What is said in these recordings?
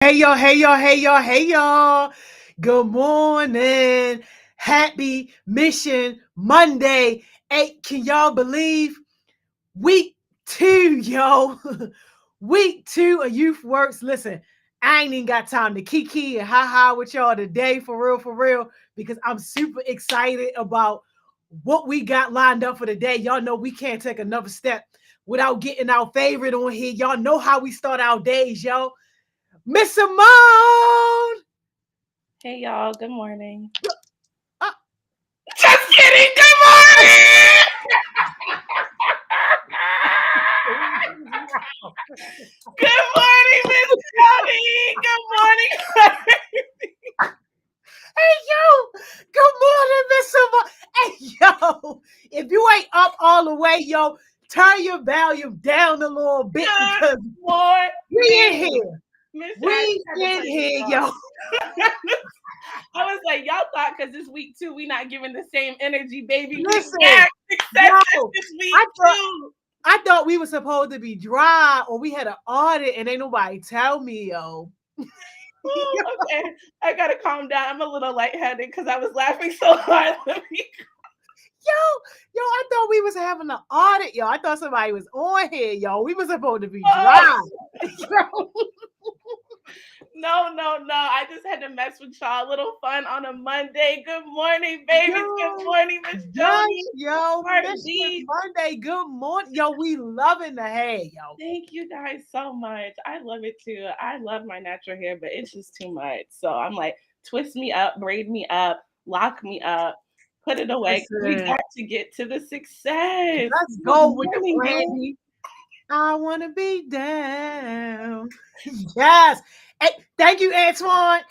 Hey y'all, hey y'all, hey y'all, hey y'all. Good morning. Happy Mission Monday. Hey, can y'all believe week two, yo? Week two of YouthWorks. Listen, I ain't even got time to kiki and ha with y'all today, for real, because I'm super excited about what we got lined up for today. Y'all know we can't take another step without getting our favorite on here. Y'all know how we start our days, yo. Miss Simone. Hey y'all, good morning. Uh, just kidding. Good morning. Good morning, Miss Tony. Good morning. Hey yo, good morning, Miss Simone. Hey yo, if you ain't up all the way, yo, turn your volume down a little bit because we in here. We in here, yo. I was like, y'all thought because this week too, we not giving the same energy, baby. Listen, we back success yo, this week too. I thought we were supposed to be dry or we had an audit and ain't nobody tell me, yo. Okay, I gotta calm down. I'm a little lightheaded because I was laughing so hard. Yo, I thought we was having an audit, yo. I thought somebody was on here, yo. We were supposed to be dry. No. I just had to mess with y'all. A little fun on a Monday. Good morning, babies. Good morning, Miss Jody. Yo, Monday. Good morning. Yo, we loving the hair, yo. Thank you guys so much. I love it too. I love my natural hair, but it's just too much. So I'm like, twist me up, braid me up, lock me up, put it away. We got to get to the success. Let's go with the brandy. I want to be down. Yes. Hey, thank you, Antoine.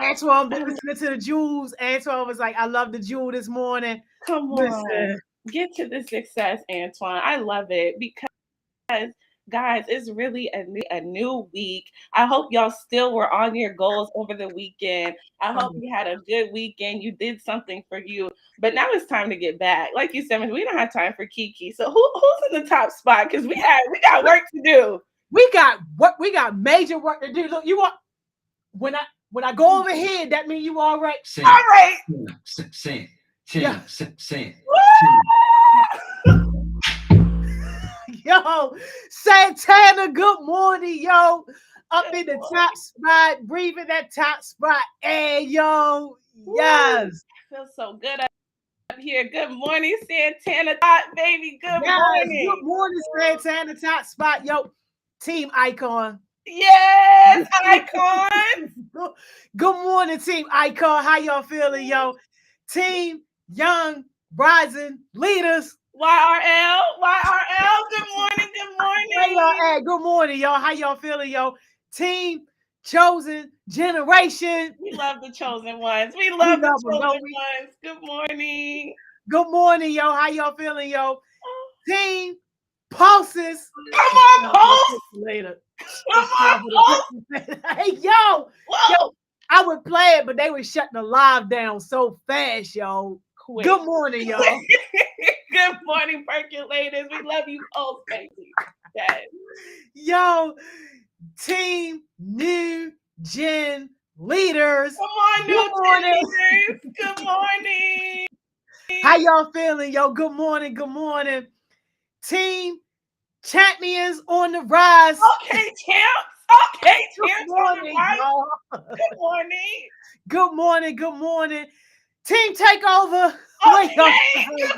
Antoine been listening to the jewels. Antoine was like, I love the jewel this morning. Come on. Get to the success, Antoine. I love it because guys, it's really a new week. I hope y'all still were on your goals over the weekend. I hope you had a good weekend. You did something for you. But now it's time to get back. Like you said, we don't have time for Kiki. So who's in the top spot? Because we got work to do. We got major work to do. Look, you want when I go over here, that means you all right. Sing, all right. Sing. Yo, Santana, good morning, yo. Up in the top spot, breathing that top spot. Hey, yo, yes. Feels so good up here. Good morning, Santana, top baby. Good morning. Good morning, Santana, top spot, yo. Team Icon. Yes, Icon. Good morning, Team Icon. How y'all feeling, yo? Team Young Rising Leaders. YRL. Good morning. Hey, y'all at? Good morning, y'all. How y'all feeling, yo? Team Chosen Generation. We love the chosen ones. We love the chosen ones. Good morning. Good morning, yo. How y'all feeling, yo? Team Pulses. Come on, Pulse. Later. Hey, yo. I would play it, but they were shutting the live down so fast, yo. Quick. Good morning, y'all. Good morning, percolators. We love you, Pulse, baby. Yes. Yo, Team New Gen Leaders. Come on, New Gen Leaders. Good morning. How y'all feeling, yo? Good morning. Team Champions on the rise. Okay, champs. Good morning, y'all. Good morning. Team Takeover. Okay. Good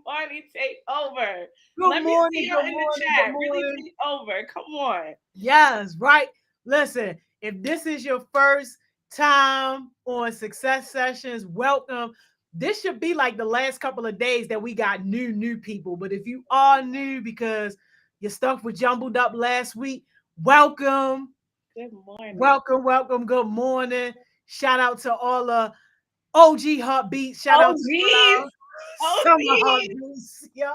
morning, Takeover. Let me see you in the chat. Really take over. Come on. Yes, right. Listen, if this is your first time on Success Sessions, welcome. This should be like the last couple of days that we got new people. But if you are new because your stuff was jumbled up last week, welcome. Good morning. Welcome. Good morning. Shout out to all the OG Heartbeats. Shout out to Summer Heartbeats. Yo.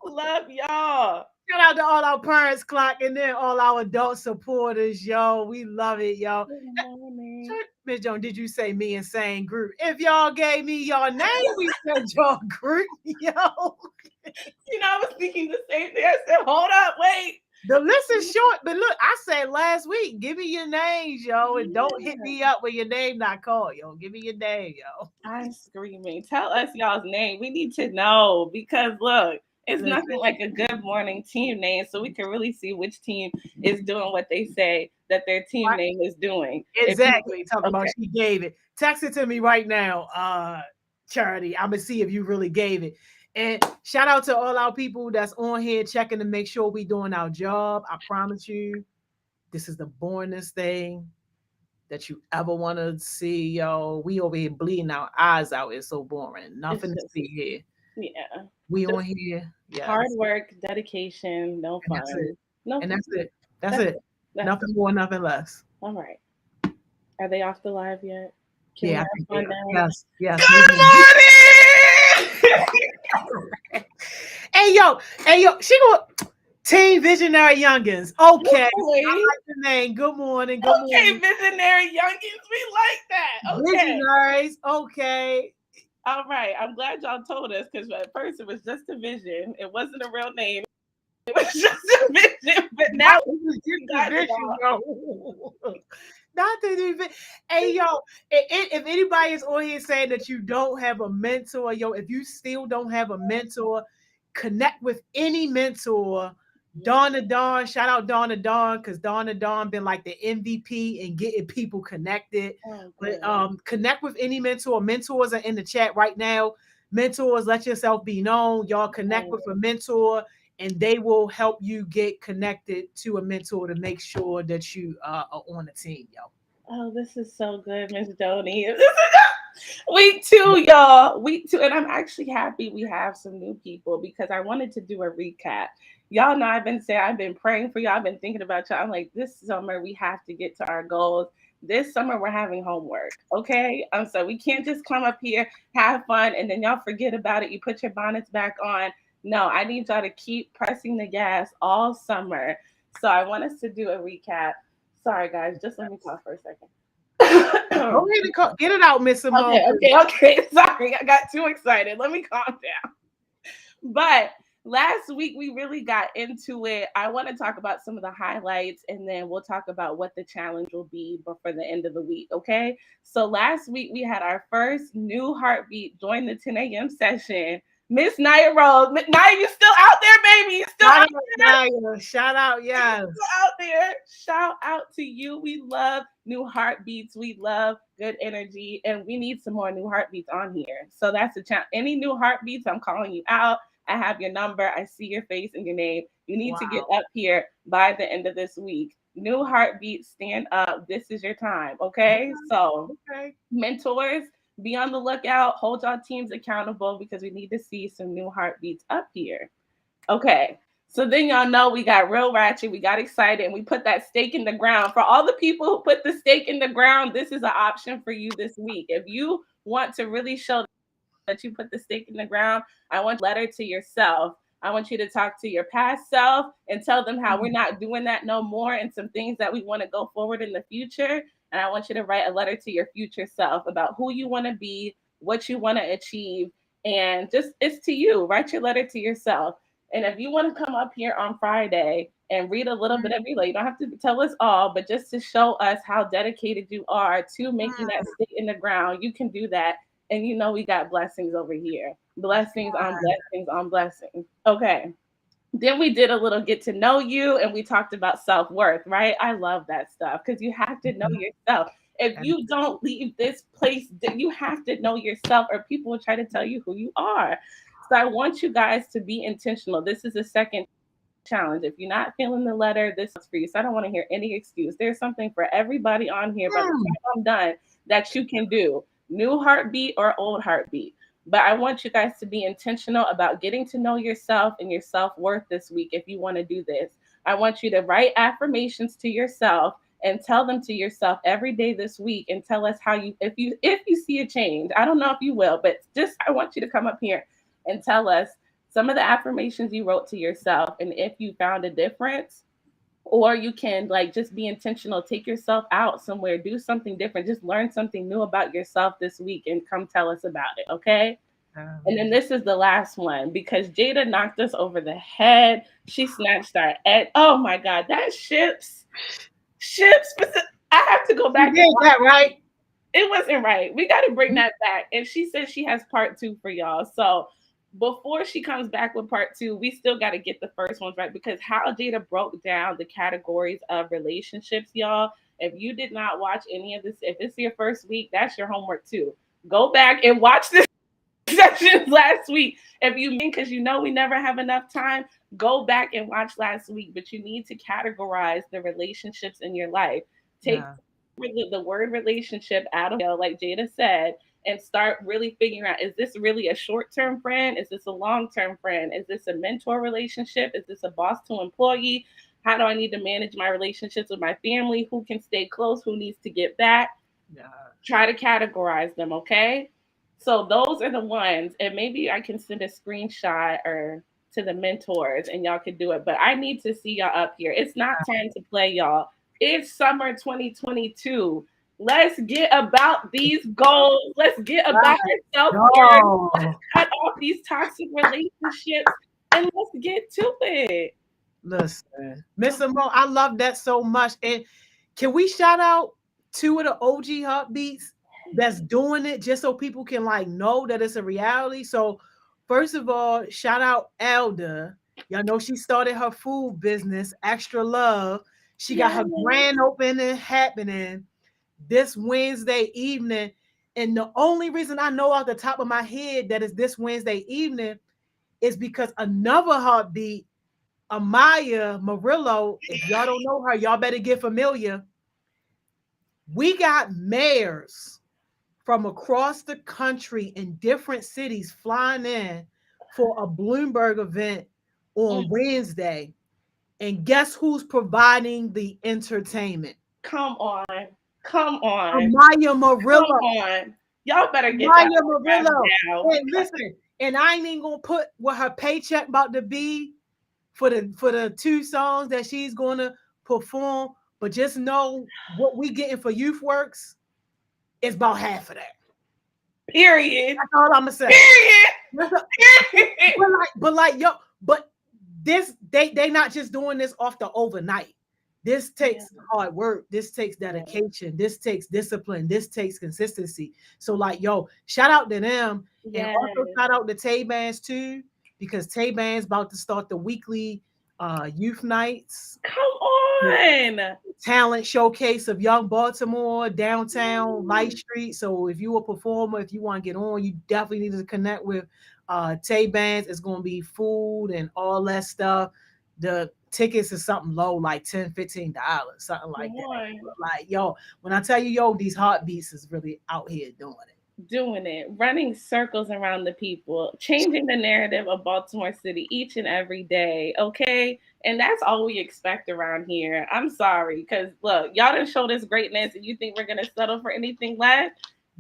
Love y'all. Shout out to all our parents clocking in, all our adult supporters, yo. We love it, yo. Good morning. Miss Joan, did you say me insane group? If y'all gave me your name, we said your group, yo. I was thinking the same thing. I said, hold up, wait. The list is short, but look, I said last week, give me your names, yo, and don't hit Yeah. me up when your name not called, yo. Give me your name, yo. I'm screaming. Tell us y'all's name. We need to know because look, it's nothing Listen, like a good morning team name so we can really see which team is doing what they say that their team what? name is doing. If you Exactly. Talking about okay, she gave it. Text it to me right now, Charity. I'm gonna see if you really gave it. And shout out to all our people that's on here checking to make sure we doing our job. I promise you, this is the boringest thing that you ever want to see, yo. We over here bleeding our eyes out. It's so boring. it's Nothing to just see here. yeah. We on Just here, hard yes. work, dedication, no And that's it. fun. No And fun. that's it. That's That's it. it. That's Nothing more, nothing less. all right. Are they off the live yet? Can we Yeah, I have think they fun are. now? Yes, yes. Good morning! Hey yo, hey yo, she go Team Visionary Youngins. Okay, I Okay. like the name. Good morning, good Okay, morning. visionary youngins, we like that. Okay. Visionaries. Okay. All right. I'm glad y'all told us because at first it was just a vision. It wasn't a real name. It was just a vision. But now Not to get we the got vision, y'all. yo. Not to do vi- Hey yo, if anybody is on here saying that you don't have a mentor, yo, if you still don't have a mentor, connect with any mentor. Donna Dawn, shout out Donna Dawn, because Donna Dawn been like the MVP in getting people connected. Oh, But good. connect with any mentor. Mentors are in the chat right now. Mentors, let yourself be known. Y'all connect Oh, with a mentor, and they will help you get connected to a mentor to make sure that you are on the team, yo. oh, this is so good, Miss Joni. Week two, y'all. Week two. And I'm actually happy we have some new people because I wanted to do a recap. Y'all know I've been praying for y'all. I've been thinking about y'all. I'm like, this summer we have to get to our goals. This summer we're having homework. Okay. So we can't just come up here, have fun, and then y'all forget about it. You put your bonnets back on. No, I need y'all to keep pressing the gas all summer. So I want us to do a recap. Sorry guys, just let me talk for a Go second. ahead and get it out, Miss Simone. Okay. Sorry, I got too excited. Let me calm down. But last week we really got into it. I want to talk about some of the highlights and then we'll talk about what the challenge will be for the end of the week. Okay. So last week we had our first new heartbeat join the 10 a.m. session. Miss Naya Rose. Naya, you still out there, baby? You still Shout out out, there? Naya. Shout out, yes. Out there. Shout out to you. We love new heartbeats. We love good energy, and we need some more new heartbeats on here. So that's a challenge. Any new heartbeats, I'm calling you out. I have your number. I see your face and your name. You need to get Wow. up here by the end of this week. New heartbeats, stand up. This is your time. Okay. So, Okay. mentors, be on the lookout. Hold y'all teams accountable because we need to see some new heartbeats up here. Okay. So then y'all know we got real ratchet. We got excited and we put that stake in the ground. For all the people who put the stake in the ground, this is an option for you this week. If you want to really show that you put the stake in the ground, I want a letter to yourself. I want you to talk to your past self and tell them how we're not doing that no more and some things that we want to go forward in the future. And I want you to write a letter to your future self about who you want to be, what you want to achieve, and just it's to you. Write your letter to yourself. And if you want to come up here on Friday and read a little bit of relay, you don't have to tell us all, but just to show us how dedicated you are to making that stake in the ground, you can do that. And you know we got blessings over here. Blessings on blessings on blessings. Okay. Then we did a little get to know you and we talked about self-worth, right? I love that stuff because you have to know yourself. If And you don't leave this place, you have to know yourself or people will try to tell you who you are. So I want you guys to be intentional. This is the second challenge. If you're not feeling the letter, this is for you. So I don't want to hear any excuse. There's something for everybody on here by the time I'm done that you can do. New heartbeat or old heartbeat. But I want you guys to be intentional about getting to know yourself and your self-worth this week if you want to do this. I want you to write affirmations to yourself and tell them to yourself every day this week and tell us how you if you see a change. I don't know if you will, but just I want you to come up here and tell us some of the affirmations you wrote to yourself and if you found a difference, or you can like just be intentional, take yourself out somewhere, do something different, just learn something new about yourself this week and come tell us about it. Okay. And then this is the last one because Jada knocked us over the head. She snatched our head. Oh my God, that ships. I have to go You back and did that right. it wasn't right. We got to bring that back. And she says she has part two for y'all. So before she comes back with part two, we still got to get the first ones right because how Jada broke down the categories of relationships, y'all. If you did not watch any of this, if it's your first week, that's your homework too. Go back and watch this sessions last week. If you mean because you know we never have enough time, go back and watch last week. But you need to categorize the relationships in your life. Take Yeah. the word relationship out of it, like Jada said, and start really figuring out, is this really a short-term friend? Is this a long-term friend? Is this a mentor relationship? Is this a boss to employee? How do I need to manage my relationships with my family? Who can stay close? Who needs to get back? Yeah. Try to categorize them, okay? So those are the ones, and maybe I can send a screenshot or to the mentors and y'all can do it. But I need to see y'all up here. It's not time to play, y'all. It's summer 2022. Let's get about these goals. Let's get about our self-worth. Let's Yo. cut off these toxic relationships and let's get to it. Listen, Miss Simone, I love that so much. And can we shout out two of the OG heartbeats that's doing it just so people can like know that it's a reality? So, first of all, shout out Elder. Y'all know she started her food business, Extra Love. She got Yes. her grand opening happening this Wednesday evening. And the only reason I know off the top of my head that is this Wednesday evening is because another heartbeat, Amaya Murillo, if y'all don't know her, y'all better get familiar. We got mayors from across the country in different cities flying in for a Bloomberg event on Wednesday. And guess who's providing the entertainment? Come on. Come on. Amaya Come Murillo. on. Y'all better get that Amaya podcast Murillo. down. And listen, and I ain't even gonna put what her paycheck about to be for the two songs that she's going to perform, but just know what we getting for YouthWorks is about half of that. Period. That's all I'm gonna say. Period. Period. But but this they not just doing this off the overnight. This takes hard work. This takes dedication. This takes discipline. This takes consistency. So like, yo, shout out to them, and also shout out to Tay Bands too, because Tay Bands about to start the weekly youth nights. Come on. Talent showcase of Young Baltimore, downtown Light Street. So if you a performer, if you want to get on, you definitely need to connect with Tay Bands. It's going to be food and all that stuff. The tickets is something low, like $10-15, something like that. Like, yo, when I tell you, yo, these heartbeats is really out here doing it. Doing it, running circles around the people, changing the narrative of Baltimore City each and every day. Okay. And that's all we expect around here. I'm sorry. Because look, y'all done showed us greatness and you think we're going to settle for anything less?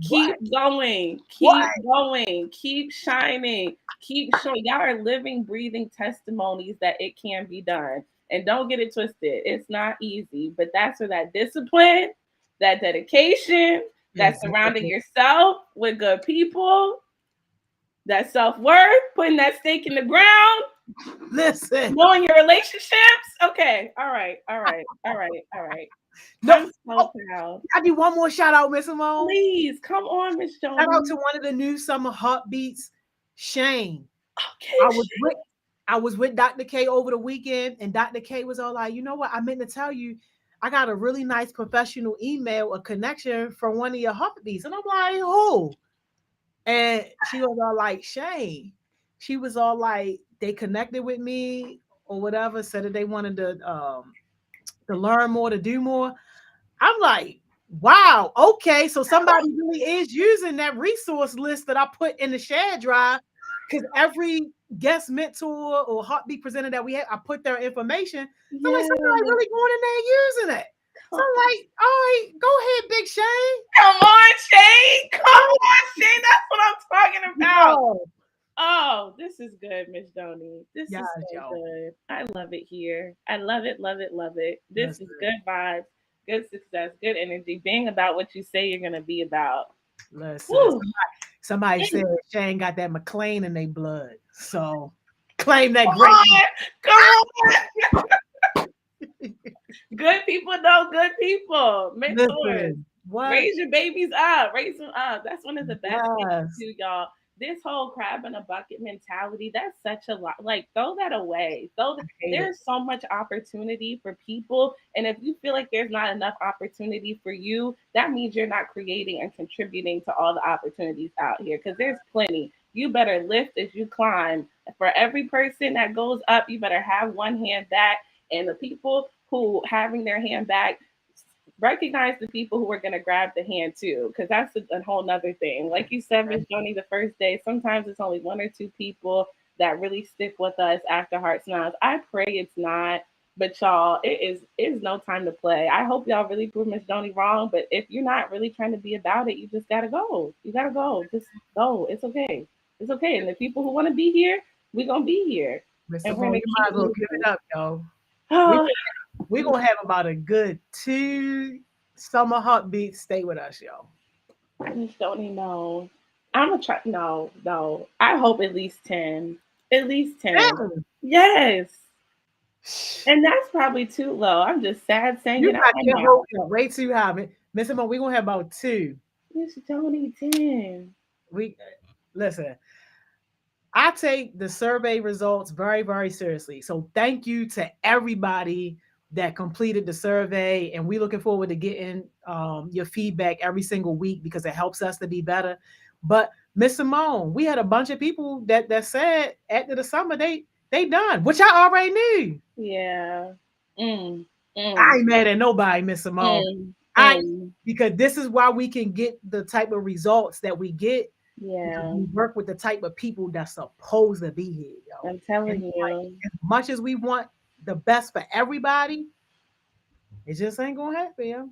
Keep going. Keep going. Keep shining. Keep showing. Y'all are living, breathing testimonies that it can be done. And don't get it twisted. It's not easy, but that's where that discipline, that dedication, that surrounding yourself with good people, that self-worth, putting that stake in the ground. Listen. Knowing your relationships. Okay. All right. No, I'm so proud. I do one more shout out, Miss Simone. Please, come on, Miss Jones. Shout out to one of the new summer heartbeats, Shane. Okay, I was with Dr. K over the weekend, and Dr. K was all like, you know what? I meant to tell you, I got a really nice professional email, a connection from one of your heartbeats. And I'm like, who? And she was all like, Shane. She was all like, they connected with me or whatever, said that they wanted to learn more, to do more. I'm like, wow, okay. So somebody really is using that resource list that I put in the shared drive, because every guest mentor or heartbeat presenter that we had, I put their information. So like somebody really going in there and using it. So I'm like, all right, go ahead, Big Shane. Come on, Shane. Come on, Shane. That's what I'm talking about. Yo. Oh, this is good, Miss Donnie. This Yes, is so yo. good. I love it here. I love it, love it, love it. This is good vibes, good success, good energy. Being about what you say you're gonna be about. Listen. Somebody said Shane got that McLean in their blood. So claim that Come great. on, come on. Good people know good people. Mentors. Listen, what? Raise your babies up. Raise them up. That's one of the best things Yes. to y'all. This whole crab in a bucket mentality, that's such a lot. Like, throw that away. I hate it. There's so much opportunity for people. And if you feel like there's not enough opportunity for you, that means you're not creating and contributing to all the opportunities out here because there's plenty. You better lift as you climb. For every person that goes up, you better have one hand back. And the people who having their hand back, recognize the people who are going to grab the hand too, because that's a whole nother thing. Like you said, Miss Joni, the first day, sometimes it's only one or two people that really stick with us after Heart Smiles. I pray it's not, but y'all, it is no time to play. I hope y'all really prove Miss Joni wrong, but if you're not really trying to be about it, you just gotta go. You gotta go. Just go. It's okay. It's okay. And the people who want to be here, we're gonna be here, Mr. and we're Mo, gonna you might keep as well give it up, yo. We we're gonna have about a good 2 summer heartbeats. Stay with us, yo. I just don't even know. I'm gonna try. No, no. I hope at least 10. At least 10. Damn. Yes. And that's probably too low. I'm just sad saying You it out got my your mouth. hopes up way too high. Mr. Mo, we're gonna have about 2. It's only 10. We listen. I take the survey results very, very seriously. So thank you to everybody that completed the survey, and we looking forward to getting your feedback every single week because it helps us to be better. But Miss Simone, we had a bunch of people that said after the summer they done, which I already knew. Yeah. Mm, I mm, ain't mad at nobody, Miss Simone. mm, I mm. because this is why we can get the type of results that we get because Yeah. we work with the type of people that's supposed to be here, yo. I'm And telling like, you. as much as we want the best for everybody, it just ain't gonna happen, yo.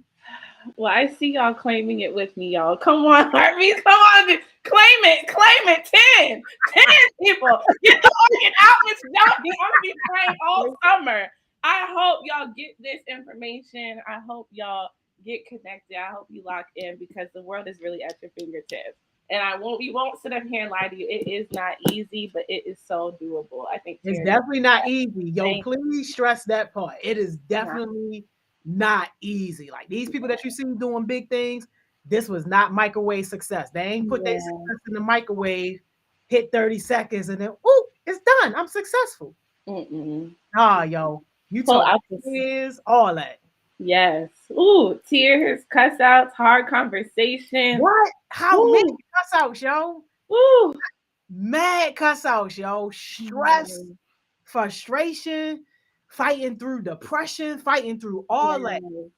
Well, I see y'all claiming it with me, y'all. Come on, Harvey. Come on. Claim it. Claim it. 10. 10 people. Get the organ out, Miss Johnny. I'm going to be praying all summer. I hope y'all get this information. I hope y'all get connected. I hope you lock in because the world is really at your fingertips. And we won't sit up here and lie to you. It is not easy, but it is so doable. I think It's Terry, definitely not easy, yo. thank Please stress that part. It is you. definitely not easy. Like these people that you see doing big things, this was not microwave success. They ain't put their Yeah. success in the microwave, hit 30 seconds, and then it's done. I'm successful. Mm-mm. Nah, yo, you Pull talk out the tears, all that. Yes. Ooh, tears, cuss outs, hard conversation. What? How many Ooh, cuss outs, yo? ooh. Mad cuss outs, yo. Stress, Mm, frustration, fighting through depression, fighting through all that. yes.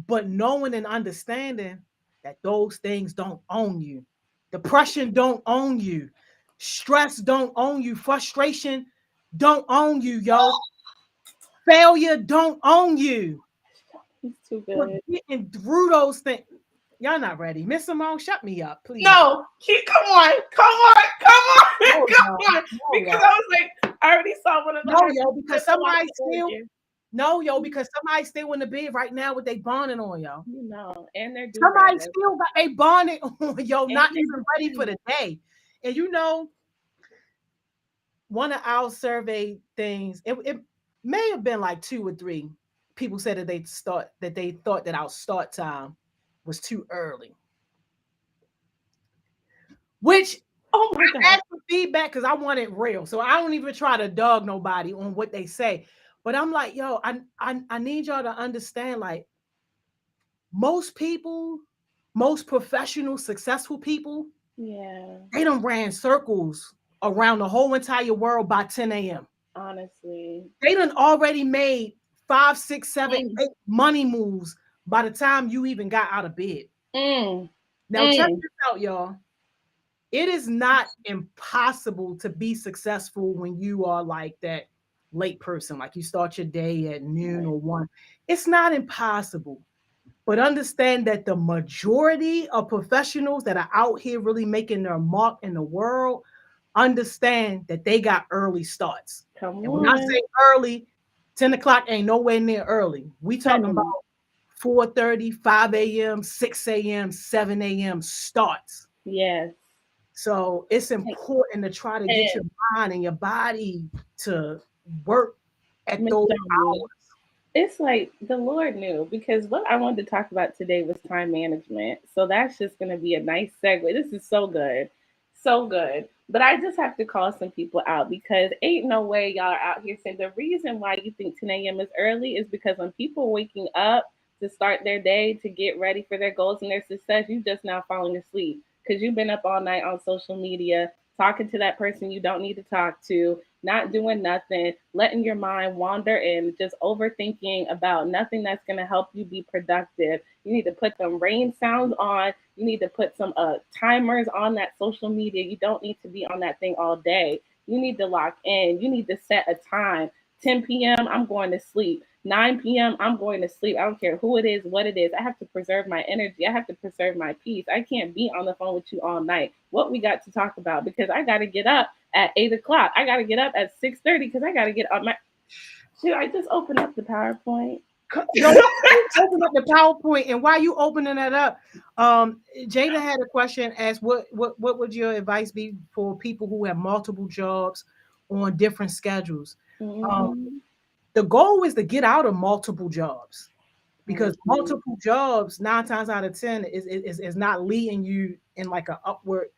But knowing and understanding that those things don't own you. Depression don't own you. Stress don't own you. Frustration don't own you, yo. Failure don't own you. He's too But good. getting through those things, y'all not ready. Miss Simone, shut me up, please. No, come on, come on, come on, No, come y'all. on. No, Because y'all. I was like, I already saw one of the No, yo, because somebody still, Oregon. no, yo, because somebody still in the bed right now with they bonnet on, yo. You know, and they're do Somebody rags. still got a bonnet on, yo, And not even ready for the day. And you know, one of our survey things, it may have been like 2 or 3 people said that they thought that our start time was too early. Which oh my I god. asked for feedback because I want it real. So I don't even try to dog nobody on what they say. But I'm like, yo, I need y'all to understand, like, most people, most professional, successful people, Yeah, they done ran circles around the whole entire world by 10 a.m. honestly. They done already made 5, 6, 7, Mm, 8 money moves by the time you even got out of bed. mm, Now check mm. this out, y'all. It is not impossible to be successful when you are like that late person, like you start your day at noon Right. or 1. It's not impossible. But understand that the majority of professionals that are out here really making their mark in the world understand that they got early starts. Come And when I on. say early, 10 o'clock ain't nowhere near early. We talking about Honey. 4:30, 5 a.m., 6 a.m., 7 a.m. starts. Yes. So it's Like, important to try to get and your mind and your body to work at Miss those Johnny, hours. it's like the Lord knew, because what I wanted to talk about today was time management. So that's just going to be a nice segue. This is so good. So good. But I just have to call some people out, because ain't no way y'all are out here saying the reason why you think 10 a.m. is early is because when people waking up to start their day to get ready for their goals and their success, you just now falling asleep because you've been up all night on social media talking to that person you don't need to talk to, not doing nothing, letting your mind wander and just overthinking about nothing that's going to help you be productive. You need to put some rain sounds on. You need to put some timers on that social media. You don't need to be on that thing all day. You need to lock in. You need to set a time. 10 p.m., I'm going to sleep. 9 p.m., I'm going to sleep. I don't care who it is, what it is. I have to preserve my energy. I have to preserve my peace. I can't be on the phone with you all night. What we got to talk about, because I got to get up at 8 o'clock. I got to get up at 6:30 because I got to get up my. Should I just open up the PowerPoint? Yo, open up the PowerPoint, and while you opening that up, Jada had a question as what would your advice be for people who have multiple jobs on different schedules? Um, Mm-hmm. the goal is to get out of multiple jobs, because Mm-hmm. multiple jobs 9 times out of 10 is not leading you in like an upward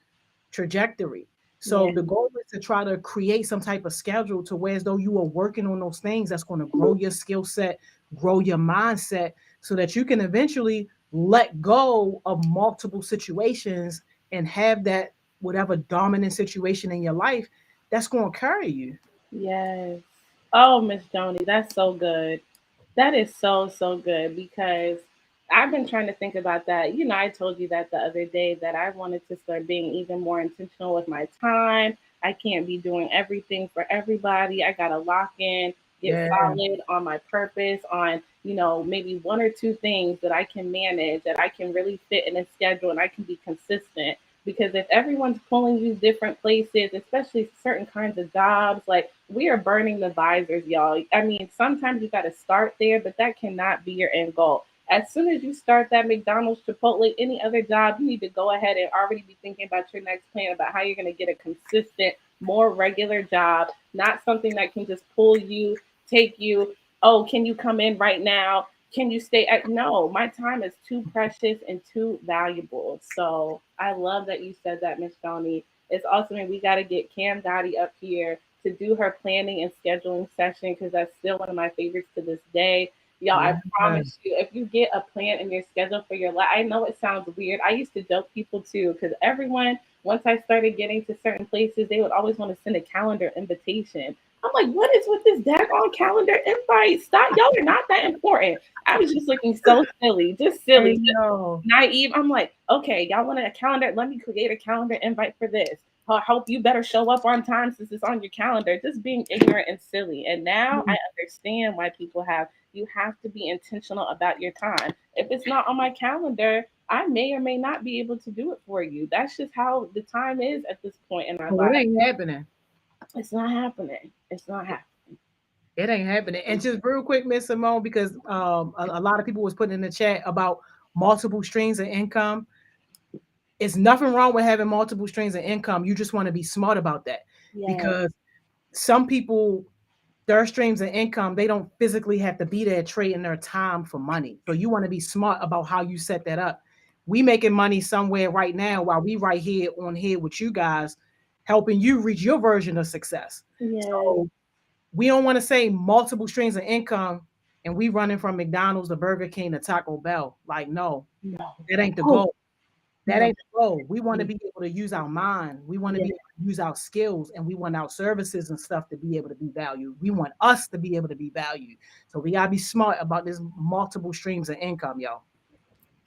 trajectory. So Yeah. the goal is to try to create some type of schedule to where as though you are working on those things that's going to grow your skill set, grow your mindset, so that you can eventually let go of multiple situations and have that whatever dominant situation in your life that's going to carry you. Yes. Oh, Miss Joni, that's so good. That is so, so good, because I've been trying to think about that. I told you that the other day, that I wanted to start being even more intentional with my time. I can't be doing everything for everybody. I got to lock in, get Yeah. solid on my purpose, on, maybe one or two things that I can manage, that I can really fit in a schedule and I can be consistent. Because if everyone's pulling you different places, especially certain kinds of jobs, like we are burning the visors, y'all. I mean, sometimes you got to start there, but that cannot be your end goal. As soon as you start that McDonald's, Chipotle, any other job, you need to go ahead and already be thinking about your next plan, about how you're going to get a consistent, more regular job, not something that can just pull you, take you. Oh, can you come in right now? Can you stay at? No, my time is too precious and too valuable. So I love that you said that, Miss Johnny. It's awesome, and we got to get Cam Gotti up here to do her planning and scheduling session, because that's still one of my favorites to this day. Y'all, I Yeah. promise you, if you get a plan in your schedule for your life, I know it sounds weird. I used to joke people too, because everyone, once I started getting to certain places, they would always want to send a calendar invitation. I'm like, what is with this daggone calendar invite? Stop. Y'all are not that important. I was just looking so silly, just Hey, silly, just yo. naive. I'm like, okay, y'all want a calendar? Let me create a calendar invite for this. I hope you better show up on time since it's on your calendar. Just being ignorant and silly. And now I understand why people have, you have to be intentional about your time. If it's not on my calendar, I may or may not be able to do it for you. That's just how the time is at this point in our Oh, it life. ain't happening. It's not happening. It's not happening. It ain't happening. And just real quick, Miss Simone, because a lot of people was putting in the chat about multiple streams of income. It's nothing wrong with having multiple streams of income. You just want to be smart about that, Yes. because some people, their streams of income, they don't physically have to be there trading their time for money. So you want to be smart about how you set that up. We making money somewhere right now while we right here on here with you guys, helping you reach your version of success. Yes. So we don't want to say multiple streams of income and we running from McDonald's to Burger King to Taco Bell. Like, no, No. that ain't the Oh, goal. That no. ain't the goal. We want to be able to use our mind. We want to be Yes. able to use our skills, and we want our services and stuff to be able to be valued. We want us to be able to be valued. So we gotta be smart about this multiple streams of income, y'all.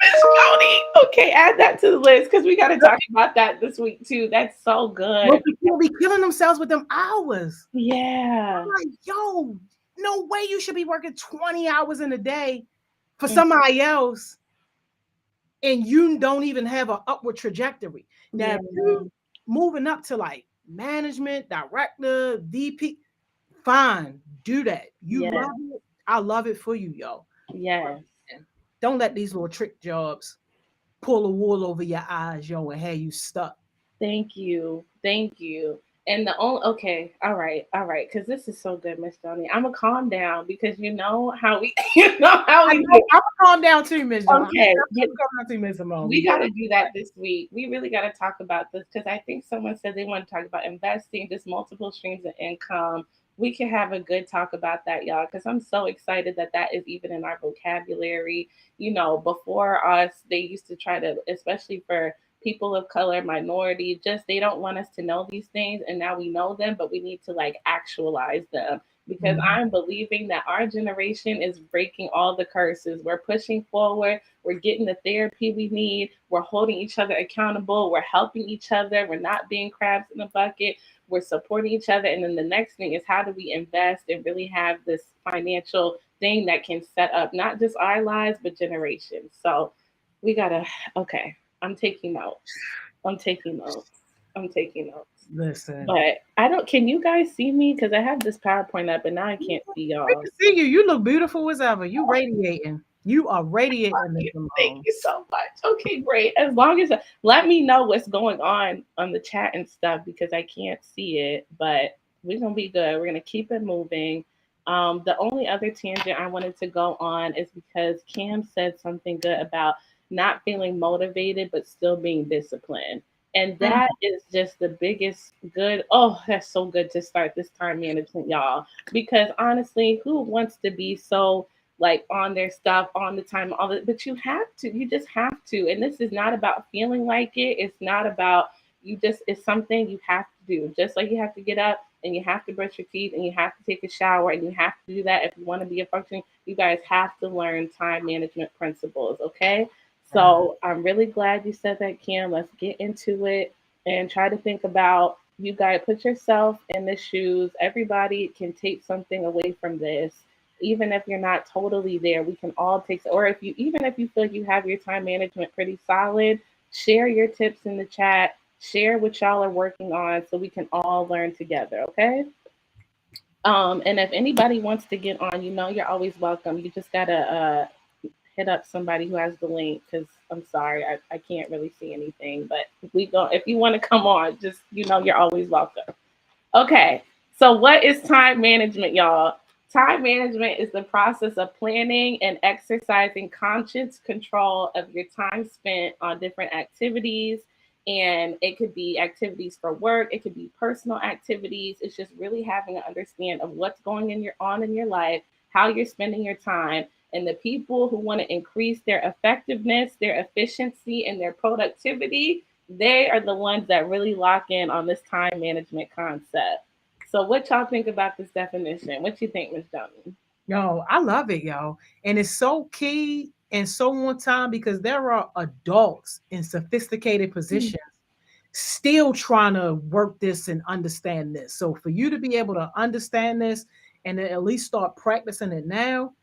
Miss Tony. Okay, add that to the list because we got to talk about that this week too. That's so Most good. people be killing themselves with them hours. Yeah. I'm like, yo, no way you should be working 20 hours in a day for Mm, somebody else, and you don't even have an upward trajectory. Now, yeah. if you moving up to like management, director, VP, fine, do that. You Yes. love it. I love it for you, yo. Yes. Don't let these little trick jobs pull a wool over your eyes, yo, and have you stuck. Thank you. Thank you. And the only okay, all right, because this is so good, Miss Johnny. I'm gonna calm down because you know how we you know how I we know. do. I'm gonna calm down too, Miss John. I'm Okay, but gonna calm down too, Miss Simone. we You got to know, do that this week. We really got to talk about this because I think someone said they want to talk about investing, just multiple streams of income. We can have a good talk about that, y'all, because I'm so excited that that is even in our vocabulary. You know, before us, they used to try to, especially for people of color, minority, just they don't want us to know these things. And now we know them, but we need to like actualize them because Mhm. I'm believing that our generation is breaking all the curses. We're pushing forward, we're getting the therapy we need. We're holding each other accountable. We're helping each other. We're not being crabs in a bucket. We're supporting each other. And then the next thing is how do we invest and really have this financial thing that can set up not just our lives, but generations. So we got to, okay, I'm taking notes. I'm taking notes. I'm taking notes. Listen, But I don't, can you guys see me? Because I have this PowerPoint up and now I can't see we y'all. can see you. You look beautiful as ever. You radiating. You are radiating, Miss Thank Simone. you so much. Okay, great. As long as let me know what's going on the chat and stuff because I can't see it, but we're gonna be good. We're gonna keep it moving. The only other tangent I wanted to go on is because Cam said something good about not feeling motivated but still being disciplined. And Mm. that is just the biggest good. Oh, that's so good to start this time management, y'all. Because honestly, who wants to be so like on their stuff on the time, all the but you have to, you just have to. And this is not about feeling like it. It's not about you just it's something you have to do. Just like you have to get up and you have to brush your teeth and you have to take a shower and you have to do that if you want to be a functioning, you guys have to learn time management principles, okay? So I'm really glad you said that, Kim. Let's get into it and try to think about you guys put yourself in the shoes. Everybody can take something away from this even if you're not totally there, we can all take, or if you, even if you feel like you have your time management pretty solid, share your tips in the chat, share what y'all are working on so we can all learn together, okay? And if anybody wants to get on, you know, you're always welcome. You just gotta hit up somebody who has the link because I'm sorry, I can't really see anything. But if you want to come on, just you know, you're always welcome. Okay, so what is time management, y'all? Time management is the process of planning and exercising conscious control of your time spent on different activities. And it could be activities for work, it could be personal activities. It's just really having an understand of what's going on in your life, how you're spending your time. And the people who want to increase their effectiveness, their efficiency, and their productivity, they are the ones that really lock in on this time management concept. So, what y'all think about this definition? What you think, Miss Jones? Yo, I love it, yo. And it's so key and so on time because there are adults in sophisticated positions still trying to work this and understand this. So for you to be able to understand this and then at least start practicing it now,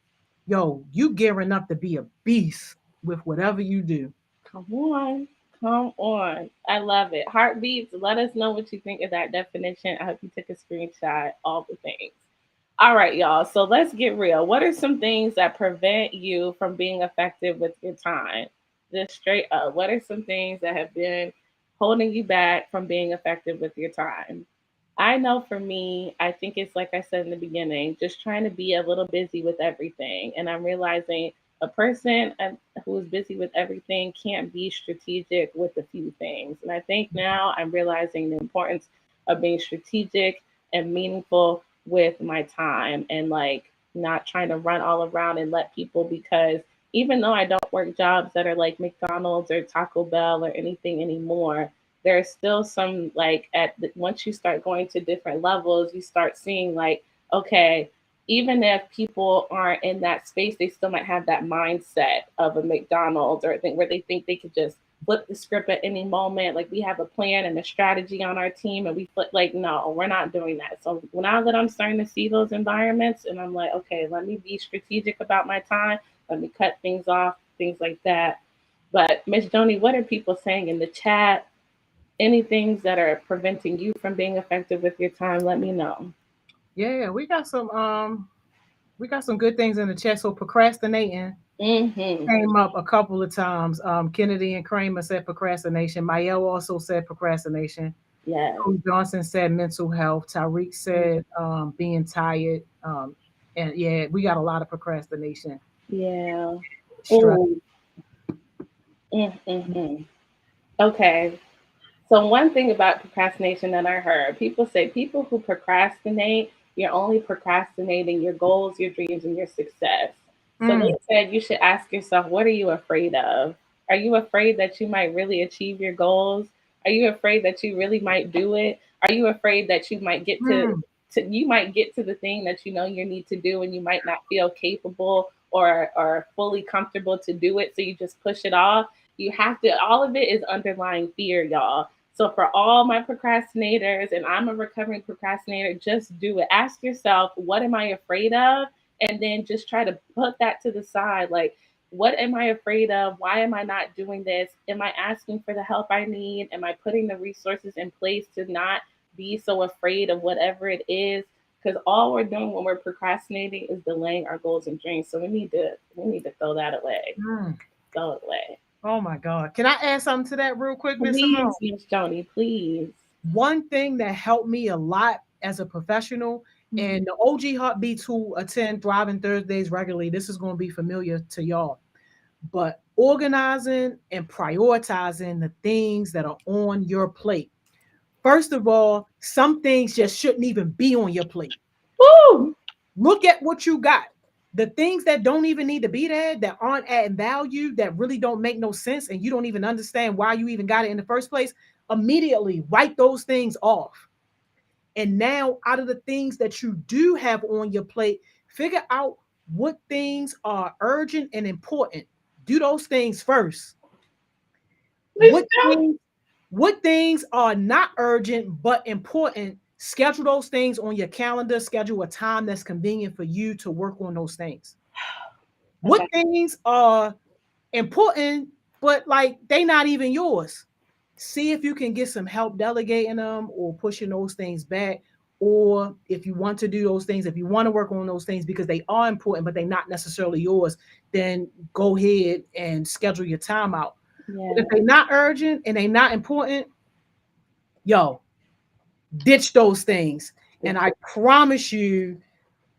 yo, you gearing up to be a beast with whatever you do. Come on, come on. I love it. Heartbeats. Let us know what you think of that definition. I hope you took a screenshot. All the things. All right, y'all. So let's get real. What are some things that prevent you from being effective with your time? Just straight up. What are some things that have been holding you back from being effective with your time? I know for me, I think it's like I said in the beginning, just trying to be a little busy with everything. And I'm realizing a person who is busy with everything can't be strategic with a few things. And I think now I'm realizing the importance of being strategic and meaningful with my time and like not trying to run all around and let people because even though I don't work jobs that are like McDonald's or Taco Bell or anything anymore, there's still some like once you start going to different levels, you start seeing like, okay, even if people aren't in that space, they still might have that mindset of a McDonald's or a thing where they think they could just flip the script at any moment. Like we have a plan and a strategy on our team, and we flip. Like no, we're not doing that. So now that I'm starting to see those environments, and I'm like, okay, let me be strategic about my time. Let me cut things off, things like that. But Miss Joni, what are people saying in the chat? Any things that are preventing you from being effective with your time, let me know. Yeah, we got some good things in the chat. So procrastinating. Mm-hmm. Came up a couple of times. Kennedy and Kramer said procrastination. Mayel also said procrastination. Yes. Coach Johnson said mental health. Tyreek said being tired. And yeah, we got a lot of procrastination, Yeah. stress. Oh. Mm-mm-mm. Okay. So one thing about procrastination that I heard, people say people who procrastinate, you're only procrastinating your goals, your dreams, and your success. So Mm, they said you should ask yourself, what are you afraid of? Are you afraid that you might really achieve your goals? Are you afraid that you really might do it? Are you afraid that you might get mm, you might get to the thing that you know you need to do and you might not feel capable or fully comfortable to do it, so you just push it off? You have to, all of it is underlying fear, y'all. So for all my procrastinators, and I'm a recovering procrastinator, just do it. Ask yourself, what am I afraid of? And then just try to put that to the side. Like, what am I afraid of? Why am I not doing this? Am I asking for the help I need? Am I putting the resources in place to not be so afraid of whatever it is? Because all we're doing when we're procrastinating is delaying our goals and dreams. So we need to throw that away. mm. Throw it away. Oh my God. Can I add something to that real quick, Miss Simone? Please, Miss Joni, please. One thing that helped me a lot as a professional, Mhm. and the OG heartbeats who attend Thriving Thursdays regularly, this is going to be familiar to y'all. But organizing and prioritizing the things that are on your plate. First of all, some things just shouldn't even be on your plate. Woo! Look at what you got. The things that don't even need to be there, that aren't adding value, that really don't make no sense, and you don't even understand why you even got it in the first place, immediately write those things off. And now, out of the things that you do have on your plate, figure out what things are urgent and important. Do those things first. Miss What things what things are not urgent but important? Schedule those things on your calendar. Schedule a time that's convenient for you to work on those things. What Okay. things are important, but like they not even yours? See if you can get some help delegating them or pushing those things back. Or if you want to do those things, if you want to work on those things because they are important, but they're not necessarily yours, then go ahead and schedule your time out. But if Yeah. they're not urgent and they're not important, yo, ditch those things. And It's I promise you,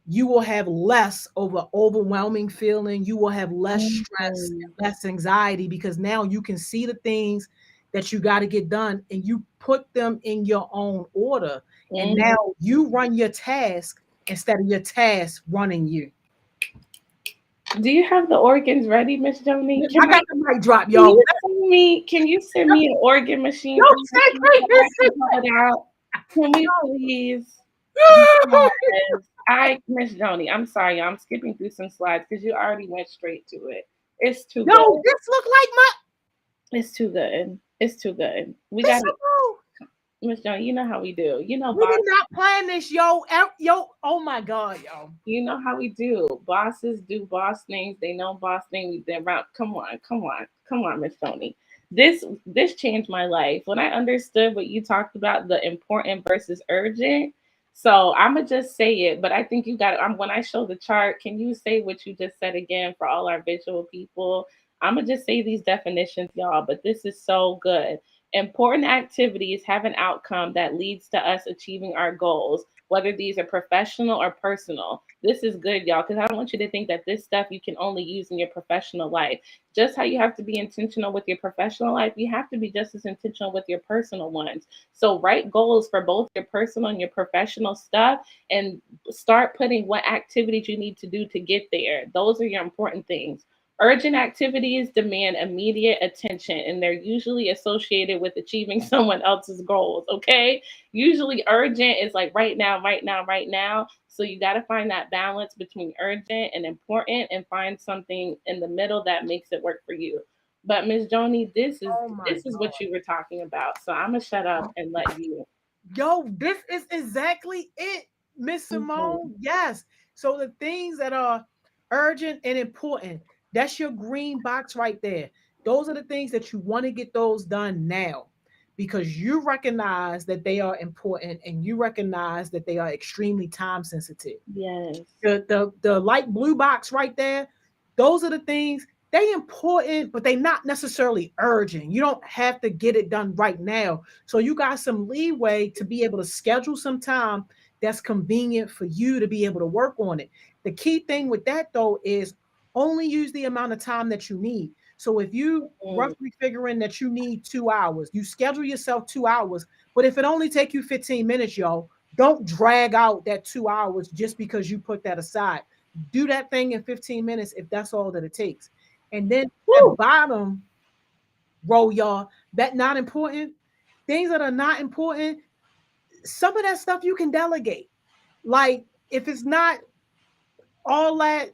you will have less of an overwhelming feeling. You will have less stress Mhm. and less anxiety because now you can see the things that you got to get done and you put them in your own order. And Mhm. now you run your task instead of your task running you. Do you have the organs ready, Miss Joni? I got the mic drop, y'all. Can you send me an organ machine Don't for my say kids so I can pull it out? Can we please? Because Miss Joni, I'm sorry, I'm skipping through some slides because you already went straight to it. It's too Yo, good. this look like my It's too good. It's too good. We got this. to, Miss Joni, you know how we do. You know, We boss. did not plan this, yo. Yo, oh my God, yo. You know how we do. Bosses do boss things. They know boss things. They're around. Come on, Miss Tony. This changed my life when I understood what you talked about, the important versus urgent. So I'ma just say it, but I think you got. When I show the chart, can you say what you just said again for all our visual people? I'ma just say these definitions, y'all. But this is so good. Important activities have an outcome that leads to us achieving our goals, whether these are professional or personal. This is good, y'all, because I don't want you to think that this stuff you can only use in your professional life. Just how you have to be intentional with your professional life, you have to be just as intentional with your personal ones. So, write goals for both your personal and your professional stuff and start putting what activities you need to do to get there. Those are your important things. Urgent activities demand immediate attention and they're usually associated with achieving someone else's goals, okay? Usually urgent is like right now, right now, right now. So you got to find that balance between urgent and important and find something in the middle that makes it work for you. But Miss Joni, this is Oh my this is God. what you were talking about. So I'm gonna shut up and let you. Yo, this is exactly it, Miss Mhm. Simone. Yes. So the things that are urgent and important, that's your green box right there. Those are the things that you want to get those done now because you recognize that they are important and you recognize that they are extremely time sensitive. Yes. The light blue box right there, Those are the things, they important, but they not necessarily urgent. You don't have to get it done right now. So you got some leeway to be able to schedule some time that's convenient for you to be able to work on it. The key thing with that though is only use the amount of time that you need. So if you Mm, roughly figuring that you need 2 hours, you schedule yourself 2 hours. But if it only take you 15 minutes, yo, don't drag out that 2 hours just because you put that aside. Do that thing in 15 minutes if that's all that it takes. And then at woo, bottom row, y'all, that not important, things that are not important, some of that stuff you can delegate. Like if it's not all that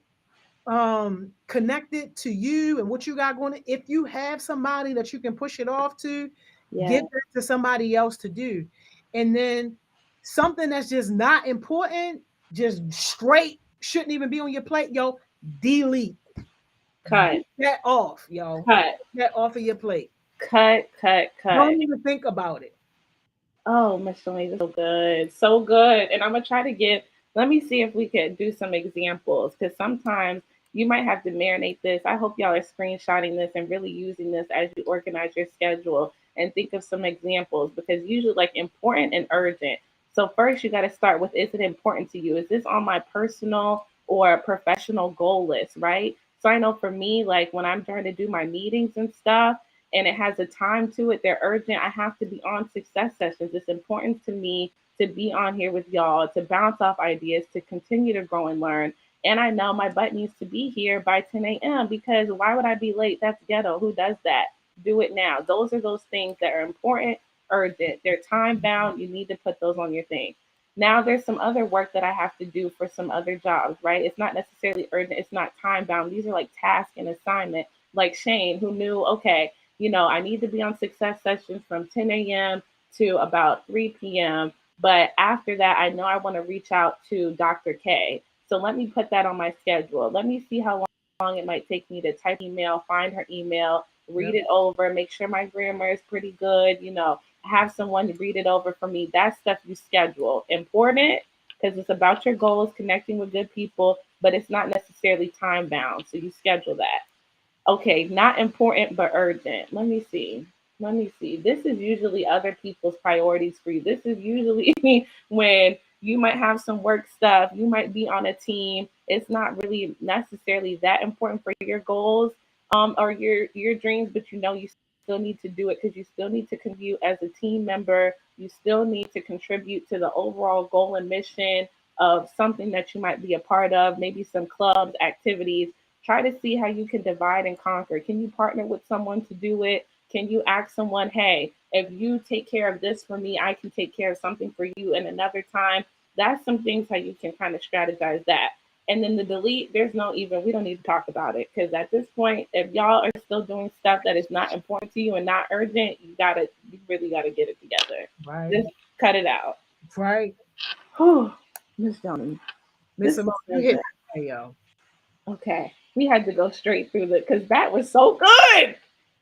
connected to you and what you got going, if you have somebody that you can push it off to, give yeah, that to somebody else to do. And then something that's just not important, just straight shouldn't even be on your plate, yo, delete. cut, Get that off, yo. cut, Get that off of your plate. cut, cut, cut. Don't even think about it. Oh, Miss Shelly, this is so good. So good. And I'm gonna try to get, let me see if we could do some examples because sometimes you might have to marinate this. I hope y'all are screenshotting this and really using this as you organize your schedule and think of some examples because usually like important and urgent. So first you got to start with, is it important to you? Is this on my personal or professional goal list, right? So I know for me, like when I'm trying to do my meetings and stuff, and it has a time to it, they're urgent. I have to be on success sessions. It's important to me to be on here with y'all, to bounce off ideas, to continue to grow and learn. And I know my butt needs to be here by 10 a.m. because why would I be late? That's ghetto. Who does that? Do it now. Those are those things that are important, urgent. They're time bound. You need to put those on your thing. Now there's some other work that I have to do for some other jobs, right? It's not necessarily urgent. It's not time bound. These are like task and assignment. Like Shane, who knew, okay, I need to be on success sessions from 10 a.m. to about 3 p.m. But after that, I know I want to reach out to Dr. K. So let me put that on my schedule. Let me see how long it might take me to type email, find her email, read Yep. it over, make sure my grammar is pretty good, have someone to read it over for me. That's stuff you schedule. Important because it's about your goals, connecting with good people, but it's not necessarily time bound. So you schedule that. Okay, not important but urgent. Let me see. Let me see. This is usually other people's priorities for you. This is usually when you might have some work stuff, you might be on a team. It's not really necessarily that important for your goals or your dreams, but you still need to do it because you still need to contribute as a team member. You still need to contribute to the overall goal and mission of something that you might be a part of, maybe some clubs, activities. Try to see how you can divide and conquer. Can you partner with someone to do it? Can you ask someone, hey, if you take care of this for me, I can take care of something for you in another time? That's some things how you can kind of strategize that. And then the delete, there's no even, we don't need to talk about it because at this point, if y'all are still doing stuff that is not important to you and not urgent, you really gotta get it together. Right. Just cut it out. Right. Whew, Miss Johnny, this Mr. Mo, was you so hit good. that, yo. Okay. We had to go straight through the because that was so good.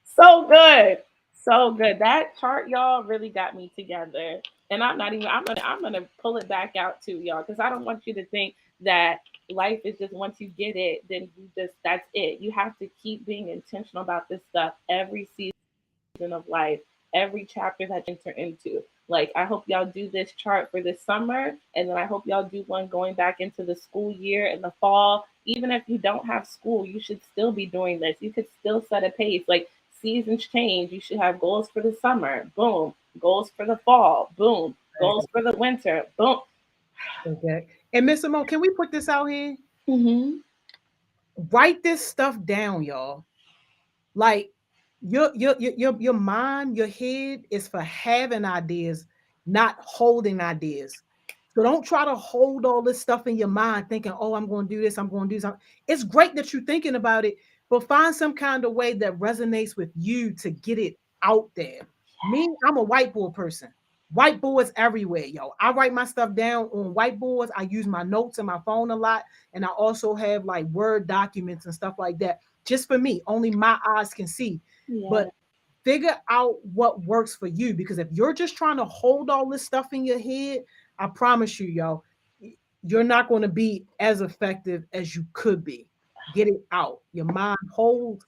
So good. So good. That chart, y'all, really got me together. And I'm not even I'm gonna pull it back out too, y'all, because I don't want you to think that life is just once you get it, then you just that's it. You have to keep being intentional about this stuff every season of life, every chapter that you enter into. Like, I hope y'all do this chart for this summer, and then I hope y'all do one going back into the school year in the fall. Even if you don't have school, you should still be doing this. You could still set a pace. Like, seasons change. You should have goals for the summer. Boom. Goals for the fall. Boom. Goals for the winter. Boom. Okay. And Mr. Mo, can we put this out here? Mm-hmm. Write this stuff down, y'all. Like your mind, your head is for having ideas, not holding ideas. So don't try to hold all this stuff in your mind thinking, oh, I'm going to do this, I'm going to do something. It's great that you're thinking about it, but find some kind of way that resonates with you to get it out there. Me, I'm a whiteboard person. Whiteboards everywhere, yo. I write my stuff down on whiteboards. I use my notes and my phone a lot. And I also have like Word documents and stuff like that just for me. Only my eyes can see. Yeah. But figure out what works for you because if you're just trying to hold all this stuff in your head, I promise you, yo, you're not going to be as effective as you could be. Get it out. Your mind holds,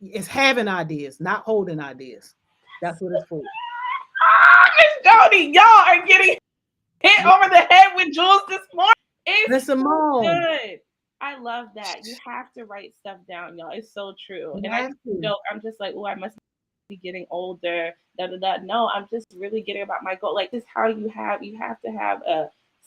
it's having ideas, not holding ideas. That's what it's for. Miss Jody, y'all are getting hit Yeah. over the head with jewels this morning. It's Miss so Simone, good. I love that. You have to write stuff down, y'all. It's so true. you And I have to. joke, I'm just like, oh, I must be getting older. Da da da. No, I'm just really getting about my goal. Like this, how you have to have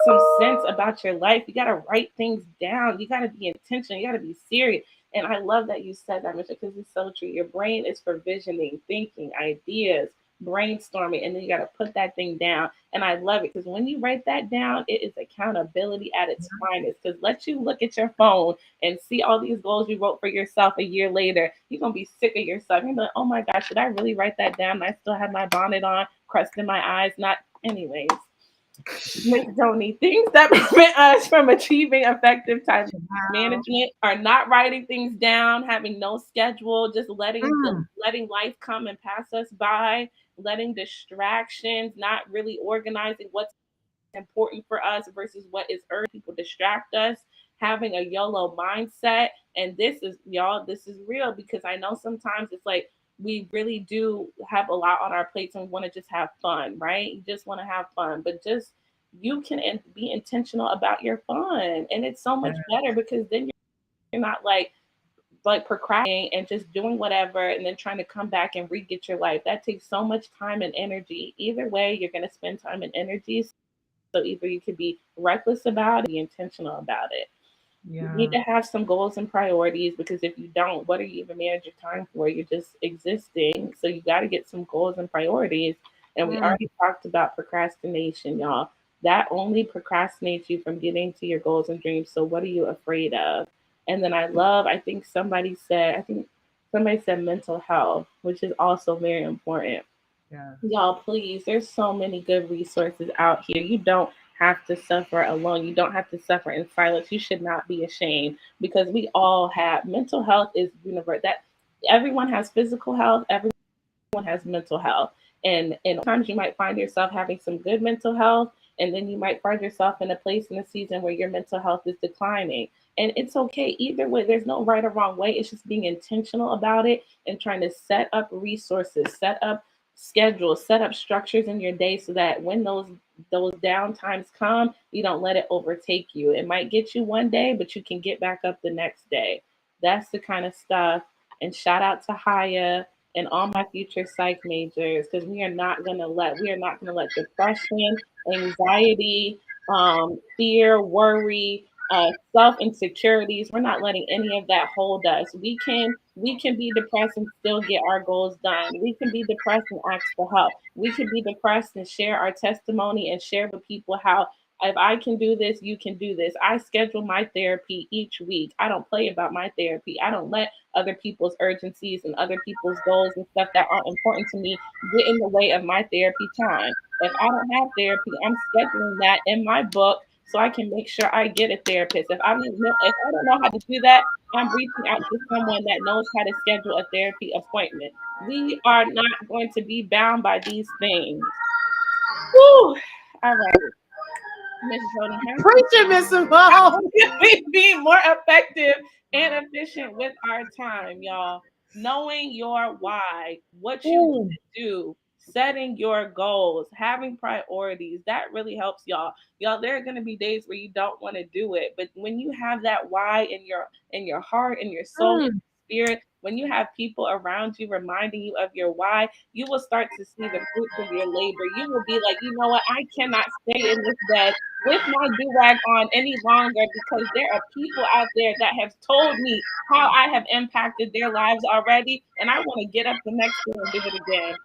some sense about your life. You got to write things down. You got to be intentional. You got to be serious. And I love that you said that, Michelle, because it's so true. Your brain is for visioning, thinking, ideas, brainstorming, and then you got to put that thing down. And I love it because when you write that down, it is accountability at its finest. Because let you look at your phone and see all these goals you wrote for yourself a year later, you're gonna be sick of yourself. You're like, oh my gosh, should I really write that down? I still have my bonnet on, crust in my eyes. Not, anyways. Miss Joni, things that prevent us from achieving effective time Wow. management are not writing things down, having no schedule, just Mm, letting life come and pass us by, letting distractions, not really organizing what's important for us versus what is urgent. People distract us, having a YOLO mindset. And this is, y'all, this is real because I know sometimes it's like we really do have a lot on our plates and want to just have fun, right? You just want to have fun, but just you can be intentional about your fun. And it's so yeah, much better because then you're not like procrastinating and just doing whatever and then trying to come back and re-get your life. That takes so much time and energy. Either way, you're going to spend time and energy. So either you could be reckless about it, be intentional about it. You need yeah. to have some goals and priorities because if you don't, what are you even managing your time for? You're just existing. So you got to get some goals and priorities. And we Mm, already talked about procrastination, y'all. That only procrastinates you from getting to your goals and dreams. So what are you afraid of? And then I think somebody said mental health, which is also very important. yeah. Y'all, please, there's so many good resources out here. You don't have to suffer alone. You don't have to suffer in silence. You should not be ashamed because we all have mental health is universal. That everyone has physical health, everyone has mental health. And sometimes you might find yourself having some good mental health, and then you might find yourself in a place in a season where your mental health is declining. And it's okay either way. There's no right or wrong way. It's just being intentional about it and trying to set up resources, set up schedules, set up structures in your day so that when those down times come, you don't let it overtake you. It might get you one day, but you can get back up the next day. That's the kind of stuff. And shout out to Haya and all my future psych majors because we are not gonna let depression, anxiety, fear, worry, self insecurities. We're not letting any of that hold us. We can be depressed and still get our goals done. We can be depressed and ask for help. We can be depressed and share our testimony and share with people how if I can do this, you can do this. I schedule my therapy each week. I don't play about my therapy. I don't let other people's urgencies and other people's goals and stuff that aren't important to me get in the way of my therapy time. If I don't have therapy, I'm scheduling that in my book so I can make sure I get a therapist. If I don't know how to do that, I'm reaching out to someone that knows how to schedule a therapy appointment. We are not going to be bound by these things. Whew. All right, Miss Jody, Preaching, Miss Simone. we be more effective and efficient with our time, y'all. Knowing your why, what you want Ooh, to do, setting your goals, having priorities, that really helps y'all. Y'all, there are gonna be days where you don't want to do it, but when you have that why in your heart, in your soul, in mm, your spirit, when you have people around you reminding you of your why, you will start to see the fruits of your labor. You will be like, you know what, I cannot stay in this bed with my do rag on any longer because there are people out there that have told me how I have impacted their lives already, and I want to get up the next day and do it again.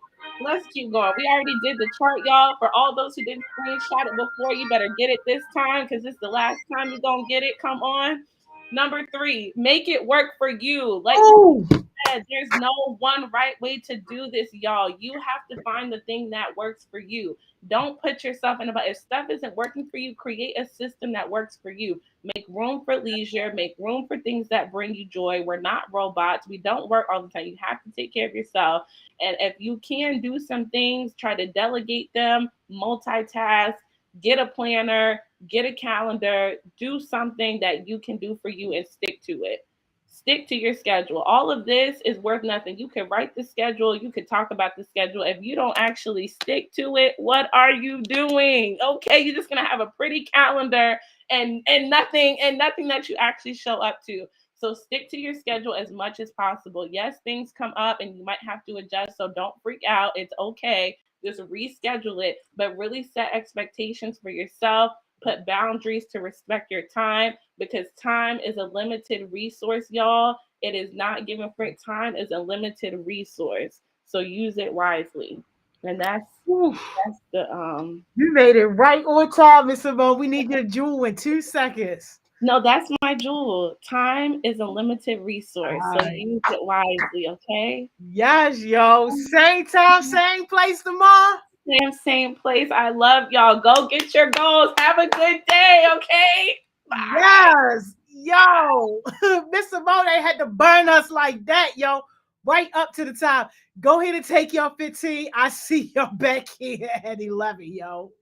Let's keep going. We already did the chart, y'all. For all those who didn't screenshot it before, you better get it this time because it's the last time you're going to get it. Come on. Number 3, make it work for you. Like ooh. said, there's no one right way to do this, y'all. You have to find the thing that works for you. Don't put yourself in a, if stuff isn't working for you, create a system that works for you. Make room for leisure, make room for things that bring you joy. We're not robots. We don't work all the time. You have to take care of yourself. And if you can do some things, try to delegate them, multitask, get a planner, get a calendar, do something that you can do for you and stick to it. Stick to your schedule. All of this is worth nothing. You can write the schedule, you could talk about the schedule. If you don't actually stick to it, what are you doing? Okay, you're just gonna have a pretty calendar and nothing that you actually show up to. So stick to your schedule as much as possible. Yes, things come up and you might have to adjust, so don't freak out. It's okay. Just reschedule it, but really set expectations for yourself. Put boundaries to respect your time, because time is a limited resource, y'all. It is not given for time is a limited resource. So use it wisely. And Whew. that's the. You made it right on time, Miss Simone. We need your jewel in 2 seconds. No, that's my jewel. Time is a limited resource. All So right. use it wisely, okay? Yes, yo. Same time, same place tomorrow. Same place. I love y'all. Go get your goals. Have a good day, okay? Bye. Yes, yo. Miss Simone had to burn us like that, yo. Right up to the top. Go ahead and take your 15. I see y'all back here at 11, yo.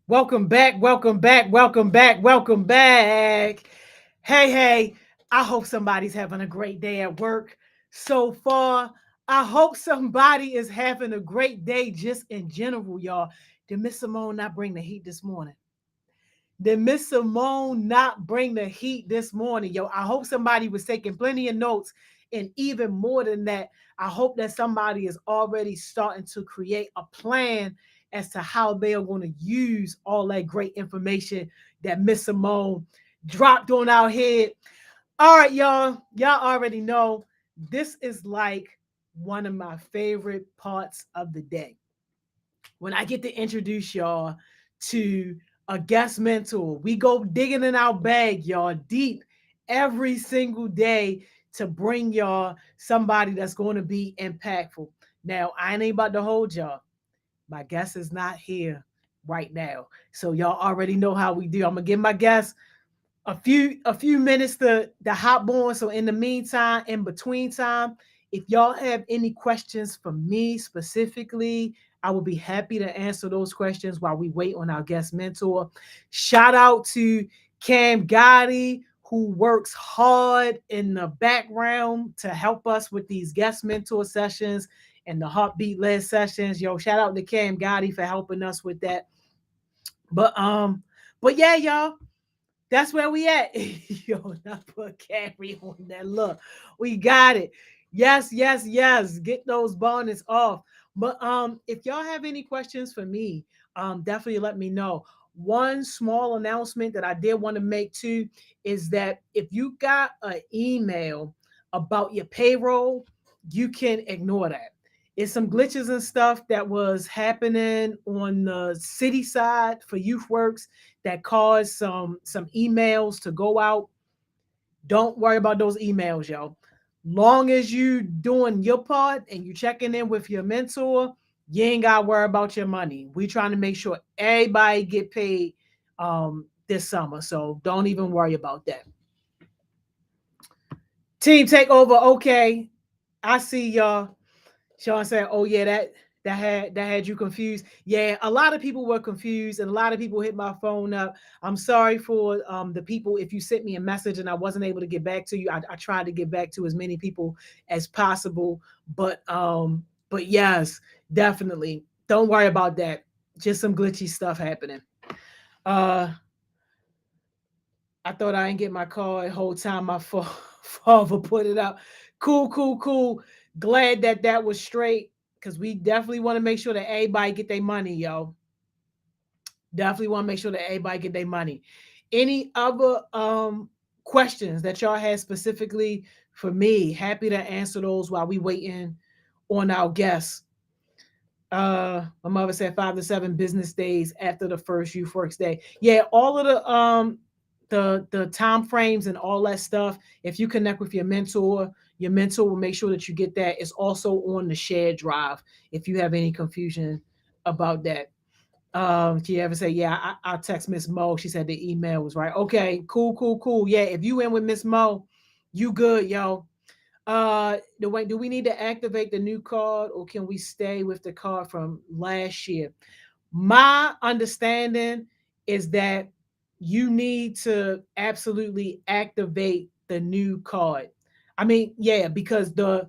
Welcome back, welcome back, welcome back, welcome back. Hey, I hope somebody's having a great day at work so far. I hope somebody is having a great day just in general, y'all. Did Miss Simone not bring the heat this morning? Did Miss Simone not bring the heat this morning? Yo, I hope somebody was taking plenty of notes. And even more than that, I hope that somebody is already starting to create a plan as to how they are going to use all that great information that Miss Simone dropped on our head. All right, y'all. Y'all already know this is like one of my favorite parts of the day when I get to introduce y'all to a guest mentor. We go digging in our bag, y'all, deep every single day to bring y'all somebody that's going to be impactful. Now, I ain't about to hold y'all. My guest is not here right now. So y'all already know how we do. I'm gonna give my guest a few minutes to hop on. So in the meantime, in between time, if y'all have any questions for me specifically, I will be happy to answer those questions while we wait on our guest mentor. Shout out to Cam Gotti, who works hard in the background to help us with these guest mentor sessions and the heartbeat led sessions. Yo, shout out to Cam Gotti for helping us with that. But but yeah, y'all, that's where we at. Yo, not put carry on that look. We got it. Yes, yes, yes. Get those bonus off. But if y'all have any questions for me, definitely let me know. One small announcement that I did want to make too is that if you got an email about your payroll, you can ignore that. It's some glitches and stuff that was happening on the city side for YouthWorks that caused some emails to go out. Don't worry about those emails, yo. Long as you doing your part and you checking in with your mentor, you ain't gotta worry about your money. We trying to make sure everybody get paid this summer. So don't even worry about that. Team takeover, okay. I see y'all. Sean said, "Oh yeah, that had you confused." Yeah, a lot of people were confused, and a lot of people hit my phone up. I'm sorry for the people if you sent me a message and I wasn't able to get back to you. I tried to get back to as many people as possible, but yes, definitely. Don't worry about that. Just some glitchy stuff happening. Uh, I thought I didn't get my card whole time. My father put it up. Cool, cool, cool. Glad that that was straight because we definitely want to make sure that everybody get their money, yo. Definitely want to make sure that everybody get their money. Any other questions that y'all had specifically for me? Happy to answer those while we waiting on our guests. My mother said 5 to 7 business days after the first youth works day. Yeah, all of the time frames and all that stuff. If you connect with your mentor will make sure that you get that. It's also on the shared drive if you have any confusion about that. She ever say, yeah, I'll text Miss Mo. She said the email was right. Okay, cool, cool, cool. Yeah, if you in with Miss Mo, you good, yo. Do we need to activate the new card or can we stay with the card from last year? My understanding is that you need to absolutely activate the new card. I mean, yeah, because the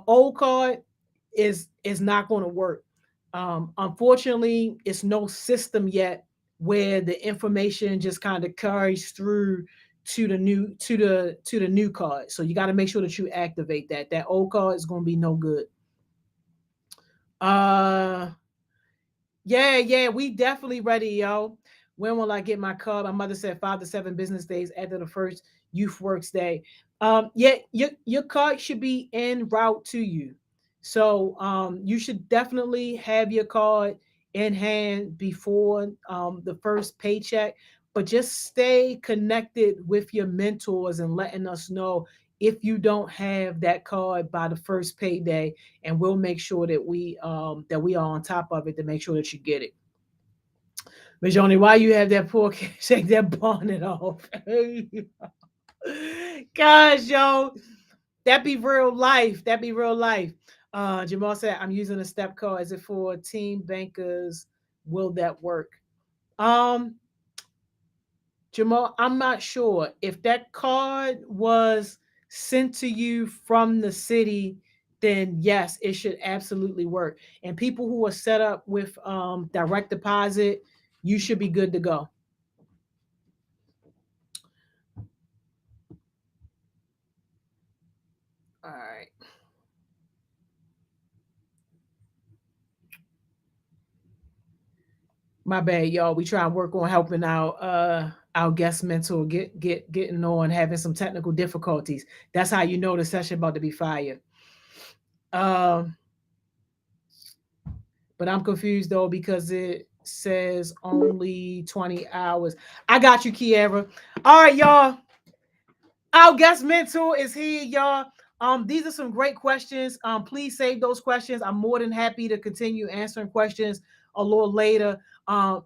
old card is not going to work. Unfortunately, it's no system yet where the information just kind of carries through to the new card. So you got to make sure that you activate that. That old card is going to be no good. Uh yeah, yeah, we definitely ready, yo. When will I get my card? My mother said 5 to 7 business days after the first youth works day. Yeah, your card should be en route to you. So you should definitely have your card in hand before the first paycheck. But just stay connected with your mentors and letting us know if you don't have that card by the first payday, and we'll make sure that we are on top of it to make sure that you get it. Miss Joni, why you have that poor kid shake that bonnet off? Gosh, yo, that be real life. That be real life. Jamal said, I'm using a step card. Is it for team bankers? Will that work? Um, Jamal, I'm not sure if that card was sent to you from the city. Then yes, it should absolutely work. And people who are set up with direct deposit, you should be good to go. All right. My bad, y'all. We try and work on helping our guest mentor getting on, having some technical difficulties. That's how you know the session about to be fired. Um, but I'm confused though because it says only 20 hours. I got you, Kiera. All right, y'all. Our guest mentor is here, y'all. These are some great questions. Please save those questions. I'm more than happy to continue answering questions a little later.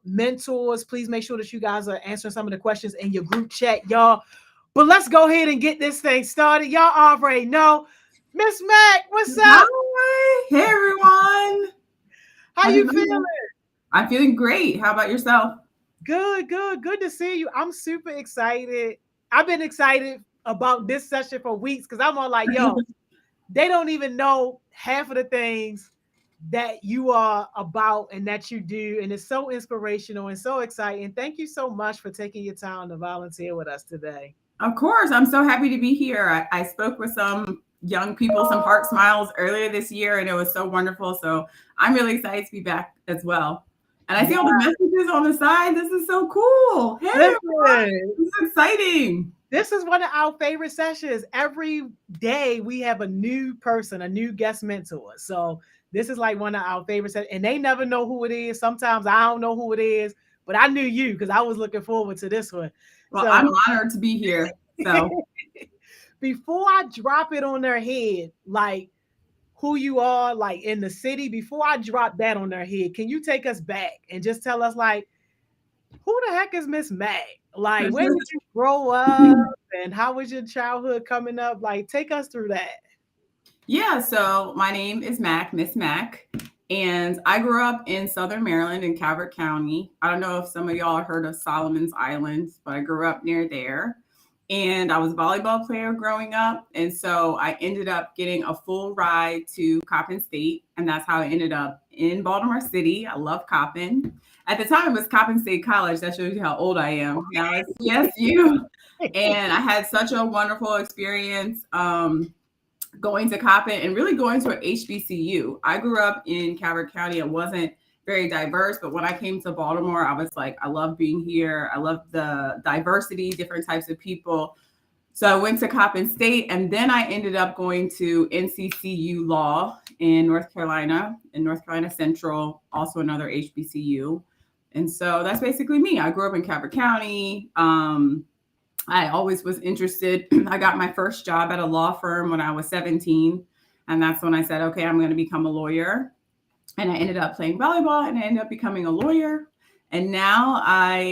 Mentors, please make sure that you guys are answering some of the questions in your group chat, y'all. But let's go ahead and get this thing started. Y'all already know. Miss Mac, what's up? Hi. Hey, everyone. How Happy you feeling? Monday. I'm feeling great. How about yourself? Good to see you. I'm super excited. I've been excited about this session for weeks because I'm all like, yo, they don't even know half of the things that you are about and that you do. And it's so inspirational and so exciting. Thank you so much for taking your time to volunteer with us today. Of course. I'm so happy to be here. I spoke with some young people, some Heart Smiles earlier this year, and it was so wonderful. So I'm really excited to be back as well. And I see Yeah. all the messages on the side. This is so cool. Hey, everyone. Listen, This is exciting. this is one of our favorite sessions. Every day we have a new person, a new guest mentor. So this is like one of our favorite sessions. And they never know who it is. Sometimes I don't know who it is, but I knew you because I was looking forward to this one. Well, So I'm honored to be here. So before I drop it on their head, like who you are, like in the city, before I drop that on their head, can you take us back and just tell us, like, who the heck is Miss Mac? Like, where did you grow up and how was your childhood coming up? Like, take us through that. yeah, so my name is Mac, Miss Mac, and I grew up in Southern Maryland in Calvert County. I don't know if some of y'all heard of Solomon's Islands, but I grew up near there. And I was a volleyball player growing up. And so I ended up getting a full ride to Coppin State. And that's how I ended up in Baltimore City. I love Coppin. At the time, it was Coppin State College. That shows you how old I am. Now it's CSU. And I had such a wonderful experience. Going to Coppin and really going to an HBCU. I grew up in Calvert County. It wasn't very diverse, but when I came to Baltimore, I was like, I love being here. I love the diversity, different types of people. So I went to Coppin State, and then I ended up going to NCCU Law in North Carolina Central, also another HBCU. And so that's basically me. I grew up in Calvert County. I always was interested. I got my first job at a law firm when I was 17. And that's when I said, okay, I'm going to become a lawyer. And I ended up playing volleyball and I ended up becoming a lawyer. And now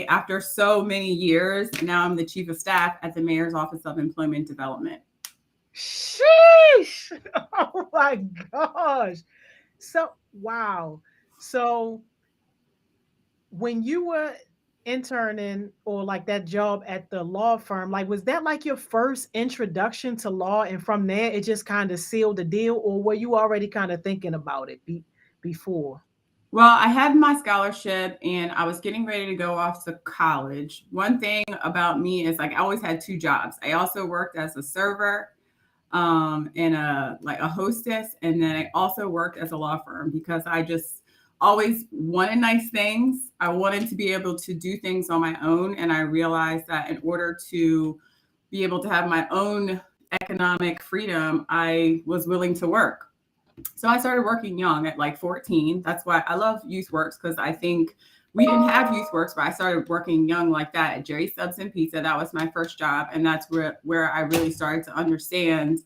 after so many years, now I'm the chief of staff at the Mayor's Office of Employment Development. Sheesh. Oh my gosh. So, wow. So, when you were interning or like that job at the law firm, like was that like your first introduction to law and from there it just kind of sealed the deal, or were you already kind of thinking about it before? Well, I had my scholarship and I was getting ready to go off to college. One thing about me is like I always had two jobs. I also worked as a server and a hostess, and then I also worked as a law firm because I just always wanted nice things. I wanted to be able to do things on my own, and I realized that in order to be able to have my own economic freedom, I was willing to work. So I started working young at like 14. That's why I love YouthWorks, because I think we didn't have YouthWorks, but I started working young like that at Jerry Stubbs and Pizza. That was my first job. And that's where I really started to understand,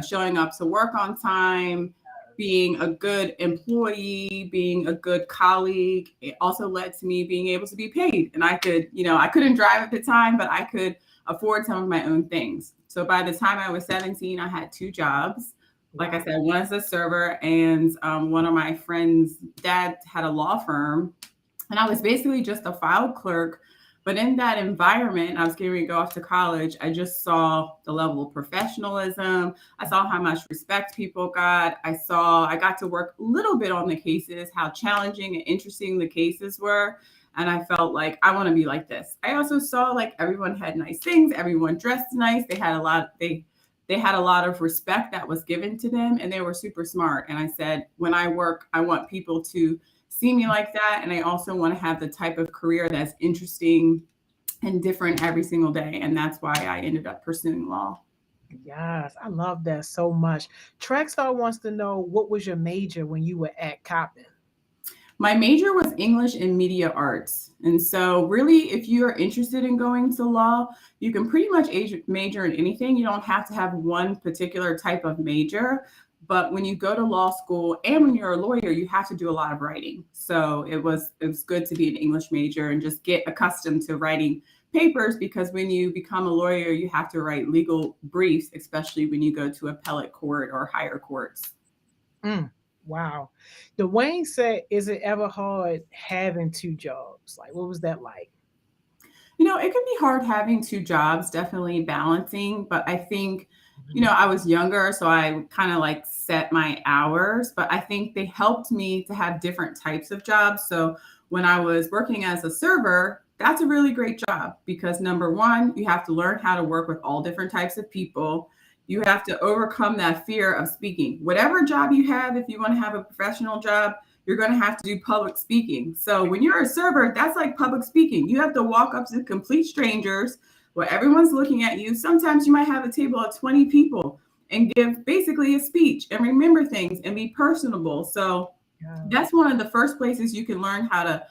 showing up to work on time, being a good employee, being a good colleague. It also led to me being able to be paid. And I could, I couldn't drive at the time, but I could afford some of my own things. So by the time I was 17, I had two jobs. Like I said, one as a server, and one of my friends' dad had a law firm. And I was basically just a file clerk. But in that environment, I was getting ready to go off to college. I just saw the level of professionalism. I saw how much respect people got. I got to work a little bit on the cases, how challenging and interesting the cases were. And I felt like I want to be like this. I also saw like everyone had nice things. Everyone dressed nice. They had a lot of respect that was given to them, and they were super smart. And I said, when I work, I want people to see me like that. And I also want to have the type of career that's interesting and different every single day. And that's why I ended up pursuing law. Yes, I love that so much. Trackstar wants to know, what was your major when you were at Coppin? My major was English and media arts. And so, really, if you are interested in going to law, you can pretty much major in anything. You don't have to have one particular type of major. But when you go to law school and when you're a lawyer, you have to do a lot of writing. So it was good to be an English major and just get accustomed to writing papers, because when you become a lawyer, you have to write legal briefs, especially when you go to appellate court or higher courts. Mm, wow. Dwayne said, is it ever hard having two jobs? Like, what was that like? It can be hard having two jobs, definitely balancing, but I think, Mhm. I was younger, so I kind of like set my hours, but I think they helped me to have different types of jobs. So when I was working as a server, that's a really great job because number one, you have to learn how to work with all different types of people. You have to overcome that fear of speaking. Whatever job you have, if you want to have a professional job, you're going to have to do public speaking. So when you're a server, that's like public speaking. You have to walk up to complete strangers where everyone's looking at you. Sometimes you might have a table of 20 people and give basically a speech and remember things and be personable. So Yeah. that's one of the first places you can learn how to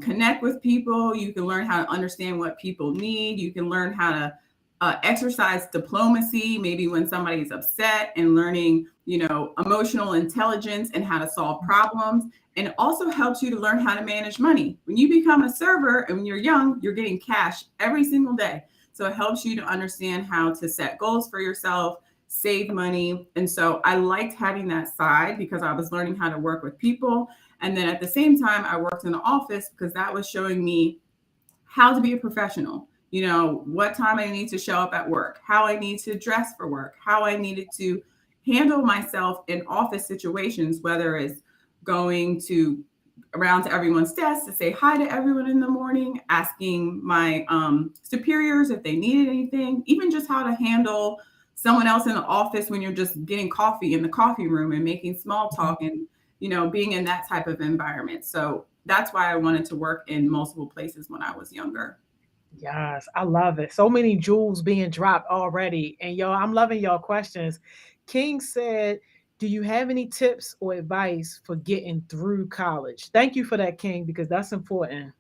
connect with people. You can learn how to understand what people need. You can learn how to exercise diplomacy, maybe when somebody's upset, and learning, emotional intelligence and how to solve problems. And it also helps you to learn how to manage money. When you become a server and when you're young, you're getting cash every single day. So it helps you to understand how to set goals for yourself, save money. And so I liked having that side because I was learning how to work with people. And then at the same time, I worked in the office because that was showing me how to be a professional, what time I need to show up at work, how I need to dress for work, how I needed to handle myself in office situations, whether it's going to around to everyone's desk to say hi to everyone in the morning, asking my superiors if they needed anything, even just how to handle someone else in the office when you're just getting coffee in the coffee room and making small talk and, being in that type of environment. So that's why I wanted to work in multiple places when I was younger. Yes, I love it. So many jewels being dropped already. And y'all, I'm loving y'all questions. King said, do you have any tips or advice for getting through college? Thank you for that, King, because that's important.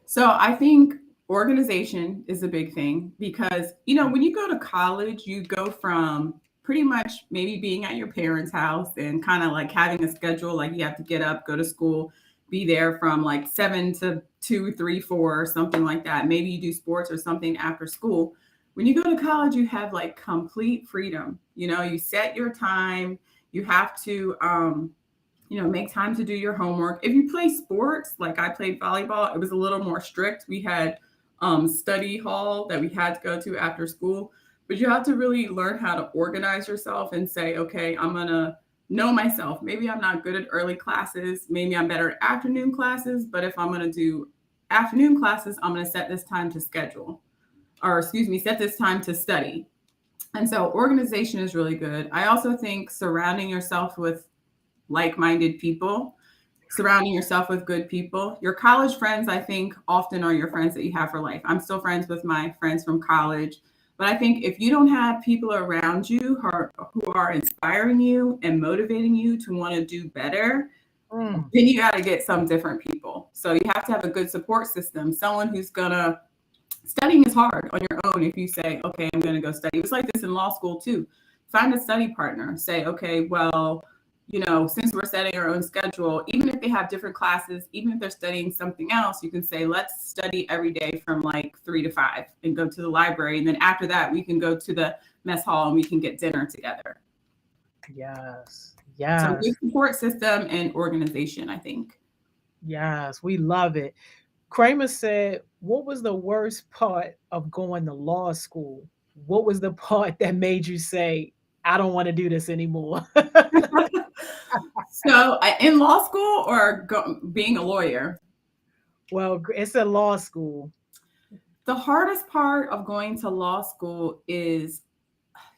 So I think organization is a big thing because, when you go to college, you go from pretty much maybe being at your parents' house and kind of like having a schedule, like you have to get up, go to school, be there from like 7 to 2, 3, 4, something like that. Maybe you do sports or something after school. When you go to college, you have like complete freedom. You set your time, you have to, make time to do your homework. If you play sports, like I played volleyball, it was a little more strict. We had study hall that we had to go to after school, but you have to really learn how to organize yourself and say, okay, I'm going to know myself. Maybe I'm not good at early classes. Maybe I'm better at afternoon classes, but if I'm going to do afternoon classes, I'm going to set this time to schedule, or excuse me, set this time to study. And so organization is really good. I also think surrounding yourself with like-minded people, surrounding yourself with good people. Your college friends, I think, often are your friends that you have for life. I'm still friends with my friends from college, but I think if you don't have people around you who are inspiring you and motivating you to want to do better, Mm, then you got to get some different people. So you have to have a good support system, someone who's gonna studying is hard on your own if you say, okay, I'm going to go study. It's like this in law school too. Find a study partner. Say, okay, well, since we're setting our own schedule, even if they have different classes, even if they're studying something else, you can say, let's study every day from like 3 to 5 and go to the library. And then after that, we can go to the mess hall and we can get dinner together. yes, So yes. good support system and organization, I think. Yes, we love it. Kramer said, "What was the worst part of going to law school? What was the part that made you say, I don't want to do this anymore?" So, in law school or being a lawyer? Well, it's a law school. The hardest part of going to law school is,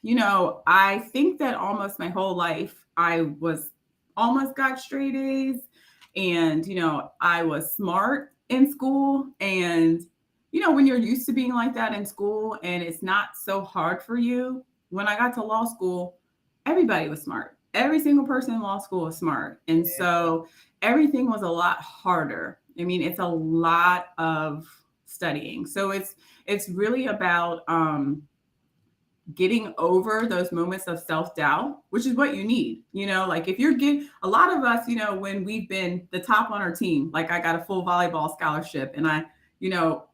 I think that almost my whole life I was almost got straight A's, and I was smart in school. And when you're used to being like that in school and it's not so hard for you, when I got to law school, everybody was smart. Every single person in law school was smart. And so everything was a lot harder. I mean, it's a lot of studying. So it's really about getting over those moments of self-doubt, which is what you need. Like if you're getting, a lot of us, when we've been the top on our team, like I got a full volleyball scholarship and I, you know,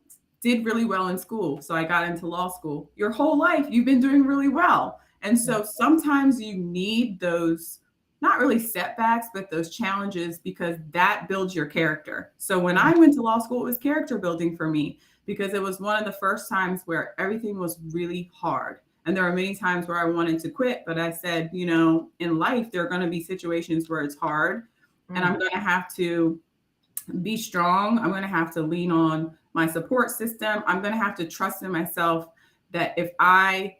did really well in school. So I got into law school. Your whole life, you've been doing really well. And so sometimes you need those, not really setbacks, but those challenges, because that builds your character. So when I went to law school, it was character building for me, because it was one of the first times where everything was really hard. And there are many times where I wanted to quit, but I said, in life, there are going to be situations where it's hard, and I'm going to have to be strong. I'm going to have to lean on my support system. I'm going to have to trust in myself that if I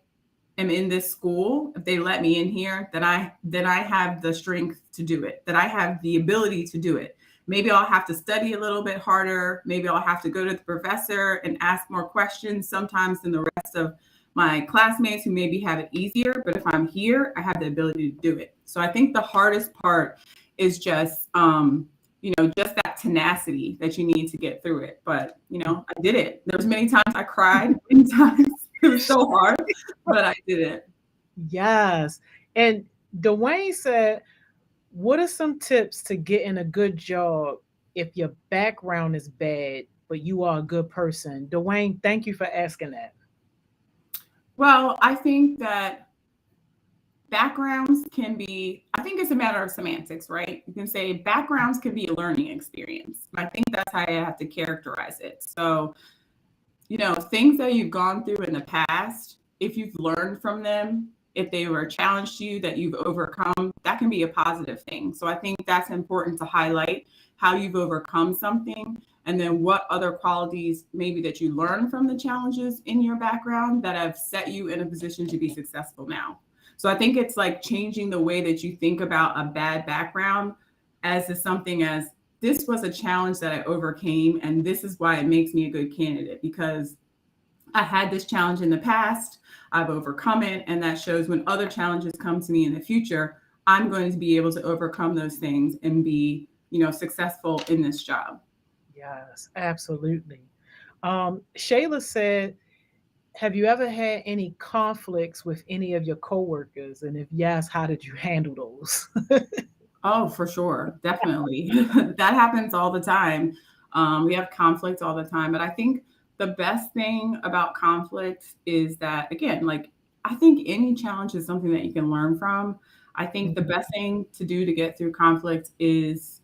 am in this school, if they let me in here, that I have the strength to do it, that I have the ability to do it. Maybe I'll have to study a little bit harder. Maybe I'll have to go to the professor and ask more questions sometimes than the rest of my classmates who maybe have it easier. But if I'm here, I have the ability to do it. So I think the hardest part is just, just that tenacity that you need to get through it. But, I did it. There was many times I cried, many times it was so hard, but I did it. Yes. And Dwayne said, what are some tips to getting a good job if your background is bad, but you are a good person? Dwayne, thank you for asking that. Well, I think that backgrounds can be, I think it's a matter of semantics, right? You can say backgrounds can be a learning experience. I think that's how I have to characterize it. So, things that you've gone through in the past, if you've learned from them, if they were a challenge to you that you've overcome, that can be a positive thing. So I think that's important to highlight, how you've overcome something, and then what other qualities maybe that you learn from the challenges in your background that have set you in a position to be successful now. So I think it's like changing the way that you think about a bad background as something as, this was a challenge that I overcame, and this is why it makes me a good candidate, because I had this challenge in the past, I've overcome it, and that shows when other challenges come to me in the future, I'm going to be able to overcome those things and be, successful in this job. Yes, absolutely. Shayla said, have you ever had any conflicts with any of your coworkers? And if yes, how did you handle those? Oh, for sure. Definitely. That happens all the time. We have conflict all the time. But I think the best thing about conflict is that, again, like, I think any challenge is something that you can learn from. I think the best thing to do to get through conflict is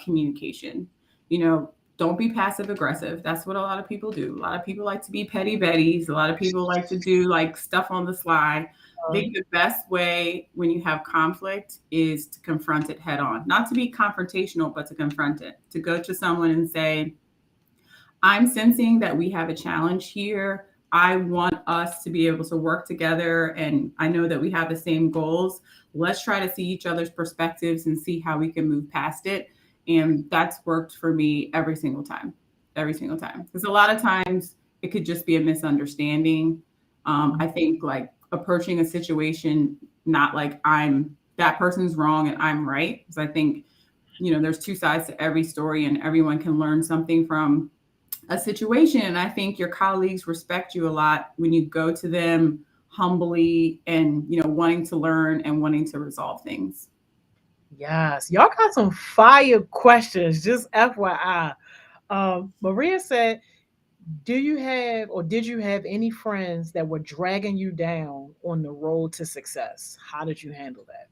communication. You know, don't be passive aggressive. That's what a lot of people do. A lot of people like to be petty Bettys. A lot of people like to do like stuff on the sly. I think the best way when you have conflict is to confront it head on, not to be confrontational, but to confront it, to go to someone and say, I'm sensing that we have a challenge here. I want us to be able to work together. And I know that we have the same goals. Let's try to see each other's perspectives and see how we can move past it. And that's worked for me every single time. Because a lot of times it could just be a misunderstanding. I think like approaching a situation, not like that person's wrong and I'm right. Because I think, there's two sides to every story and everyone can learn something from a situation. And I think your colleagues respect you a lot when you go to them humbly and, wanting to learn and wanting to resolve things. Yes, y'all got some fire questions, just FYI. Maria said, do you have or did you have any friends that were dragging you down on the road to success? How did you handle that?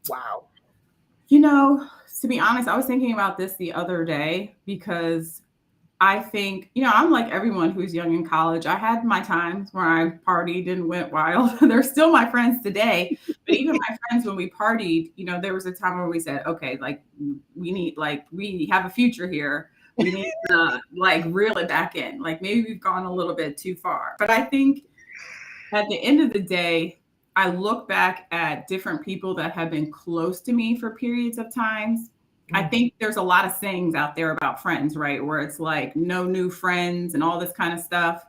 Wow. to be honest, I was thinking about this the other day because I think, I'm like everyone who's young in college. I had my times where I partied and went wild. They're still my friends today. But even my friends, when we partied, there was a time where we said, okay, like we have a future here. We need to like reel it back in. Like maybe we've gone a little bit too far. But I think at the end of the day, I look back at different people that have been close to me for periods of times. I think there's a lot of sayings out there about friends, right? Where it's like no new friends and all this kind of stuff.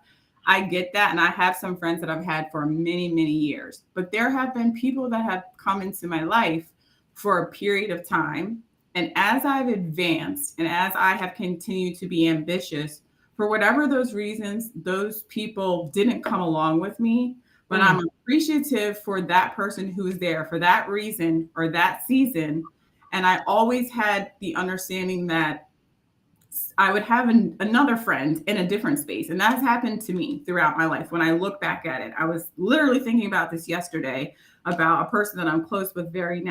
I get that. And I have some friends that I've had for many, many years. But there have been people that have come into my life for a period of time. And as I've advanced and as I have continued to be ambitious, for whatever those reasons, those people didn't come along with me. But I'm appreciative for that person who is there for that reason or that season. And I always had the understanding that I would have another friend in a different space. And that's happened to me throughout my life. When I look back at it, I was literally thinking about this yesterday about a person that I'm close with very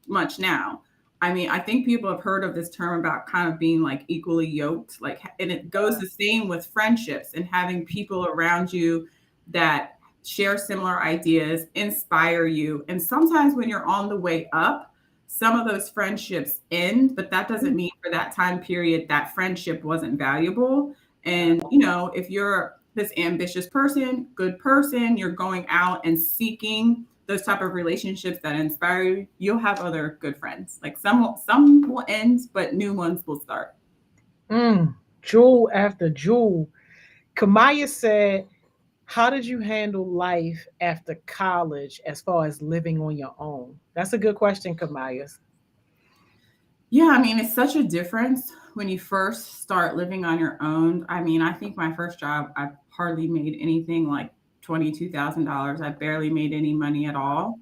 much now. I mean, I think people have heard of this term about kind of being like equally yoked, like, and it goes the same with friendships and having people around you that share similar ideas, inspire you. And sometimes when you're on the way up, some of those friendships end, but that doesn't mean for that time period that friendship wasn't valuable. And, if you're this ambitious person, good person, you're going out and seeking those type of relationships that inspire you, you'll have other good friends. Like some will end, but new ones will start. Jewel after jewel. Kamaya said, how did you handle life after college as far as living on your own? That's a good question, Kamaya. Yeah, I mean, it's such a difference when you first start living on your own. I mean, I think my first job, I hardly made anything like $22,000. I barely made any money at all.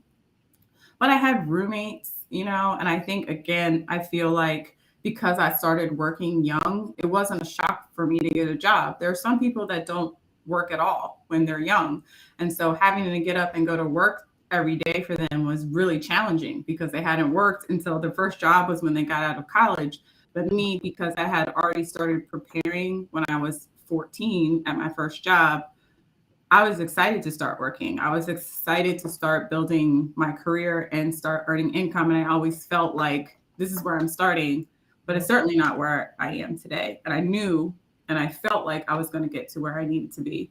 But I had roommates, and I think, again, I feel like because I started working young, it wasn't a shock for me to get a job. There are some people that don't work at all when they're young. And so having to get up and go to work every day for them was really challenging because they hadn't worked until their first job was when they got out of college. But me, because I had already started preparing when I was 14 at my first job, I was excited to start working. I was excited to start building my career and start earning income. And I always felt like this is where I'm starting, but it's certainly not where I am today. And I knew and I felt like I was going to get to where I needed to be.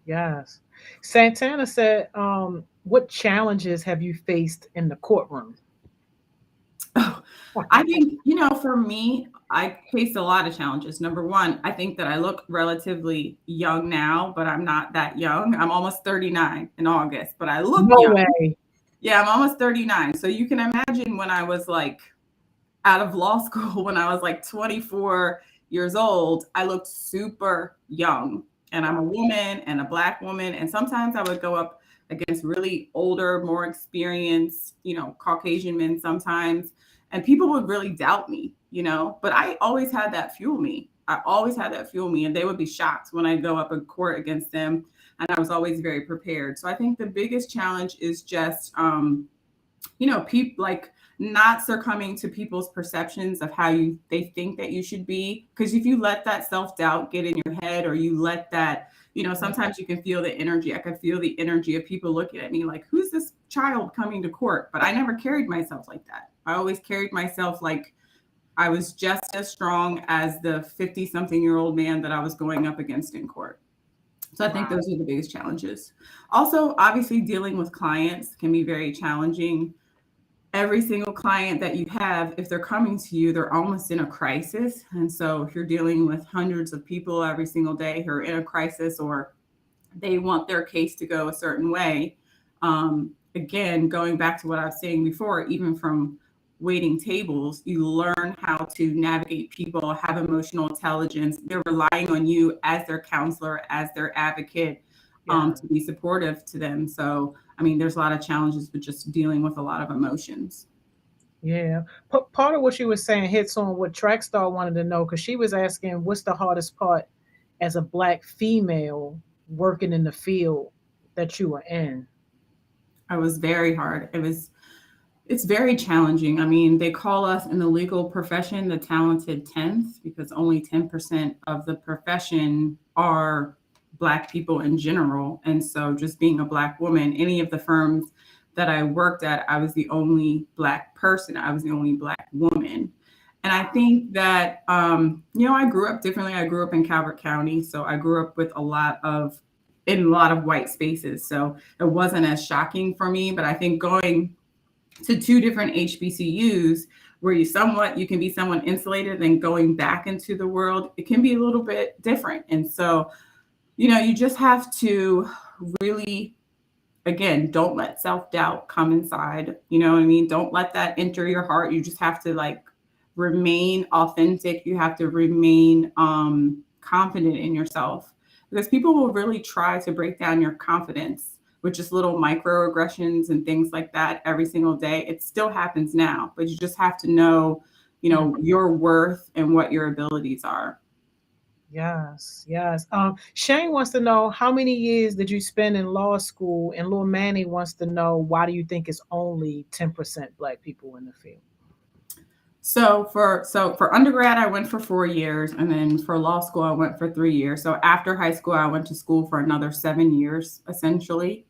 Yes. Santana said, what challenges have you faced in the courtroom? Oh, I think, for me, I faced a lot of challenges. Number one, I think that I look relatively young now, but I'm not that young. I'm almost 39 in August, but I look No young. way. Yeah, I'm almost 39. So you can imagine when I was like out of law school, when I was like 24 years old, I looked super young. And I'm a woman and a Black woman. And sometimes I would go up against really older, more experienced, Caucasian men sometimes. And people would really doubt me, but I always had that fuel me. I always had that fuel me. And they would be shocked when I go up in court against them. And I was always very prepared. So I think the biggest challenge is just, people like not succumbing to people's perceptions of how they think that you should be. Because if you let that self-doubt get in your head, or you let that, sometimes you can feel the energy. I could feel the energy of people looking at me like, who's this child coming to court? But I never carried myself like that. I always carried myself like I was just as strong as the 50-something-year-old man that I was going up against in court. So I think those are the biggest challenges. Also, obviously, dealing with clients can be very challenging. Every single client that you have, if they're coming to you, they're almost in a crisis. And so if you're dealing with hundreds of people every single day who are in a crisis, or they want their case to go a certain way, again, going back to what I was saying before, even from waiting tables, you learn how to navigate people, have emotional intelligence. They're relying on you as their counselor, as their advocate, to be supportive to them. So, I mean, there's a lot of challenges with just dealing with a lot of emotions. Yeah. Part of what she was saying hits on what Trackstar wanted to know, because she was asking, what's the hardest part as a Black female working in the field that you were in? It was very hard. It's very challenging. I mean, they call us in the legal profession the talented 10th because only 10% of the profession are Black people in general. And so, just being a Black woman, any of the firms that I worked at, I was the only Black person, I was the only Black woman. And I think that, I grew up differently. I grew up in Calvert County. So, I grew up with in a lot of white spaces. So, it wasn't as shocking for me. But I think going to two different HBCUs where you can be somewhat insulated, and going back into the world, it can be a little bit different. And so, you just have to really, again, don't let self-doubt come inside. You know what I mean? Don't let that enter your heart. You just have to remain authentic. You have to remain confident in yourself, because people will really try to break down your confidence with just little microaggressions and things like that every single day. It still happens now, but you just have to know, your worth and what your abilities are. Yes, yes. Shane wants to know how many years did you spend in law school, and Lil Manny wants to know why do you think it's only 10% Black people in the field? So for undergrad, I went for 4 years, and then for law school, I went for 3 years. So after high school, I went to school for another 7 years, essentially.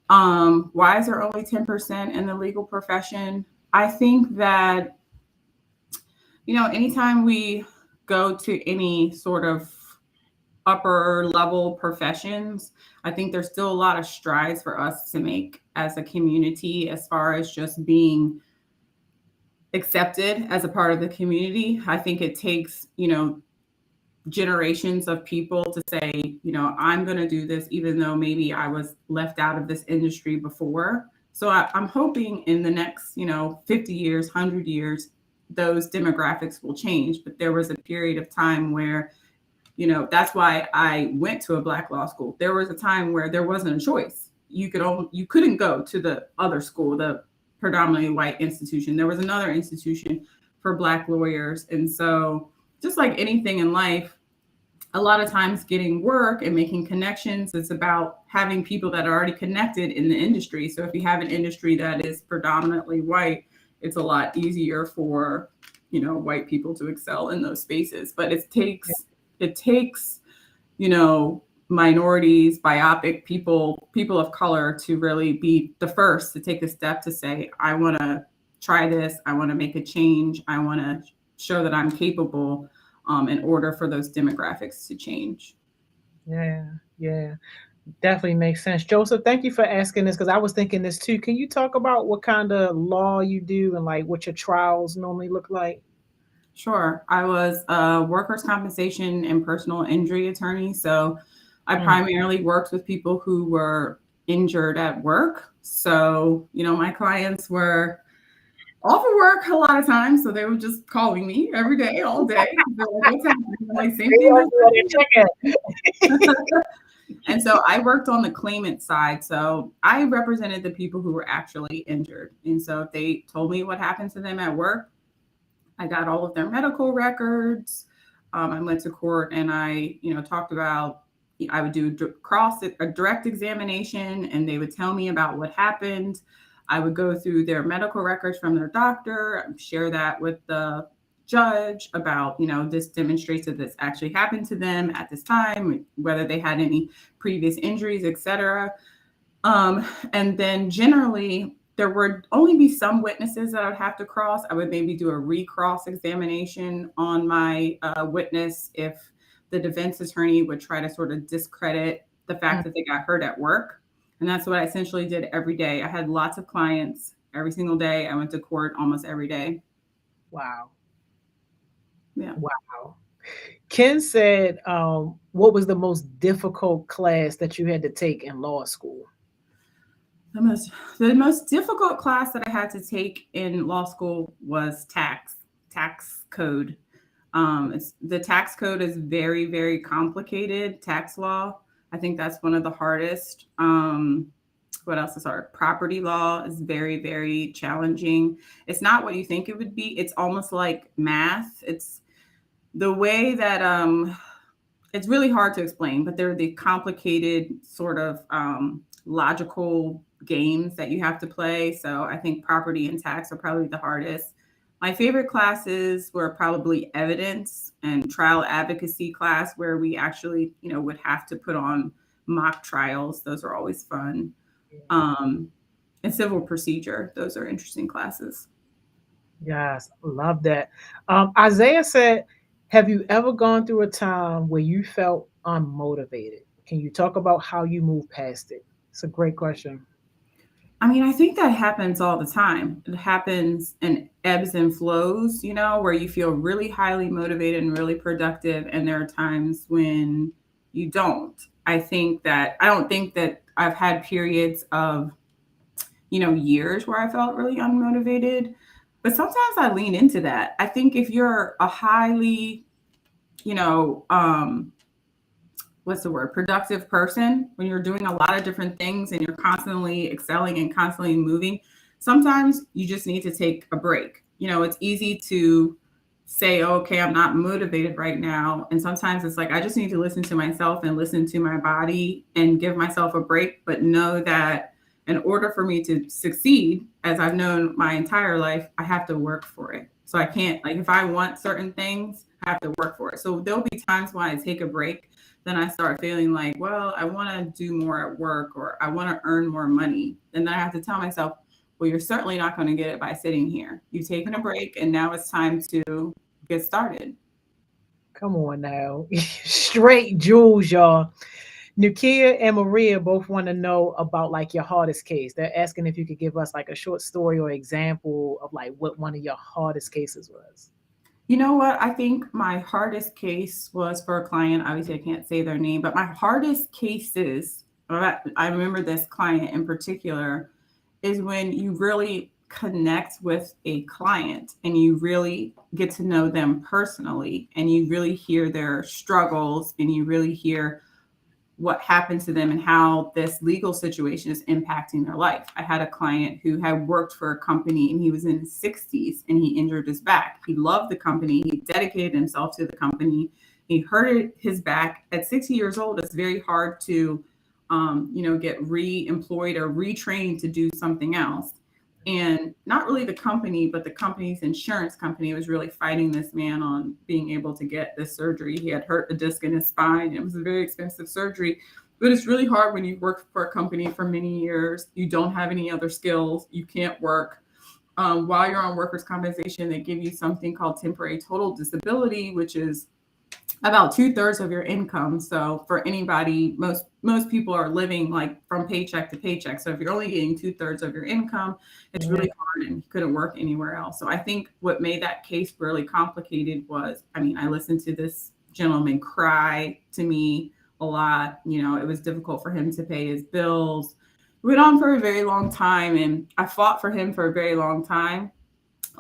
Why is there only 10% in the legal profession? I think that, anytime we go to any sort of upper level professions, I think there's still a lot of strides for us to make as a community as far as just being accepted as a part of the community. I think it takes, generations of people to say, I'm going to do this, even though maybe I was left out of this industry before. So I'm hoping in the next, 50 years, 100 years, those demographics will change. But there was a period of time where, that's why I went to a Black law school. There was a time where there wasn't a choice. You couldn't go to the other school, the predominantly white institution. There was another institution for Black lawyers. And so, just like anything in life, a lot of times getting work and making connections, it's about having people that are already connected in the industry. So if you have an industry that is predominantly white, it's a lot easier for, white people to excel in those spaces. But it takes, minorities, biopic people of color to really be the first to take a step to say, I want to try this. I want to make a change. I want to show that I'm capable, in order for those demographics to change. Yeah, yeah, definitely makes sense. Joseph, thank you for asking this because I was thinking this too. Can you talk about what kind of law you do and like what your trials normally look like? Sure. I was a workers' compensation and personal injury attorney. So I primarily worked with people who were injured at work. So, my clients were off of work a lot of times. So they were just calling me every day, all day. They're like, what's happening? I'm like, same thing. And so I worked on the claimant side. So I represented the people who were actually injured. And so if they told me what happened to them at work, I got all of their medical records. I went to court and I, talked about, I would do a direct examination, and they would tell me about what happened. I would go through their medical records from their doctor, share that with the judge about, this demonstrates that this actually happened to them at this time, whether they had any previous injuries, et cetera. And then generally, there would only be some witnesses that I would have to cross. I would maybe do a recross examination on my witness if the defense attorney would try to sort of discredit the fact that they got hurt at work. And that's what I essentially did every day. I had lots of clients every single day. I went to court almost every day. Wow. Yeah. Wow. Ken said, what was the most difficult class that you had to take in law school? The most difficult class that I had to take in law school was tax code. The tax code is very, very complicated. Tax law, I think that's one of the hardest. What else is hard? Property law is very, very challenging. It's not what you think it would be. It's almost like math. It's the way that it's really hard to explain, but they're the complicated sort of logical games that you have to play. So I think property and tax are probably the hardest. My favorite classes were probably evidence and trial advocacy class, where we actually, would have to put on mock trials. Those are always fun. Um, and civil procedure. Those are interesting classes. Yes, love that. Isaiah said, have you ever gone through a time where you felt unmotivated? Can you talk about how you move past it? It's a great question. I mean, I think that happens all the time. It happens in ebbs and flows, where you feel really highly motivated and really productive. And there are times when you don't. I don't think that I've had periods of, years where I felt really unmotivated. But sometimes I lean into that. I think if you're a highly, you know, um, what's the word, productive person, when you're doing a lot of different things and you're constantly excelling and constantly moving, sometimes you just need to take a break. It's easy to say, okay, I'm not motivated right now. And sometimes it's like, I just need to listen to myself and listen to my body and give myself a break, but know that in order for me to succeed, as I've known my entire life, I have to work for it. So I can't, like, if I want certain things, I have to work for it. So there'll be times when I take a break, then I start feeling like, well, I want to do more at work, or I want to earn more money. And then I have to tell myself, well, you're certainly not going to get it by sitting here. You've taken a break, and now it's time to get started. Come on now. Straight jewels, y'all. Nukia and Maria both want to know about like your hardest case. They're asking if you could give us like a short story or example of like what one of your hardest cases was. You know what? I think my hardest case was for a client. Obviously, I can't say their name, but my hardest cases, I remember this client in particular, is when you really connect with a client and you really get to know them personally, and you really hear their struggles, and you really hear what happened to them and how this legal situation is impacting their life. I had a client who had worked for a company, and he was in his 60s and he injured his back. He loved the company. He dedicated himself to the company. He hurt his back at 60 years old. It's very hard to, get re-employed or retrained to do something else. And not really the company, but the company's insurance company was really fighting this man on being able to get this surgery. He had hurt a disc in his spine. It was a very expensive surgery, but it's really hard when you work for a company for many years. You don't have any other skills. You can't work. While you're on workers' compensation, they give you something called temporary total disability, which is about 2/3 of your income. So for anybody, most people are living like from paycheck to paycheck. So if you're only getting 2/3 of your income, it's really hard, and you couldn't work anywhere else. So I think what made that case really complicated was, I mean, I listened to this gentleman cry to me a lot. It was difficult for him to pay his bills. It went on for a very long time, and I fought for him for a very long time.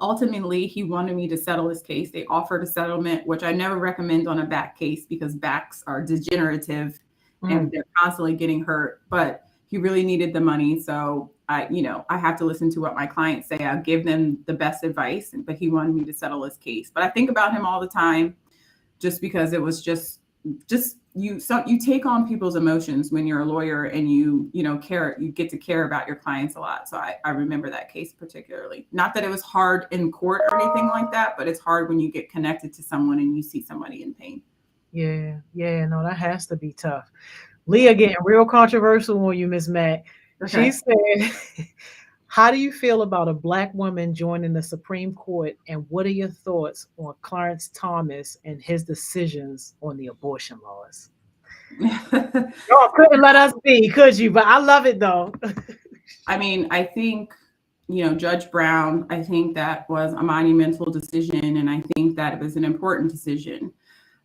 Ultimately, he wanted me to settle his case. They offered a settlement, which I never recommend on a back case because backs are degenerative and they're constantly getting hurt. But he really needed the money. So I have to listen to what my clients say. I'll give them the best advice, but he wanted me to settle his case. But I think about him all the time, just because it was just you take on people's emotions when you're a lawyer, and you get to care about your clients a lot. So I remember that case particularly. Not that it was hard in court or anything like that, but it's hard when you get connected to someone and you see somebody in pain. Yeah, no, that has to be tough. Leah getting real controversial on you, Miss Mac. Okay. She said, how do you feel about a Black woman joining the Supreme Court? And what are your thoughts on Clarence Thomas and his decisions on the abortion laws? Y'all couldn't let us be, could you? But I love it though. I mean, I think, Judge Brown, I think that was a monumental decision, and I think that it was an important decision.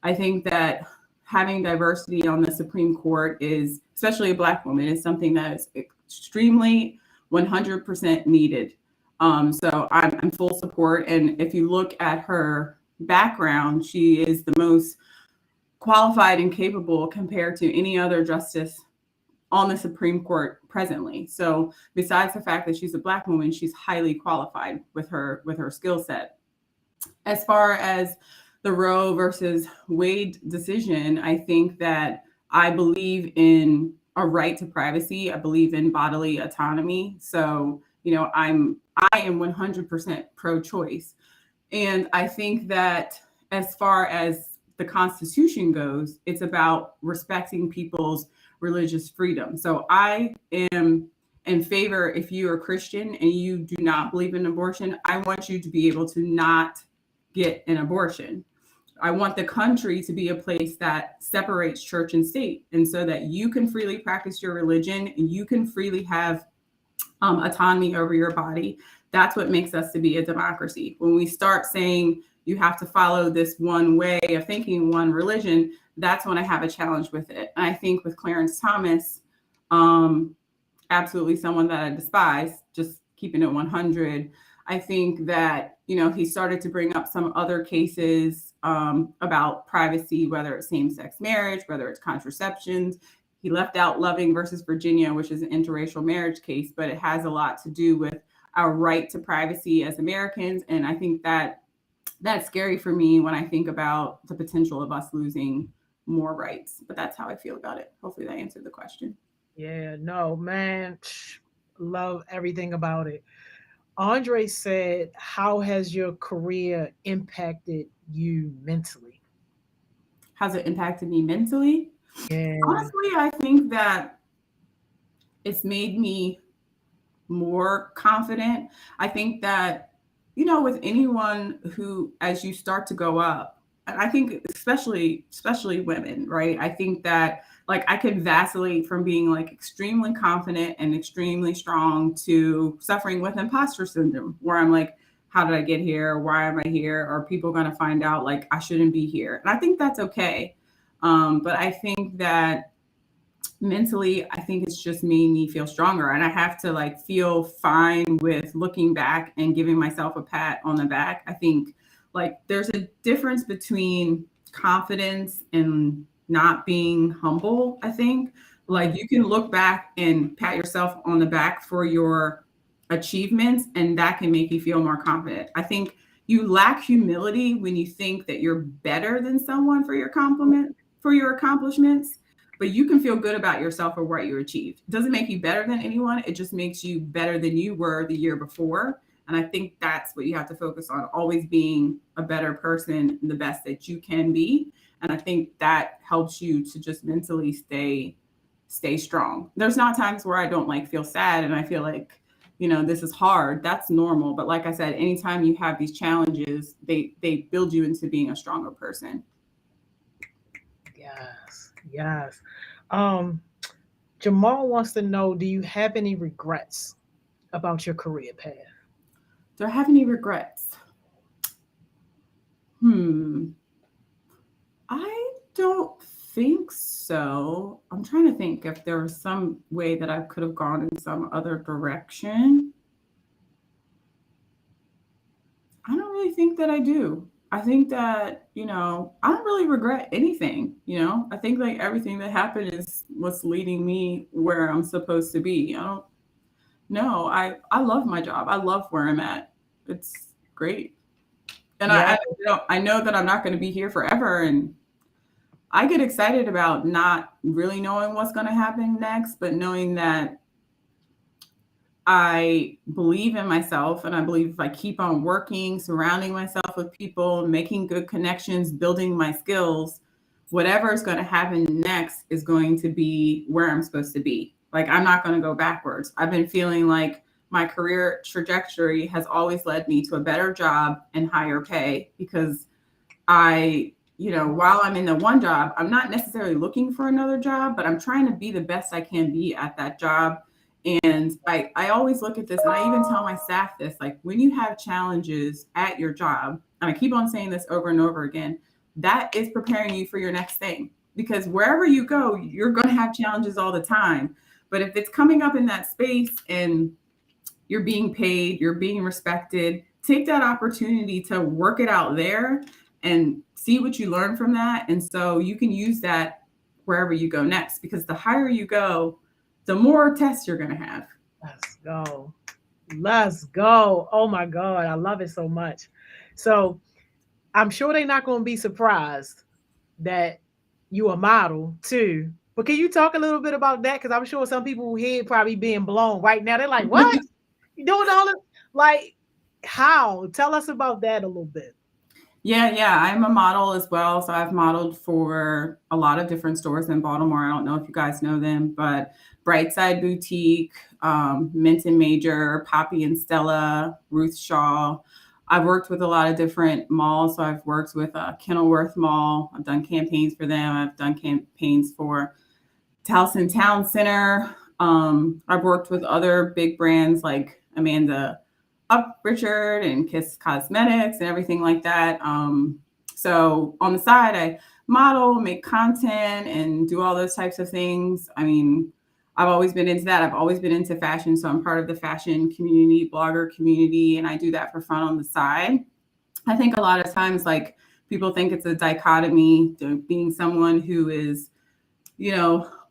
I think that having diversity on the Supreme Court is, especially a Black woman, is something that is extremely 100% needed. So I'm full support. And if you look at her background, she is the most qualified and capable compared to any other justice on the Supreme Court presently. So besides the fact that she's a Black woman, she's highly qualified with her skill set. As far as the Roe versus Wade decision, I think that I believe in a right to privacy. I believe in bodily autonomy. So, I am 100% pro-choice. And I think that as far as the Constitution goes, it's about respecting people's religious freedom. So I am in favor, if you are Christian and you do not believe in abortion, I want you to be able to not get an abortion. I want the country to be a place that separates church and state, and so that you can freely practice your religion and you can freely have autonomy over your body. That's what makes us to be a democracy. When we start saying you have to follow this one way of thinking, one religion, that's when I have a challenge with it. And I think with Clarence Thomas, absolutely someone that I despise, just keeping it 100. I think that, he started to bring up some other cases about privacy, whether it's same-sex marriage, whether it's contraceptions. He left out Loving versus Virginia, which is an interracial marriage case, but it has a lot to do with our right to privacy as Americans. And I think that that's scary for me when I think about the potential of us losing more rights. But that's how I feel about it. Hopefully that answered the question. Yeah, no, man. Love everything about it. Andre said, how has your career impacted you mentally? How's it impacted me mentally? Yeah. Honestly, I think that it's made me more confident. I think that, with anyone who, as you start to go up, and I think especially women, right? I think that like I can vacillate from being like extremely confident and extremely strong to suffering with imposter syndrome, where I'm like, how did I get here? Why am I here? Are people going to find out like I shouldn't be here? And I think that's okay. But I think that mentally, I think it's just made me feel stronger. And I have to like feel fine with looking back and giving myself a pat on the back. I think like there's a difference between confidence and not being humble. I think like you can look back and pat yourself on the back for your achievements, and that can make you feel more confident. I think you lack humility when you think that you're better than someone for your compliment, for your accomplishments, but you can feel good about yourself or what you achieved. It doesn't make you better than anyone. It just makes you better than you were the year before. And I think that's what you have to focus on, always being a better person, the best that you can be. And I think that helps you to just mentally stay strong. There's not times where I don't like feel sad and I feel like, this is hard. That's normal. But like I said, anytime you have these challenges, they build you into being a stronger person. Yes. Yes. Um, Jamal wants to know, do you have any regrets about your career path? Do I have any regrets? I don't think so. I'm trying to think if there was some way that I could have gone in some other direction. I don't really think that I do. I think that, I don't really regret anything, I think like everything that happened is what's leading me where I'm supposed to be. I don't know. I love my job. I love where I'm at. It's great. And Yeah. I know that I'm not going to be here forever. And I get excited about not really knowing what's going to happen next, but knowing that I believe in myself, and I believe if I keep on working, surrounding myself with people, making good connections, building my skills, whatever is going to happen next is going to be where I'm supposed to be. Like, I'm not going to go backwards. I've been feeling like my career trajectory has always led me to a better job and higher pay because while I'm in the one job, I'm not necessarily looking for another job, but I'm trying to be the best I can be at that job. And I always look at this, and I even tell my staff this, like when you have challenges at your job, and I keep on saying this over and over again, that is preparing you for your next thing. Because wherever you go, you're going to have challenges all the time. But if it's coming up in that space and you're being paid, you're being respected, take that opportunity to work it out there and see what you learn from that. And so you can use that wherever you go next, because the higher you go, the more tests you're going to have. Let's go. Let's go. Oh my God. I love it so much. So I'm sure they're not going to be surprised that you a model too. But can you talk a little bit about that? Because I'm sure some people here probably being blown right now. They're like, what? You doing all this? Like, how? Tell us about that a little bit. Yeah, I'm a model as well. So I've modeled for a lot of different stores in Baltimore. I don't know if you guys know them, but Brightside Boutique, Mint and Major, Poppy and Stella, Ruth Shaw. I've worked with a lot of different malls. So I've worked with Kenilworth Mall. I've done campaigns for them. I've done campaigns for Towson Town Center. I've worked with other big brands like Amanda Up Richard and Kiss Cosmetics and everything like that. So on the side, I model, make content, and do all those types of things. I mean, I've always been into that. I've always been into fashion. So I'm part of the fashion community, blogger community, and I do that for fun on the side. I think a lot of times, like, people think it's a dichotomy to being someone who is,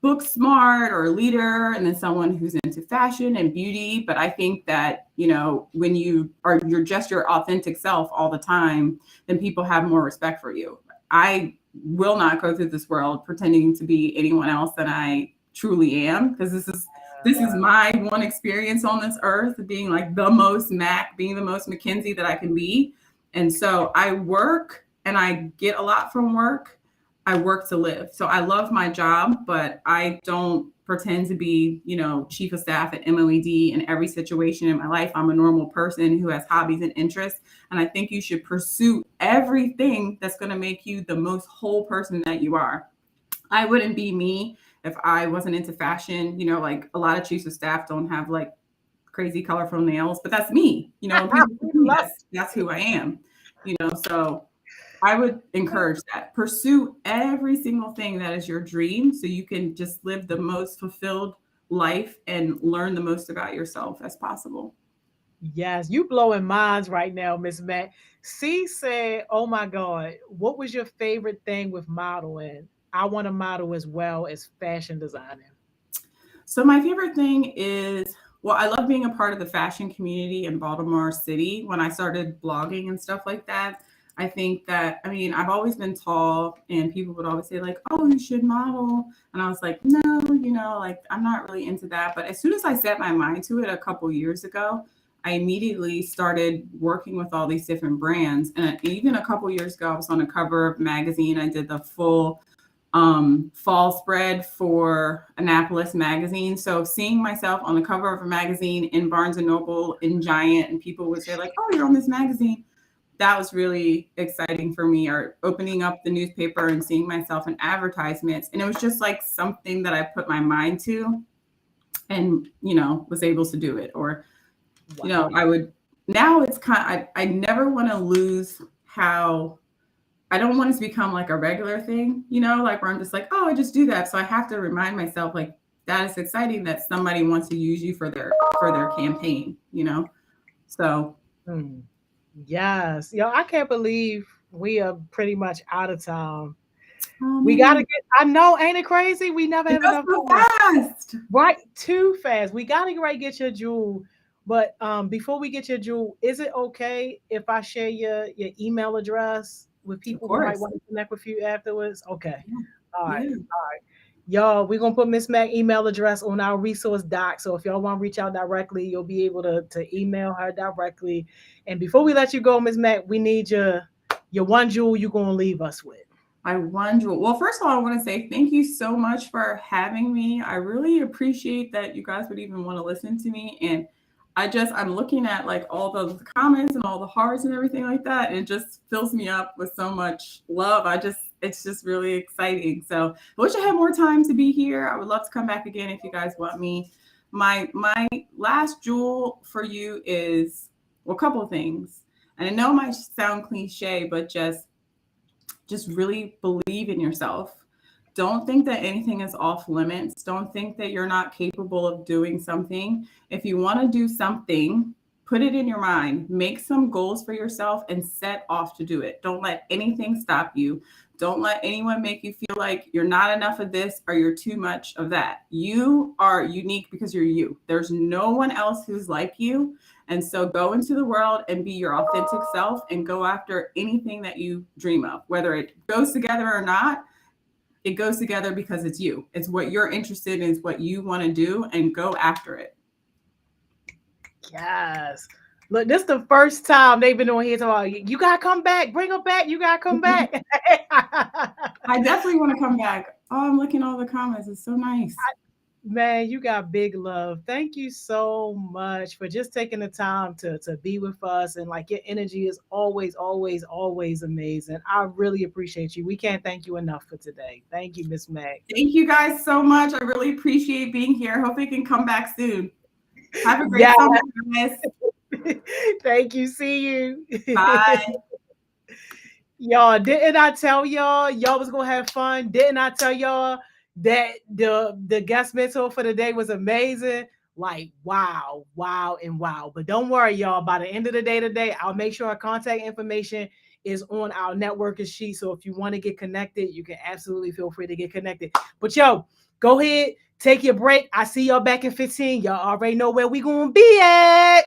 book smart or a leader, and then someone who's into fashion and beauty. But I think that, when you're just your authentic self all the time, then people have more respect for you. I will not go through this world pretending to be anyone else than I truly am, because this is my one experience on this earth, being like the most Mac, being the most Mackenzie that I can be. And so I work and I get a lot from work. I work to live. So I love my job, but I don't pretend to be, chief of staff at MOED in every situation in my life. I'm a normal person who has hobbies and interests. And I think you should pursue everything that's going to make you the most whole person that you are. I wouldn't be me if I wasn't into fashion. Like, a lot of chiefs of staff don't have like crazy colorful nails, but that's me. That's who I am. So I would encourage that. Pursue every single thing that is your dream so you can just live the most fulfilled life and learn the most about yourself as possible. Yes, you blowing minds right now, Miss Matt. C said, "Oh my God, what was your favorite thing with modeling? I want to model as well as fashion designing." So my favorite thing is, well, I love being a part of the fashion community in Baltimore City. When I started blogging and stuff like that, I think that, I've always been tall, and people would always say like, oh, you should model. And I was like, no, like, I'm not really into that. But as soon as I set my mind to it a couple years ago, I immediately started working with all these different brands. And even a couple years ago, I was on a cover of a magazine. I did the full fall spread for Annapolis magazine. So seeing myself on the cover of a magazine in Barnes and Noble, in Giant, and people would say like, oh, you're on this magazine. That was really exciting for me. Or opening up the newspaper and seeing myself in advertisements. And it was just like something that I put my mind to and, was able to do it. Or, Wow. now it's I never want to lose how, I don't want it to become like a regular thing, like where I'm just like, oh, I just do that. So I have to remind myself like, that is exciting that somebody wants to use you for their campaign, So Yes. Yo, I can't believe we are pretty much out of time. We man, gotta get, I know, ain't it crazy? We never it have goes enough so time. fast. Right, too fast. We gotta get your jewel. But before we get your jewel, is it okay if I share your email address with Of people who might course. want to connect with you afterwards? Okay. All right. Yeah. All right. Y'all, we're gonna put Miss Mac email address on our resource doc. So if y'all want to reach out directly, you'll be able to email her directly. And before we let you go, Miss Mac, we need your one jewel you're gonna leave us with. I wonder. Well, first of all, I want to say thank you so much for having me. I really appreciate that you guys would even want to listen to me. And I'm looking at like all the comments and all the hearts and everything like that. And it just fills me up with so much love. It's just really exciting. So I wish I had more time to be here. I would love to come back again if you guys want me. My last jewel for you is, well, a couple of things. And I know it might sound cliche, but just really believe in yourself. Don't think that anything is off limits. Don't think that you're not capable of doing something. If you want to do something, put it in your mind, make some goals for yourself and set off to do it. Don't let anything stop you. Don't let anyone make you feel like you're not enough of this or you're too much of that. You are unique because you're you. There's no one else who's like you. And so go into the world and be your authentic self and go after anything that you dream of, whether it goes together or not. it goes together because it's you. It's what you're interested in, it's what you want to do, and go after it. Yes. Look, this is the first time they've been on here talking about you gotta come back, bring her back, you gotta come back. I definitely want to come back. Oh, I'm looking at all the comments. It's so nice. Man, you got big love. Thank you so much for just taking the time to be with us. And like your energy is always, always, always amazing. I really appreciate you. We can't thank you enough for today. Thank you, Miss Meg. Thank you guys so much. I really appreciate being here. Hope we can come back soon. Have a great Yeah. summer, guys. Thank you. See you. Bye. Y'all, didn't I tell y'all was gonna have fun? Didn't I tell y'all that the guest mentor for the day was amazing? Like wow, wow, and wow. But don't worry, y'all. By the end of the day today, I'll make sure our contact information is on our networking sheet. So if you want to get connected, you can absolutely feel free to get connected. But yo, go ahead, take your break. I see y'all back in 15. Y'all already know where we gonna be at.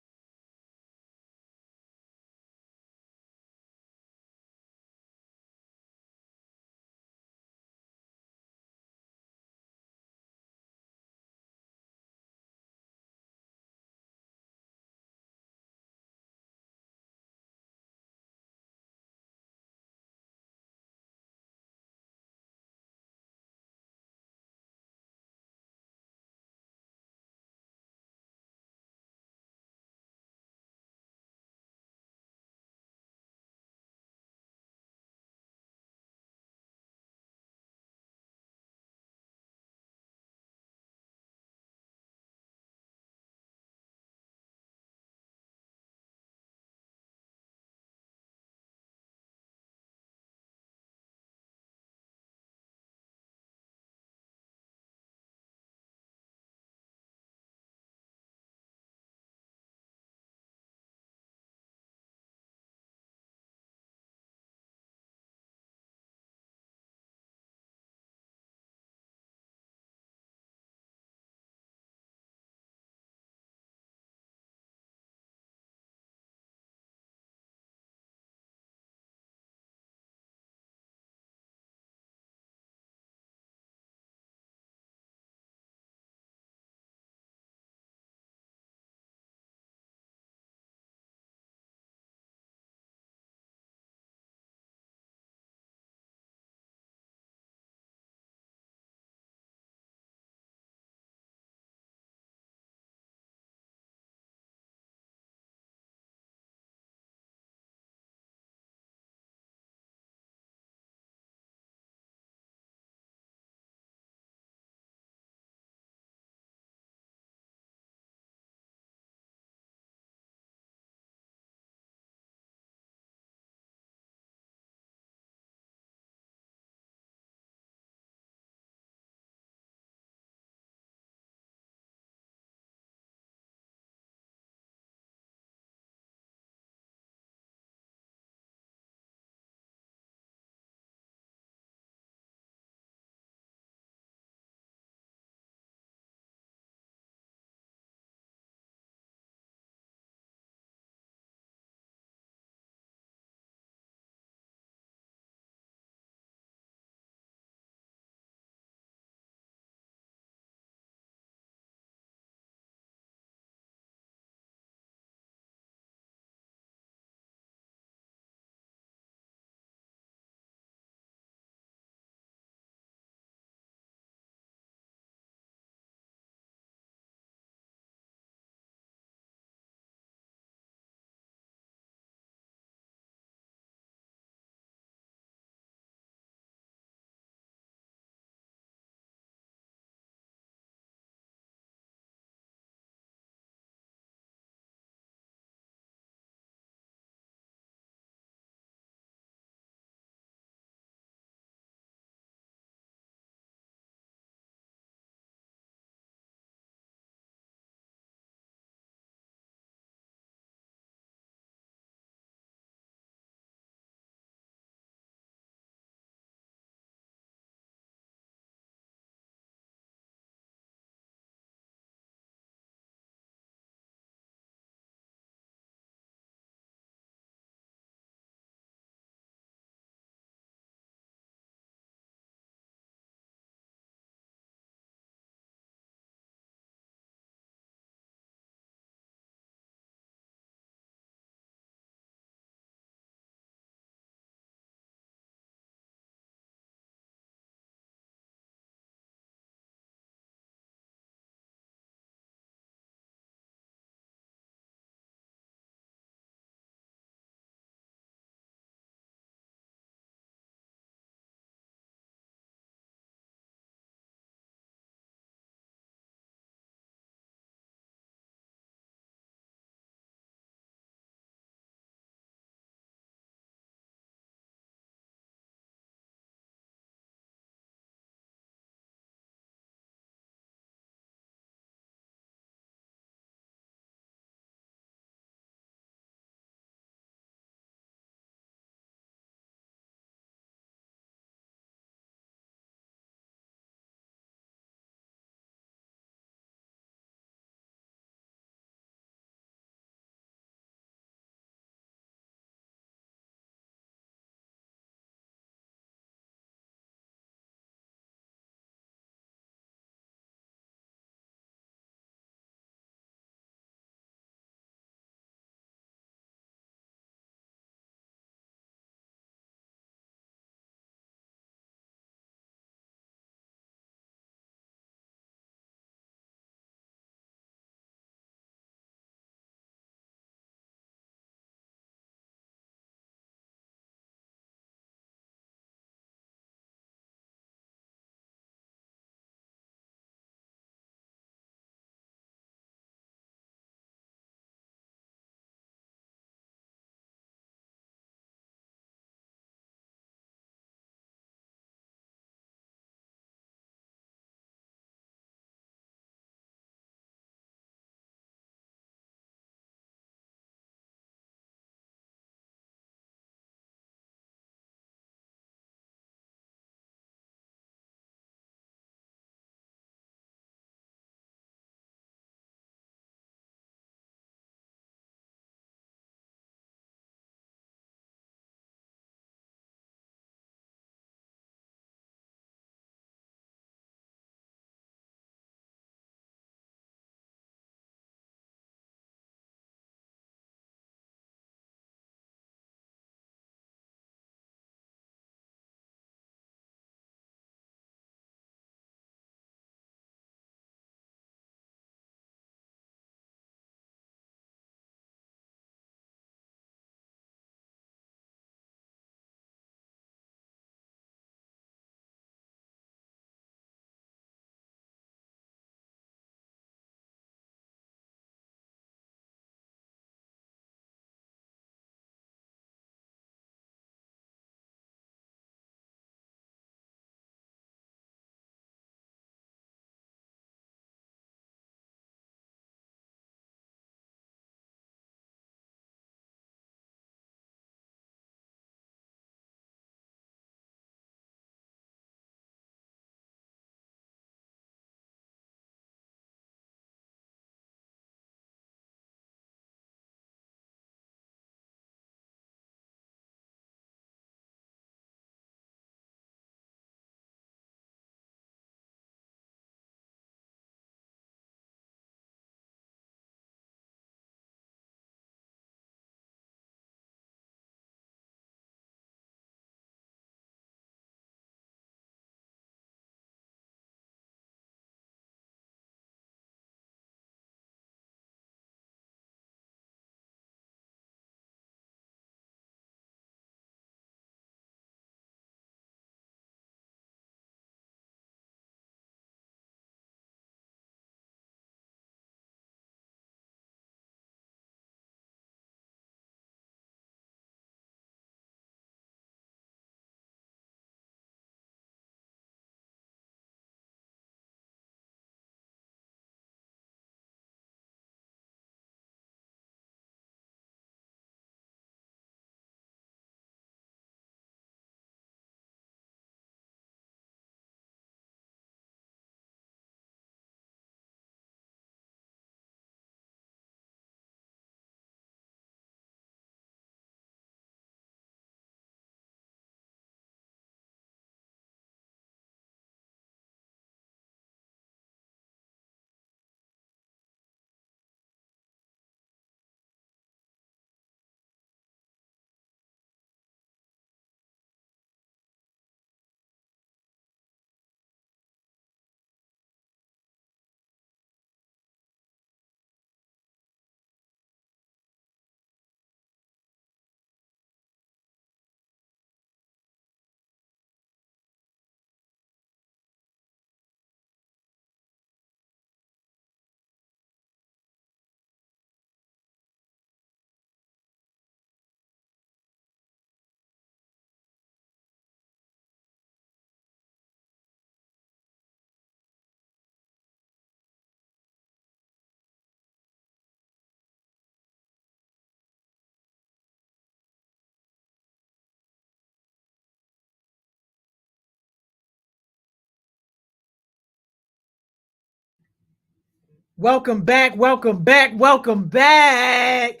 Welcome back, welcome back, welcome back.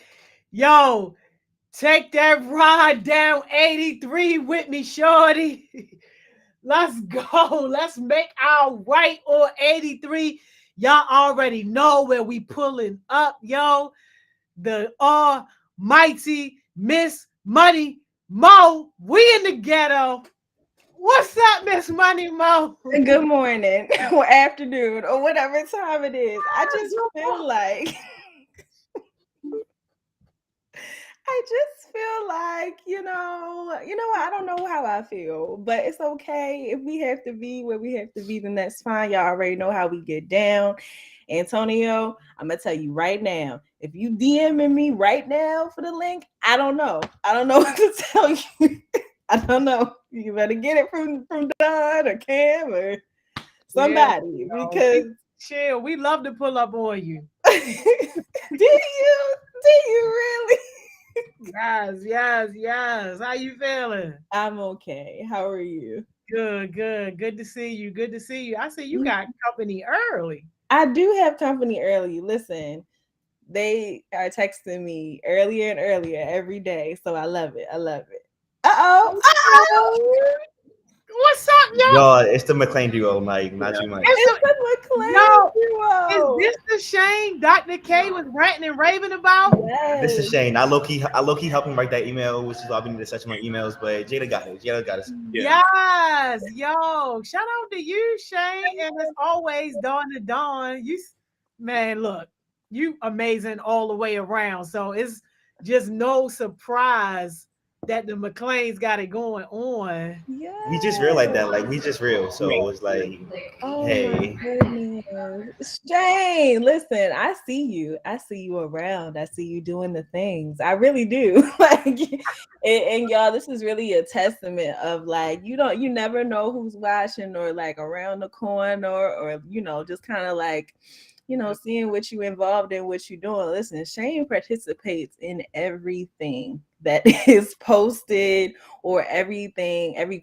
Yo, take that ride down 83 with me, shorty. Let's go. Let's make our right on 83. Y'all already know where we pulling up, yo. The almighty Miss Money Mo. We in the ghetto. What's up, Miss Money Mo? Good morning or afternoon or whatever time it is. I just feel like you know what? I don't know how I feel, but it's okay. If we have to be where we have to be, then that's fine. Y'all already know how we get down. Antonio, I'm gonna tell you right now. If you DMing me right now for the link, I don't know. I don't know what to tell you. I don't know. You better get it from Don or Cam or somebody because Chill. We love to pull up on you. do you really? Yes. How you feeling? I'm okay. How are you? Good. Good to see you. Good to see you. I see you got company early. I do have company early. Listen, they are texting me earlier and earlier every day, so I love it. Uh-oh. What's up, yo? Yo, it's the McLean duo, like not too much. It's the McLean duo. Is this the Shane Dr. K was ranting and raving about? Yes. This is Shane. I low key helped him write that email, which is why we need to set my emails. But Jada got it. Jada got us. Yeah. Yes, yo. Shout out to you, Shane. And as always, Dawn to Dawn. Man, look, you amazing all the way around. So it's just no surprise that the McLeans got it going on. Yeah. We just realized that, like, we just real. So it's like, hey. My goodness. Shane, listen, I see you. I see you around. I see you doing the things. I really do. And y'all, this is really a testament of like, you never know who's watching or like around the corner or just kind of like, seeing what you involved in, what you're doing. Listen, Shane participates in everything that is posted or every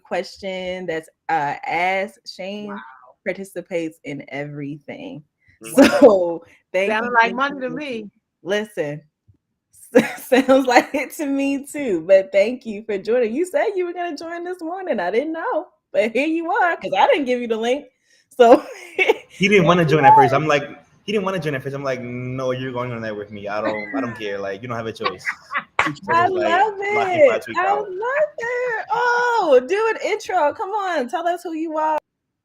question that's asked. Shane participates in everything. So thank Sounded you. like money to me. Listen, sounds like it to me too. But thank you for joining. You said you were going to join this morning. I didn't know, but here you are because I didn't give you the link. So He didn't want to join at first. He didn't want to join at first. I'm like, no, you're going on there with me. I don't care. Like, you don't have a choice. So I love it. I love it. Oh, do an intro. Come on, tell us who you are.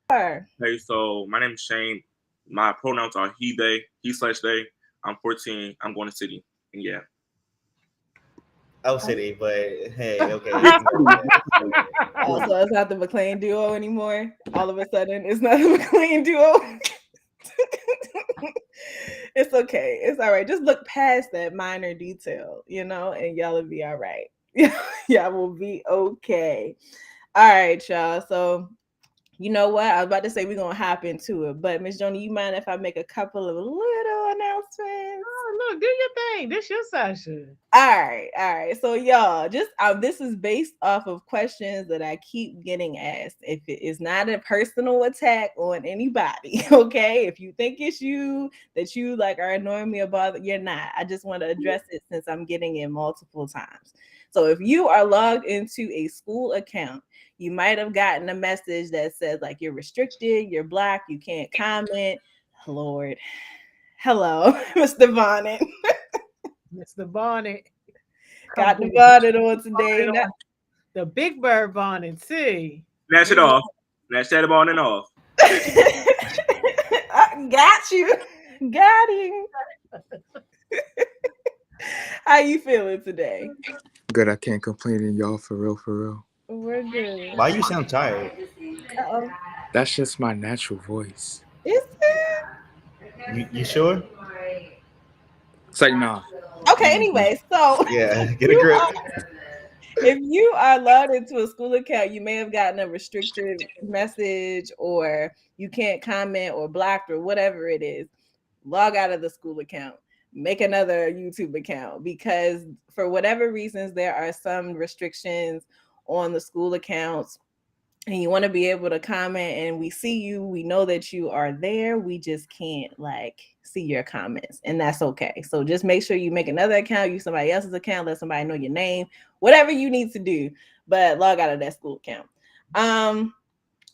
Hey, so my name is Shane. My pronouns are he/they, he/they. I'm 14. I'm going to city, and yeah. I'll city, but hey, okay. Oh, so it's not the McLean duo anymore. All of a sudden, it's not the McLean duo. It's okay. It's all right. Just look past that minor detail, and y'all will be all right. Y'all will be okay. All right, y'all. So, you know what? I was about to say we're going to hop into it, but Miss Joni, you mind if I make a couple of little announcements? Oh, look, do your thing. This your session. All right. So y'all, just this is based off of questions that I keep getting asked. If it is not a personal attack on anybody, okay? If you think it's you that you like are annoying me about, you're not. I just want to address it since I'm getting it multiple times. So if you are logged into a school account, you might have gotten a message that says like you're restricted, you're blocked, you can't comment. Lord. Hello, Mr. Bonnet. Mr. Bonnet. Got the bonnet on today. The Big Bird bonnet, see. Snatch it off. Snatch that bonnet off. I got you. Got him. How you feeling today? Good. I can't complain, and y'all for real. We're good. Why you sound tired? Uh-oh. That's just my natural voice. Is it? You sure? It's like, nah. Okay, anyway, so Yeah, get a grip. If you are logged into a school account, you may have gotten a restricted message or you can't comment or blocked or whatever it is. Log out of the school account. Make another YouTube account because for whatever reasons, there are some restrictions on the school accounts. and you want to be able to comment and we see you, we know that you are there, we just can't like see your comments, and that's okay. So just make sure you make another account, use somebody else's account, let somebody know your name, whatever you need to do, but log out of that school account.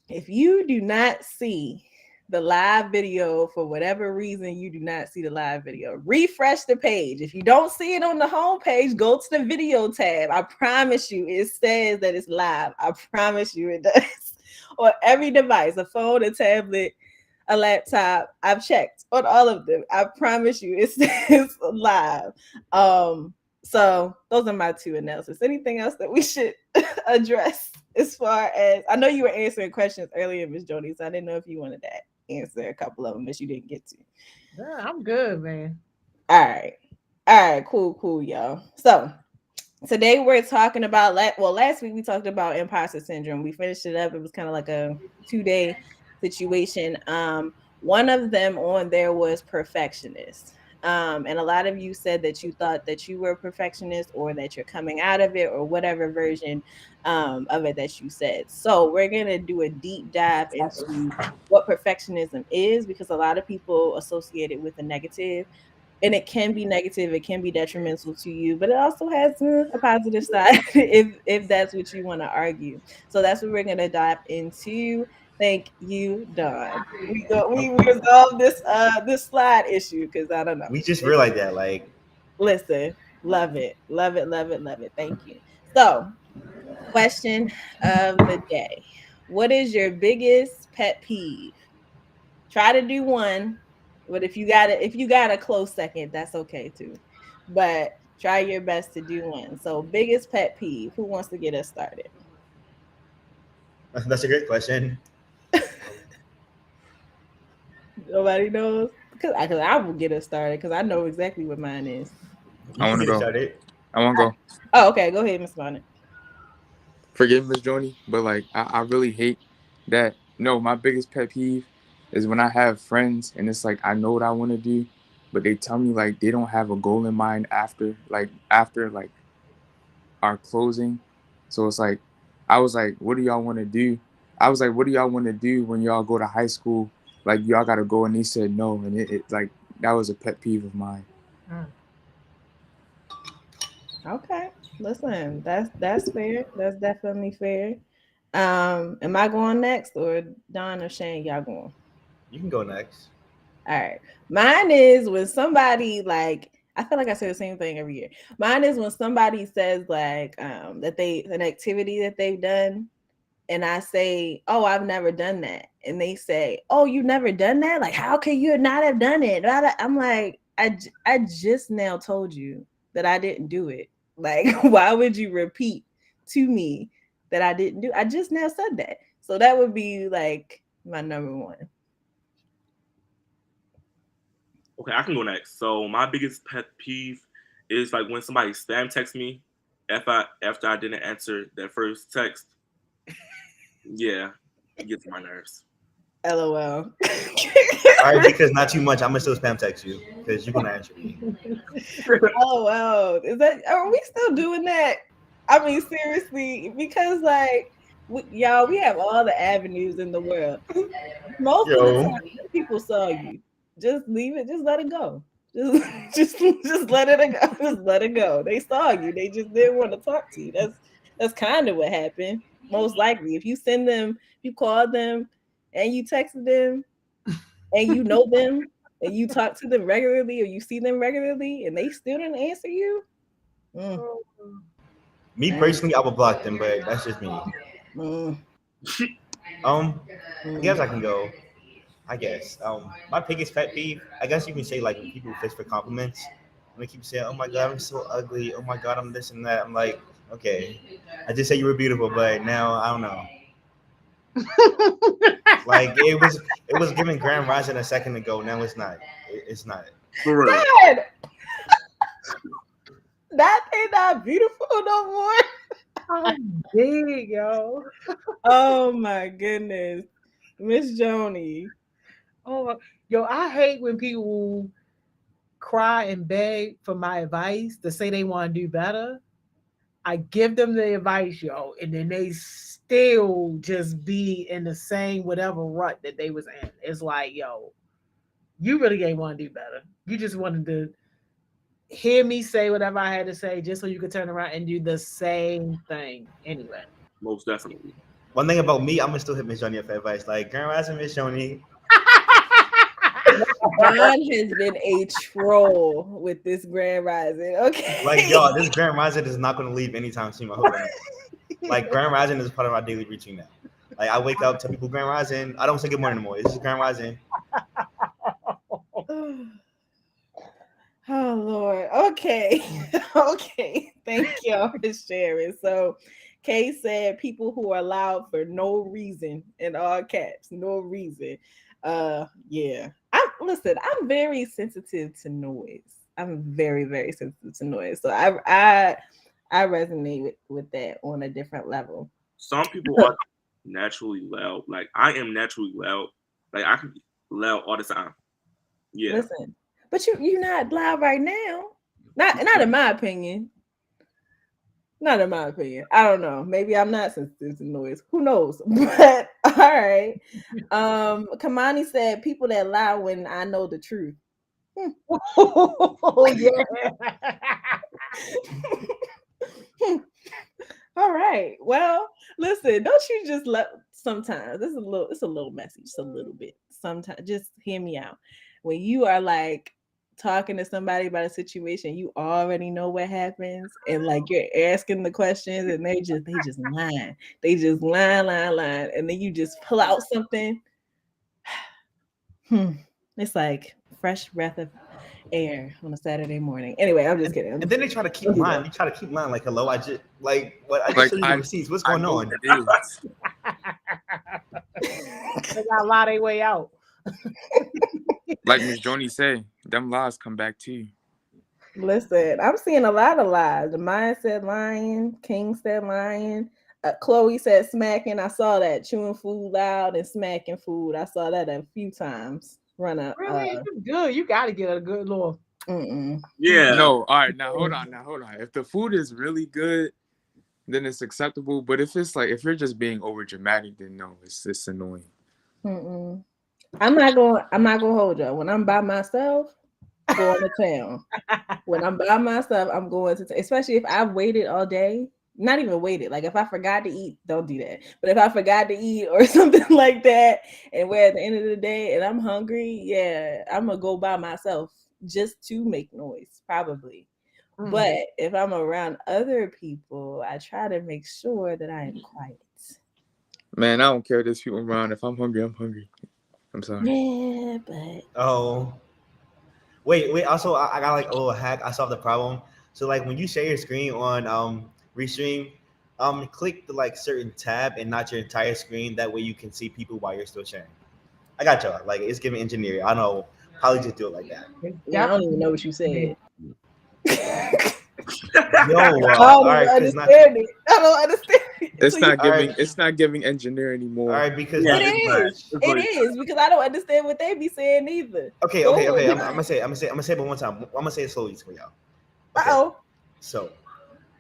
If you do not see the live video for whatever reason, you do not see the live video, refresh the page. If you don't see it on the home page, go to the video tab. I promise you it says that it's live. I promise you it does. On every device, a phone, a tablet, a laptop. I've checked on all of them. I promise you it says live. So those are my two announcements. Anything else that we should address as far as, I know you were answering questions earlier, Ms. Jody, so I didn't know if you wanted to answer a couple of them that you didn't get to. Yeah, I'm good, man. All right, cool, y'all. So today we're talking about, last week we talked about imposter syndrome. We finished it up. It was kind of like a 2-day situation. One of them on there was perfectionist. And a lot of you said that you thought that you were a perfectionist, or that you're coming out of it, or whatever version of it that you said. So we're going to do a deep dive into what perfectionism is, because a lot of people associate it with a negative, and it can be negative, it can be detrimental to you, but it also has a positive side if that's what you want to argue. So that's what we're going to dive into. Thank you, Don. We resolved this slide issue, because I don't know. We just realized that, like, Listen, love it. Thank you. So, question of the day. What is your biggest pet peeve? Try to do one, but if you got a close second, that's okay too. But try your best to do one. So, biggest pet peeve. Who wants to get us started? that's a great question. Nobody knows, because I will get us started, because I know exactly what mine is. I want to go. I want to go. Oh, okay. Go ahead, Miss Bonnet. Forgive Miss Joni, but like I really hate that. No, my biggest pet peeve is when I have friends and it's like I know what I want to do, but they tell me like they don't have a goal in mind after our closing. So it's like I was like, what do y'all want to do? I was like, what do y'all want to do when y'all go to high school? Like y'all gotta go, and they said no, and it like that was a pet peeve of mine. Okay, listen, that's fair. That's definitely fair. Am I going next, or Don or Shane? Y'all going? You can go next. All right. Mine is when somebody, like, I feel like I say the same thing every year. Mine is when somebody says like that an activity that they've done, and I say, "Oh, I've never done that," and they say, "Oh, you never done that? Like, how can you not have done it?" I'm like, I just now told you that I didn't do it. Like, why would you repeat to me that I didn't do? I just now said that. So that would be like my number one. Okay, I can go next. So my biggest pet peeve is like when somebody spam texts me after I didn't answer that first text. Yeah, it gets on my nerves. LOL. All right, because not too much. I'm gonna still spam text you because you're gonna answer me. LOL. Are we still doing that? I mean, seriously, because like y'all, we have all the avenues in the world. Most of the time, people saw you. Just leave it. Just let it go. Just let it go. Just let it go. They saw you. They just didn't want to talk to you. That's kind of what happened. Most likely, if you send them, you call them, and you texted them, and you know them, and you talk to them regularly, or you see them regularly, and they still didn't answer you. Me personally, I would block them, but that's just me. I guess I can go. I guess. My biggest pet peeve, I guess you can say, like, when people fish for compliments, when they keep saying, "Oh my God, I'm so ugly. Oh my God, I'm this and that." I'm like, okay, I just said you were beautiful, but now I don't know. Like it was giving Grand Rising a second ago. Now it's not. It's not. For real. God, that ain't not beautiful no more. I'm big, yo. Oh my goodness, Miss Joni. Oh, yo, I hate when people cry and beg for my advice to say they want to do better. I give them the advice, yo, and then they still just be in the same whatever rut that they was in. It's like, yo, you really ain't want to do better. You just wanted to hear me say whatever I had to say just so you could turn around and do the same thing anyway. Most definitely. One thing about me, I'm gonna still hit Miss Joni up for advice. Like, Grand Rising Miss Joni. John has been a troll with this Grand Rising. Okay. Like, yo, this Grand Rising is not gonna leave anytime soon. I hope that. Like, Grand Rising is part of my daily routine now. Like, I wake up, tell people Grand Rising. I don't say good morning anymore. It's just Grand Rising. Oh Lord. Okay. Okay. Thank y'all for sharing. So Kay said people who are loud for no reason in all caps, no reason. Yeah. I'm very sensitive to noise. I'm very, very sensitive to noise. So I resonate with that on a different level. Some people are naturally loud. Like I am naturally loud. Like I can be loud all the time. Yeah. Listen, but you're not loud right now. Not in my opinion. Not in my opinion. I don't know. Maybe I'm not sensitive to noise. Who knows? But all right. Kamani said people that lie when I know the truth. Oh yeah. All right. Well, listen, don't you just let sometimes it's a little messy, just a little bit. Sometimes just hear me out. When you are like talking to somebody about a situation, you already know what happens, and like you're asking the questions, and they just lie. They just lie, and then you just pull out something. It's like fresh breath of air on a Saturday morning. Anyway, I'm just kidding. And then they try to keep lying. They try to keep lying. Like, hello, I just like what? I just showed you the receipts. What's going on? They got a lot of way out. Like Miss Joni say, them lies come back to you. Listen, I'm seeing a lot of lies. The Maya said lying. King said lying. Chloe said smacking. I saw that chewing food loud and smacking food. I saw that a few times. Run up. Really good. You got to get a good little. Yeah. No, all right. Now hold on. If the food is really good, then it's acceptable. But if it's like if you're just being over dramatic, then no, it's annoying. I'm not gonna hold you. When I'm by myself, I'm going to town. When I'm by myself, I'm going to especially if I've waited all day. Not even waited. Like if I forgot to eat, don't do that. But if I forgot to eat or something like that, and we're at the end of the day and I'm hungry, yeah, I'm gonna go by myself just to make noise, probably. But if I'm around other people, I try to make sure that I am quiet. Man, I don't care if there's people around. If I'm hungry, I'm hungry. I'm sorry. Yeah, but oh, wait. Also, I got like a little hack. I solved the problem. So like when you share your screen on Restream, click the like certain tab and not your entire screen. That way you can see people while you're still sharing. I got y'all. Like it's giving engineering. I don't know. Probably just do it like that. Yeah, I don't even know what you said. Yo, I don't understand it. I don't understand it. It's So not giving. It's not giving engineer anymore. All right, because it is because I don't understand what they be saying either. Okay. I'm gonna say it one time. I'm gonna say it slowly for y'all. Okay. So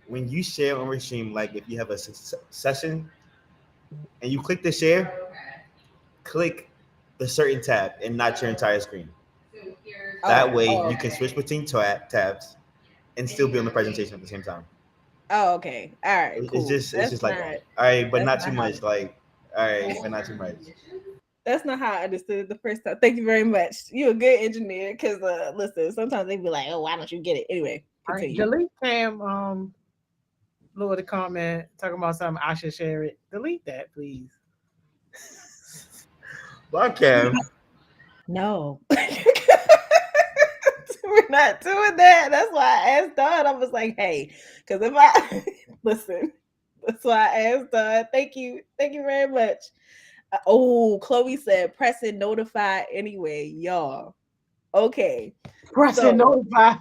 when you share on Restream, like if you have a session and you click the share, click the certain tab and not your entire screen. That way you can switch between tabs and still be on the presentation at the same time. Oh, okay. All right. Cool. It's just like that. All right, but not too much. Like, all right, but not too much. That's not how I understood it the first time. Thank you very much. You're a good engineer. Because listen, sometimes they be like, "Oh, why don't you get it?" Anyway, continue. Delete Cam. Lower the comment talking about something. I should share it. Delete that, please. Well, Cam. No. We're not doing that. That's why I asked Dawn. I was like, hey, because if I listen, that's why I asked Dawn. Thank you very much. Chloe said press and notify anyway, y'all. Okay. Pressing So notify.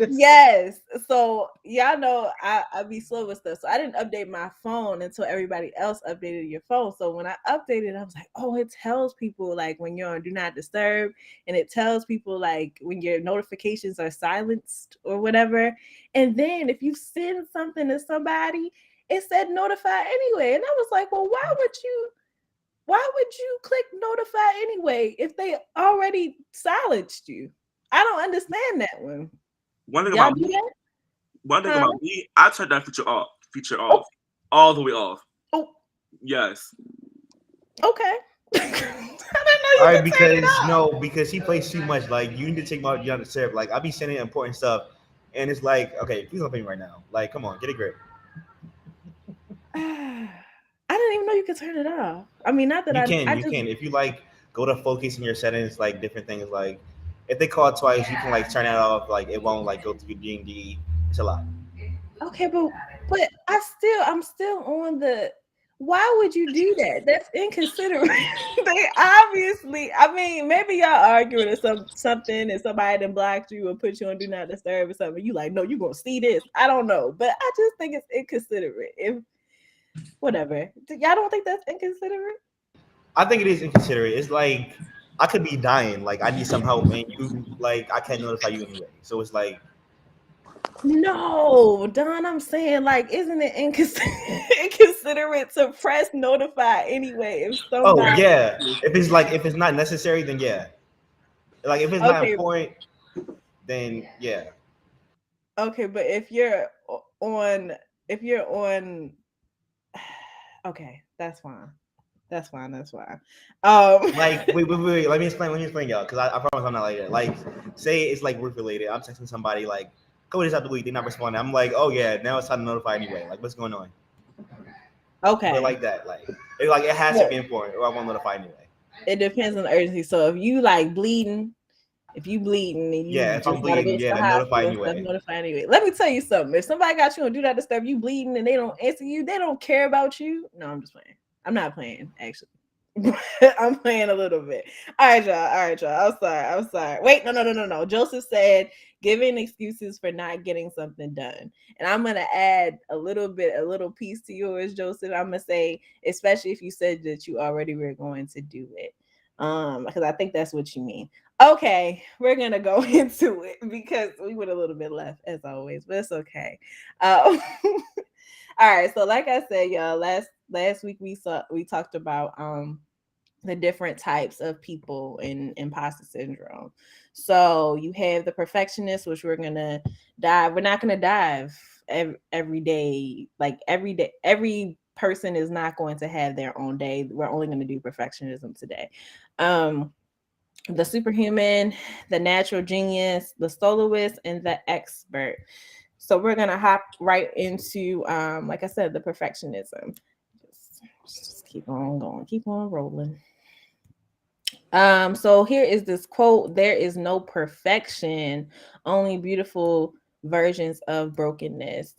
yes. So y'all know I be slow with stuff. So I didn't update my phone until everybody else updated your phone. So when I updated, I was like, oh, it tells people like when you're on do not disturb, and it tells people like when your notifications are silenced or whatever. And then if you send something to somebody, it said notify anyway. And I was like, well, why would you click notify anyway if they already silenced you? I don't understand that one. One thing Y'all about do me, that? one thing Huh? about me, I turned that feature off. Feature Oh, off. All the way off. oh, Yes. okay. I didn't know All you right, could turn it because off. no, because he plays too much. Like you need to take him out beyond the serve. Like I be sending important stuff, and it's like, okay, please don't pay me right now. Like, come on, get a grip. I didn't even know you could turn it off. I mean, not that You I can, you just can. If you like, go to focus in your settings, like different things. Like if they call twice, you can like turn that off. Like it won't like go through D&D. It's a lot. okay, but I'm still on the. Why would you do that? That's inconsiderate. They obviously, I mean, maybe y'all arguing or something, and somebody then blocked you or put you on do not disturb or something. You like, no, you gonna see this. I don't know, but I just think it's inconsiderate. If whatever, y'all don't think that's inconsiderate? I think it is inconsiderate. It's like I could be dying. Like I need some help, and you like I can't notify you anyway. So it's like, No, Don, I'm saying like, isn't it inconsiderate to press notify anyway if oh somebody? yeah. If it's not necessary, then yeah. Like if it's not Okay, important, then yeah. okay, but on, if you're on, okay, that's fine. That's fine. That's fine. Like wait. Let me explain, y'all. Because I promise I'm not like that. Like say it's like work related. I'm texting somebody like a couple days out the week. They're not responding. I'm like, oh yeah, now it's time to notify anyway. Like what's going on? But okay. like that, like it has to Well, be important, or I won't notify anyway. it depends on the urgency. So if you like bleeding, if you bleeding and Yeah, you if I'm just gotta go bleeding, to yeah, the then notify hospital and stuff, anyway. notify anyway. Let me tell you something. If somebody got you on do not disturb, you bleeding and they don't answer you, they don't care about you. No, I'm just playing. I'm not playing, actually. I'm playing a little bit. All right, y'all. All right, y'all. I'm sorry. Wait, no. Joseph said giving excuses for not getting something done. And I'm gonna add a little piece to yours, Joseph. I'm gonna say, especially if you said that you already were going to do it. Because I think that's what you mean. Okay, we're gonna go into it because we went a little bit left as always, but it's okay. All right, so like I said, y'all, last week we talked about the different types of people in imposter syndrome. So you have the perfectionist, which we're not gonna dive every day. Like every day, every person is not going to have their own day. We're only going to do perfectionism today. The superhuman, the natural genius, the soloist, and the expert. So we're gonna hop right into, like I said, the perfectionism. Just keep on going, keep on rolling. So here is this quote: "There is no perfection, only beautiful versions of brokenness."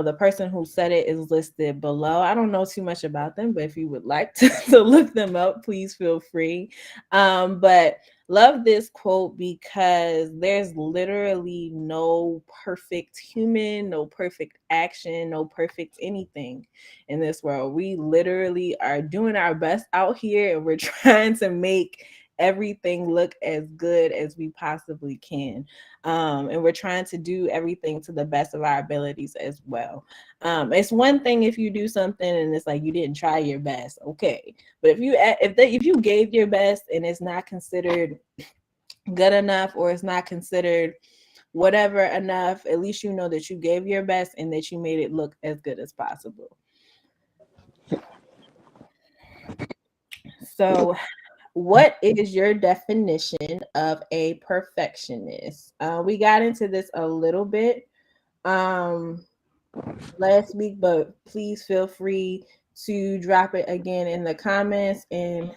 The person who said it is listed below. I don't know too much about them, but if you would like to look them up, please feel free. But love this quote because there's literally no perfect human, no perfect action, no perfect anything in this world. We literally are doing our best out here and we're trying to make everything look as good as we possibly can. And we're trying to do everything to the best of our abilities as well. It's one thing if you do something and it's like you didn't try your best, okay. But if you gave your best and it's not considered good enough or it's not considered whatever enough, at least you know that you gave your best and that you made it look as good as possible. So what is your definition of a perfectionist? We got into this a little bit last week, but please feel free to drop it again in the comments. And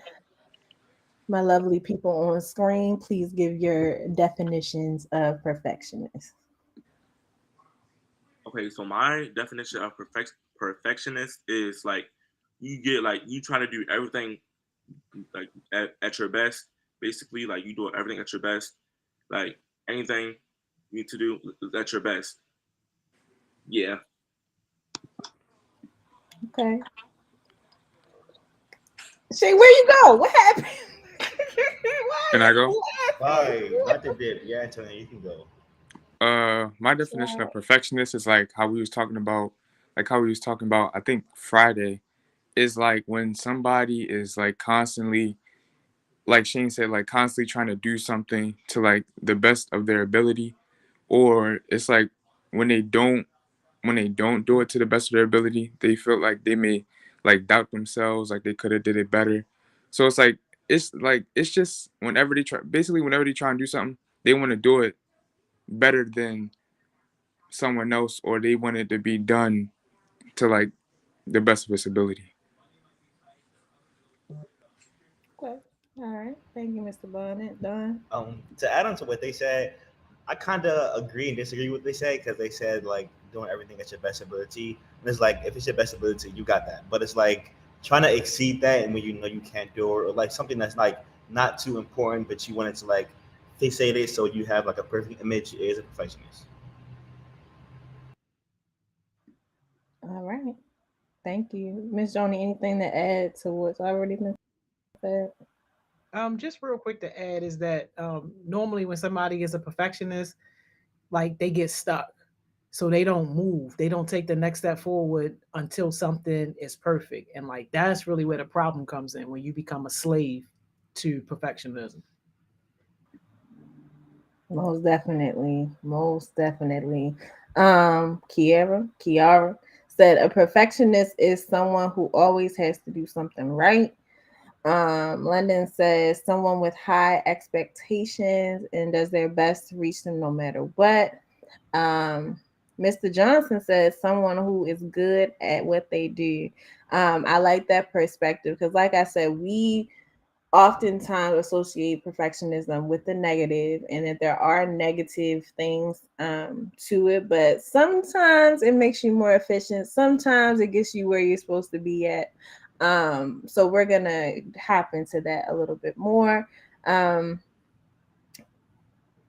my lovely people on screen, please give your definitions of perfectionist. Okay, so my definition of perfectionist is like you try to do everything like at your best, basically like you do everything at your best. Like anything you need to do at your best. Yeah. Okay. Shay, where you go? What happened? Can I go? Bye. Not the dip. Yeah, Antonio, you can go. My definition of perfectionist is like how we was talking about, I think Friday, is like when somebody is like constantly, like Shane said, like constantly trying to do something to like the best of their ability, or it's like when they don't do it to the best of their ability, they feel like they may like doubt themselves, like they could have did it better. So it's just whenever they try and do something, they want to do it better than someone else, or they want it to be done to like the best of its ability. Okay. All right. Thank you, Mr. Bonnet. Don. To add on to what they said, I kind of agree and disagree with what they said because they said like doing everything at your best ability. And it's like if it's your best ability, you got that. But it's like trying to exceed that and when you know you can't do it, or like something that's like not too important, but you want it to like fixate it so you have like a perfect image is a perfectionist. All right. Thank you. Miss Joni, anything to add to what's already been said? Just real quick to add is that normally when somebody is a perfectionist, like they get stuck, so they don't move. They don't take the next step forward until something is perfect, and like that's really where the problem comes in when you become a slave to perfectionism. Most definitely. Most definitely. Kiara said a perfectionist is someone who always has to do something right. London says someone with high expectations and does their best to reach them no matter what. Um, Mr. Johnson says someone who is good at what they do. I like that perspective because, like I said, we oftentimes associate perfectionism with the negative and that there are negative things to it, but sometimes it makes you more efficient, sometimes it gets you where you're supposed to be at. So we're gonna hop into that a little bit more.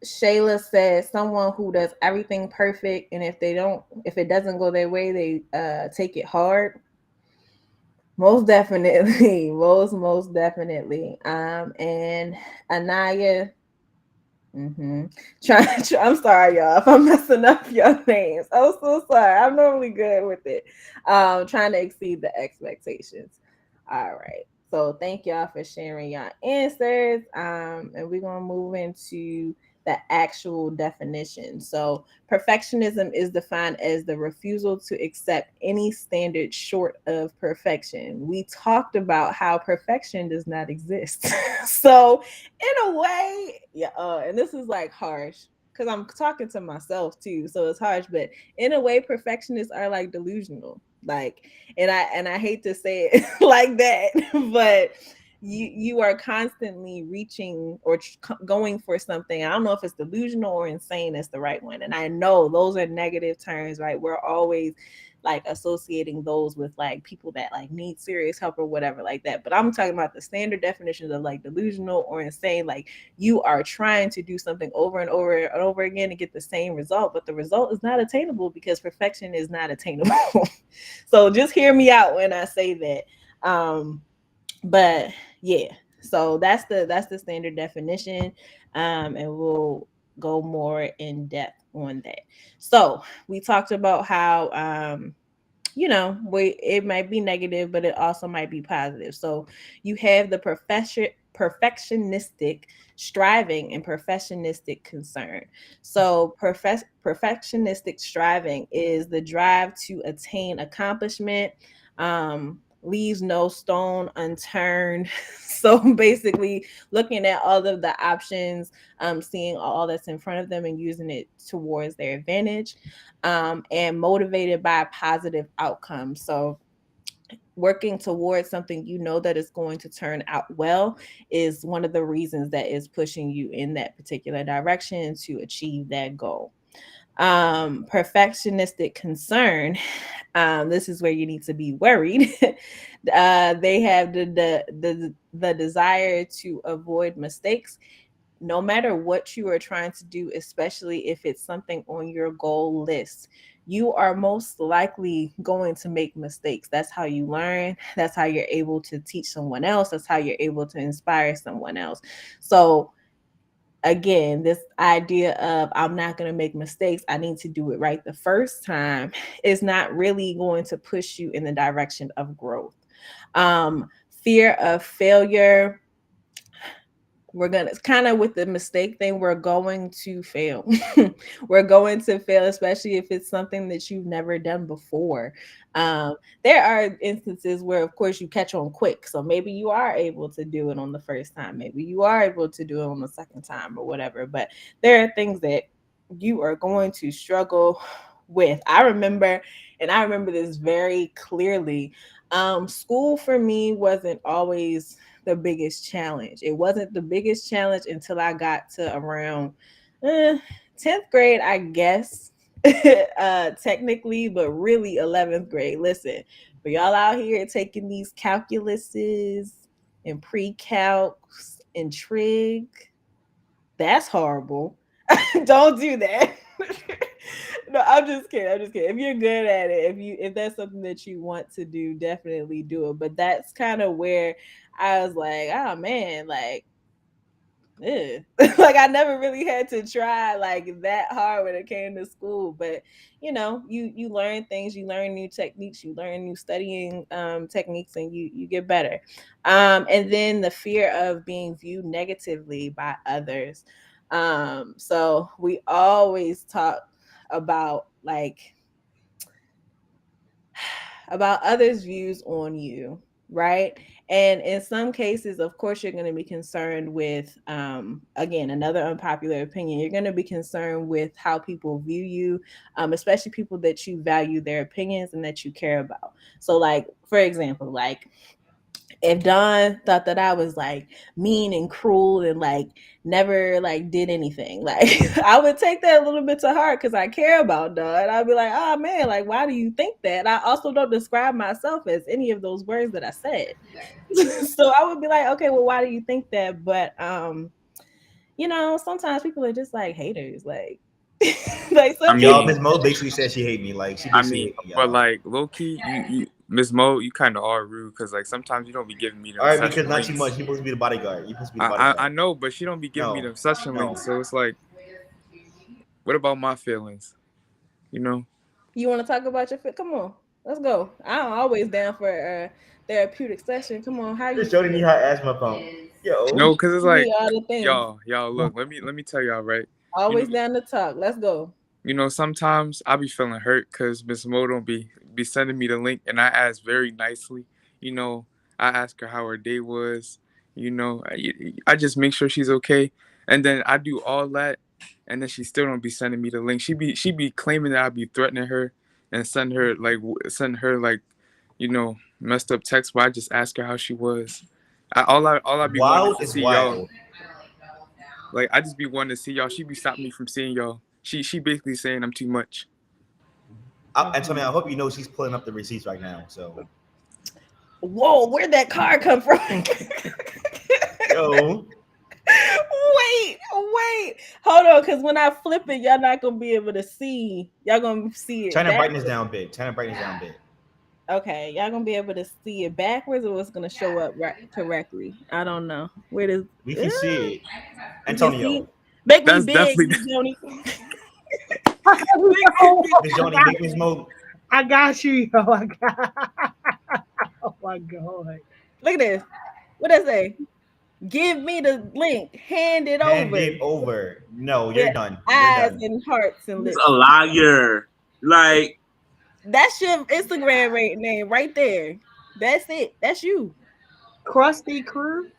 Shayla says someone who does everything perfect, and if it doesn't go their way, they take it hard. Most definitely, most definitely. And Anaya, I'm sorry, y'all, if I'm messing up your names. I'm so sorry. I'm normally good with it. Trying to exceed the expectations. All right. So thank y'all for sharing your answers. And we're gonna move into the actual definition. So perfectionism is defined as the refusal to accept any standard short of perfection. We talked about how perfection does not exist. So in a way, yeah, and this is like harsh because I'm talking to myself too, so it's harsh. But in a way, perfectionists are like delusional. Like, and I hate to say it like that, but you are constantly reaching or going for something. I don't know if it's delusional or insane is the right one, and I know those are negative terms, right? We're always like associating those with like people that like need serious help or whatever like that. But I'm talking about the standard definitions of like delusional or insane. Like you are trying to do something over and over and over again to get the same result, but the result is not attainable because perfection is not attainable. So just hear me out when I say that. But yeah, so that's the standard definition. And we'll go more in depth on that. So we talked about how it might be negative, but it also might be positive. So you have the perfectionistic striving and perfectionistic concern. So perfectionistic striving is the drive to attain accomplishment, leaves no stone unturned. So basically looking at all of the options, seeing all that's in front of them and using it towards their advantage, and motivated by a positive outcome. So working towards something that is going to turn out well is one of the reasons that is pushing you in that particular direction to achieve that goal. Perfectionistic concern. This is where you need to be worried. They have the desire to avoid mistakes, no matter what you are trying to do, especially if it's something on your goal list. You are most likely going to make mistakes. That's how you learn. That's how you're able to teach someone else. That's how you're able to inspire someone else. So again, this idea of I'm not going to make mistakes, I need to do it right the first time, is not really going to push you in the direction of growth. Fear of failure. We're gonna, it's kind of with the mistake thing, we're going to fail. We're going to fail, especially if it's something that you've never done before. There are instances where, of course, you catch on quick, so maybe you are able to do it on the first time, maybe you are able to do it on the second time or whatever, but there are things that you are going to struggle with. I remember this very clearly. School for me wasn't always the biggest challenge. It wasn't the biggest challenge until I got to around 10th grade, I guess, technically, but really 11th grade. Listen, for y'all out here taking these calculuses and pre-calcs and trig, that's horrible. Don't do that. No, I'm just kidding. If you're good at it, if that's something that you want to do, definitely do it. But that's kind of where I was like, oh man, like, like I never really had to try like that hard when it came to school. But you learn things, you learn new techniques, you learn new studying techniques, and you get better. And then the fear of being viewed negatively by others. So we always talk about about others' views on you, right? And in some cases, of course, you're going to be concerned with, again, another unpopular opinion. You're going to be concerned with how people view you, especially people that you value their opinions and that you care about. So, like, for example, like, if Don thought that I was like mean and cruel and like never like did anything, like I would take that a little bit to heart because I care about Don. I'd be like, oh man, like why do you think that? I also don't describe myself as any of those words that I said. So I would be like, okay, well, why do you think that? But sometimes people are just like haters, like like some Y'all, people. Miss Mo basically said she hate me. Like she I basically mean, hate me, but y'all. like low key, you Miss Mo, you kind of are rude because like sometimes you don't be giving me All them right, because session not too much. links. You're supposed to be the bodyguard. You're supposed to be the I bodyguard. know, but she don't be giving me No, them session no. links. So it's like, what about my feelings? You know? You want to talk about your fit? Come on, let's go. I'm always down for a therapeutic session. Come on, how you This Jody need feel? her asthma pump. Yo. No, because it's Give like, me all the things. y'all, look, let me tell y'all, right? You know, Always down to talk. Let's go. sometimes I be feeling hurt because Miss Mo don't be sending me the link, and I ask very nicely. You know, I ask her how her day was. I just make sure she's okay, and then I do all that, and then she still don't be sending me the link. She be claiming that I be threatening her and send her like, messed up text. But I just ask her how she was. All I be wanting Wild to is see y'all. wild. Like I just be wanting to see y'all. She be stopping me from seeing y'all. She basically saying I'm too much. Antonio, I hope you know she's pulling up the receipts right now. So, Whoa, where'd that card come from? yo, wait, hold on, because when I flip it, y'all not gonna be able to see. Y'all gonna see it trying to brighten backwards. this down a bit. Trying to brighten this down a bit. Okay, y'all gonna be able to see it backwards, or it's gonna show up right correctly. I don't know. Where does We can see it. you can see Antonio, it? Make me That's big, definitely Joni. Miss Joni, make Miss Mo. I got you, yo. I got. Oh my god. Look at this. What does it say? Give me the link. Hand it Hand over. it over. No, you're With done. You're eyes done. and hearts and He's lips. a liar. Like, That's your Instagram name right there. That's it. That's you. Krusty Crew.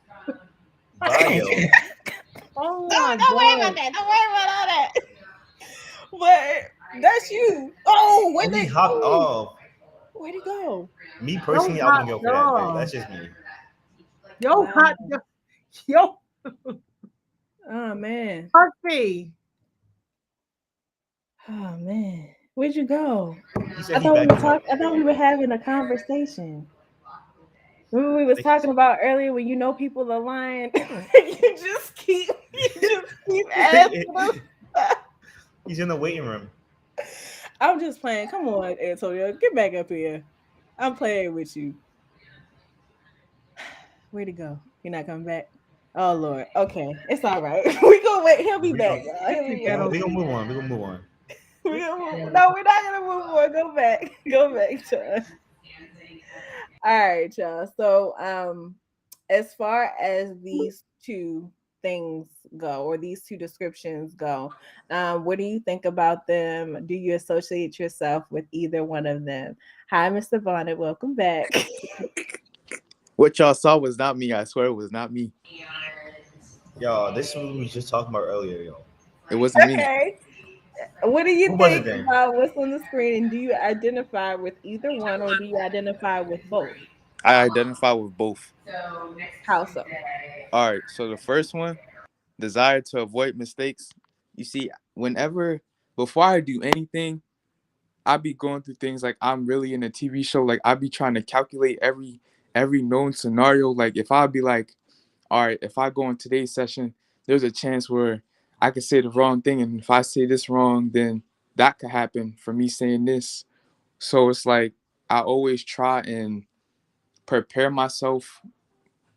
Bio. Oh my Don't worry about god. that. Don't worry about all that. But that's you. Oh, And he hopped off. where'd he go? Me personally, I wouldn't go for that. But that's just me. Yo, Wow. hot. Yo, Oh man. Krusty. Oh man, where'd you go? He said he back in the. I thought we were having a conversation. Remember we was talking about earlier when you know people are lying, you just keep asking them. He's in the waiting room. I'm just playing. Come on, Antonio, get back up here. I'm playing with you. Where'd he go? He not coming back. Oh Lord. Okay, it's all right. We gonna wait. He'll be We back, gonna, y'all. He'll be That back. on we gonna you. move on. We gonna move on. No, we're not gonna move on. Go back. Go back, John. All right, y'all. So, as far as these two things go, or these two descriptions go, what do you think about them? Do you associate yourself with either one of them? Hi, Mr. Bonnet. Welcome back. What y'all saw was not me. I swear it was not me. Yo, this is what we was just talking about earlier, yo. It wasn't me. Okay. What do you Who was it think then? about what's on the screen? And do you identify with either one, or do you identify with both? I identify with both. How so? All right. So the first one, desire to avoid mistakes. You see, whenever before I do anything, I be going through things like I'm really in a TV show. Like I be trying to calculate every known scenario. Like if I be like, all right, if I go in today's session, there's a chance where I could say the wrong thing, and if I say this wrong, then that could happen for me saying this. So it's like I always try and prepare myself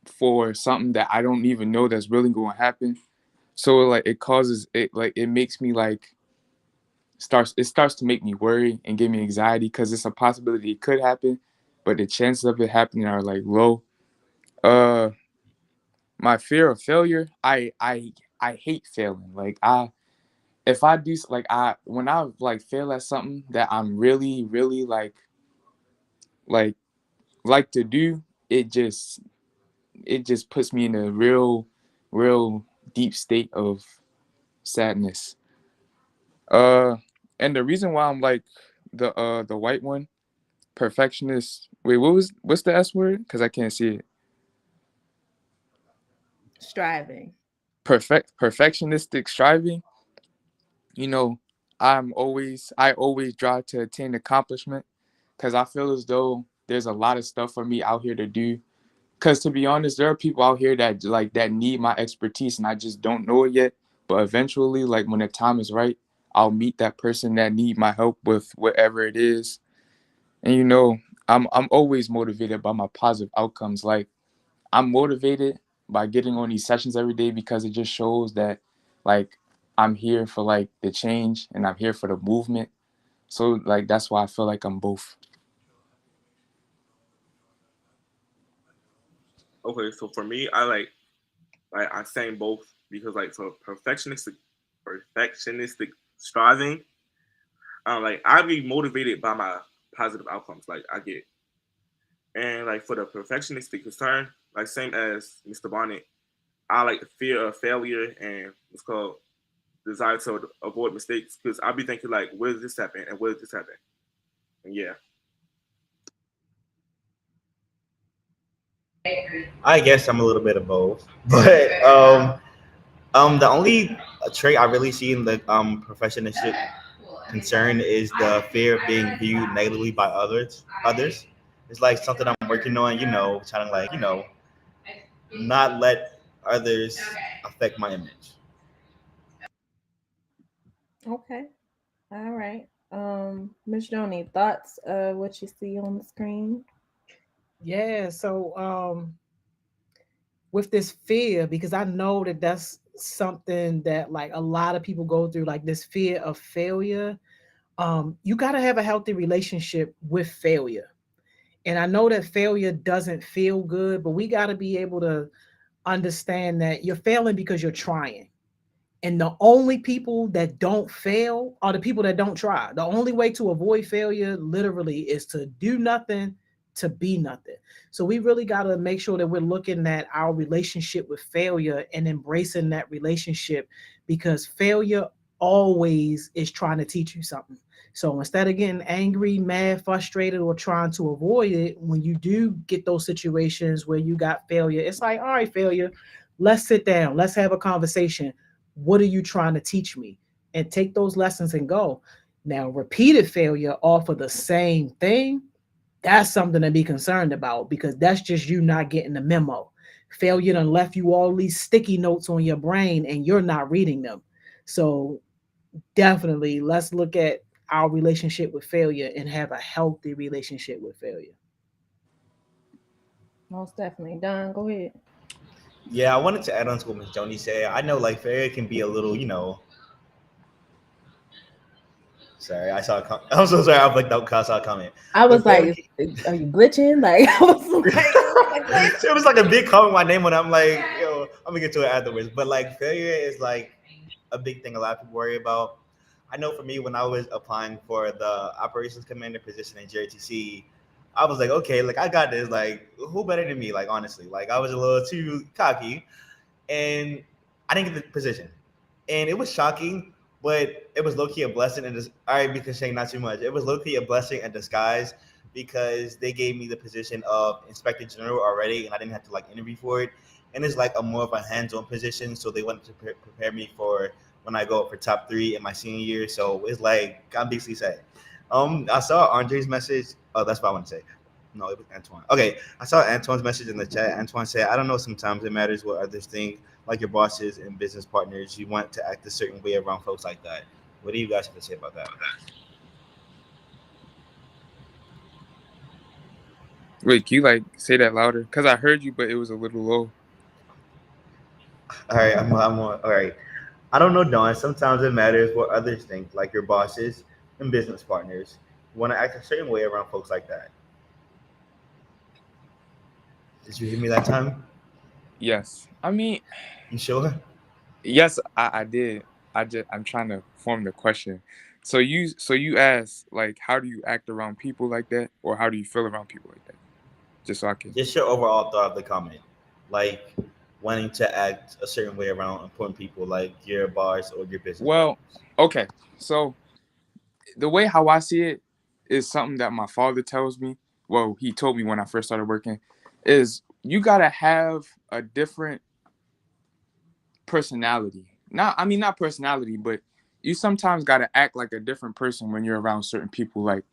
for something that I don't even know that's really going to happen. So like it causes it, like it makes me like starts to make me worry and give me anxiety because it's a possibility it could happen, but the chances of it happening are like low. Uh, my fear of failure, I hate failing. Like if I do like I when I like fail at something that I'm really like like to do, it just puts me in a real deep state of sadness. Uh, and the reason why I'm like the white one, perfectionist. Wait, what's the S word? Because I can't see it. Striving. Perfectionistic striving. You know, I always drive to attain accomplishment because I feel as though there's a lot of stuff for me out here to do. Because to be honest, there are people out here that like that need my expertise and I just don't know it yet. But eventually, like when the time is right, I'll meet that person that need my help with whatever it is. And you know, I'm always motivated by my positive outcomes. Like I'm motivated by getting on these sessions every day because it just shows that like I'm here for like the change and I'm here for the movement. So like that's why I feel like I'm both. Okay, so for me, I I sang both because like for perfectionistic striving, like I be motivated by my positive outcomes. Like I get, and like for the perfectionistic concern, like same as Mr. Bonnet, I like the fear of failure and what's called desire to avoid mistakes because I'll be thinking like, where does this happen and where does this happen? And yeah, I guess I'm a little bit of both, but the only trait I really see in the professionalistic concern is the fear of being viewed negatively by others. It's like something I'm working on, trying to like, not let others affect my image. Okay. All right. Miss Joni, thoughts of what you see on the screen? Yeah. So with this fear, because I know that that's something that like a lot of people go through, like this fear of failure. You got to have a healthy relationship with failure. And I know that failure doesn't feel good, but we got to be able to understand that you're failing because you're trying. And the only people that don't fail are the people that don't try. The only way to avoid failure literally is to do nothing, to be nothing. So we really got to make sure that we're looking at our relationship with failure and embracing that relationship, because failure always is trying to teach you something. So instead of getting angry, mad, frustrated, or trying to avoid it, when you do get those situations where you got failure, it's like, all right, failure, let's sit down, let's have a conversation. What are you trying to teach me? And take those lessons and go. Now, repeated failure off of the same thing, that's something to be concerned about because that's just you not getting the memo. Failure done left you all these sticky notes on your brain and you're not reading them. So definitely let's look at our relationship with failure and have a healthy relationship with failure. Most definitely. Don, go ahead. Yeah, I wanted to add on to what Miss Joni said. I know like failure can be a little, sorry, I saw a I'm so sorry, I like don't saw a comment. I was But failure like, are you glitching? Like, I was like, is this a glitch? it was like a big comment my name on it. I'm like, yo, I'm gonna get to it afterwards. But like failure is like a big thing a lot of people worry about. I know for me when I was applying for the operations commander position in JTC, I was like, okay, like I got this. Like, who better than me? Like honestly, like I was a little too cocky, and I didn't get the position, and it was shocking. But it was low key a blessing, and all right, because saying not too much, it was low key a blessing in disguise because they gave me the position of inspector general already, and I didn't have to like interview for it. And it's like a more of a hands-on position, so they wanted to prepare me for when I go up for top 3 in my senior year. So it's like I'm basically saying, I saw Andre's message. Oh, that's what I want to say. No, it was Antoine. Okay, I saw Antoine's message in the chat. Antoine said, "I don't know. Sometimes it matters what others think, like your bosses and business partners. You want to act a certain way around folks like that. What do you guys have to say about that?" Wait, can you like say that louder? Cause I heard you, but it was a little low. All right, all right. I don't know, Don. Sometimes it matters what others think, like your bosses and business partners. You want to act a certain way around folks like that. Did you hear me that time? Yes, I mean, You sure? yes, I did. I'm trying to form the question. So you asked like, how do you act around people like that, or how do you feel around people like that? Just so I can. Just your overall thought of the comment, like wanting to act a certain way around important people, like your boss or your business Well, partners. okay. So the way how I see it is something that my father tells me. Well, he told me when I first started working, is you gotta have a different personality. Not, I mean, not personality, but you sometimes gotta act like a different person when you're around certain people. Like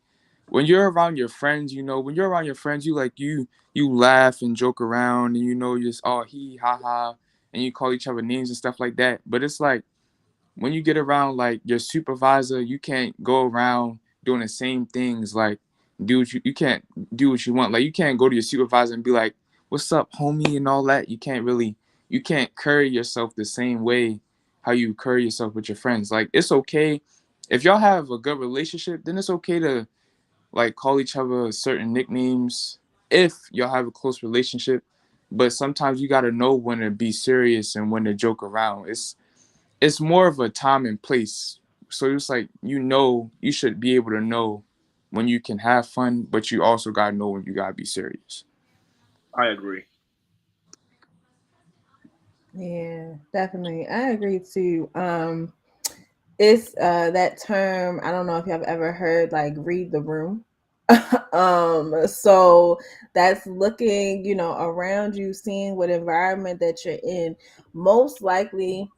when you're around your friends, when you're around your friends, you laugh and joke around, and you're just all he ha ha, and you call each other names and stuff like that. But it's like when you get around like your supervisor, you can't go around doing the same things. Like you can't do what you want. Like you can't go to your supervisor and be like, "What's up, homie?" and all that. You can't carry yourself the same way how you carry yourself with your friends. Like it's okay if y'all have a good relationship, then it's okay to like call each other certain nicknames if y'all have a close relationship. But sometimes you gotta know when to be serious and when to joke around. It's more of a time and place. So it's like you should be able to know when you can have fun, but you also gotta know when you gotta be serious. I agree. Yeah, definitely. I agree too. It's that term, I don't know if y'all have ever heard like read the room. So that's looking, around you, seeing what environment that you're in. Most likely,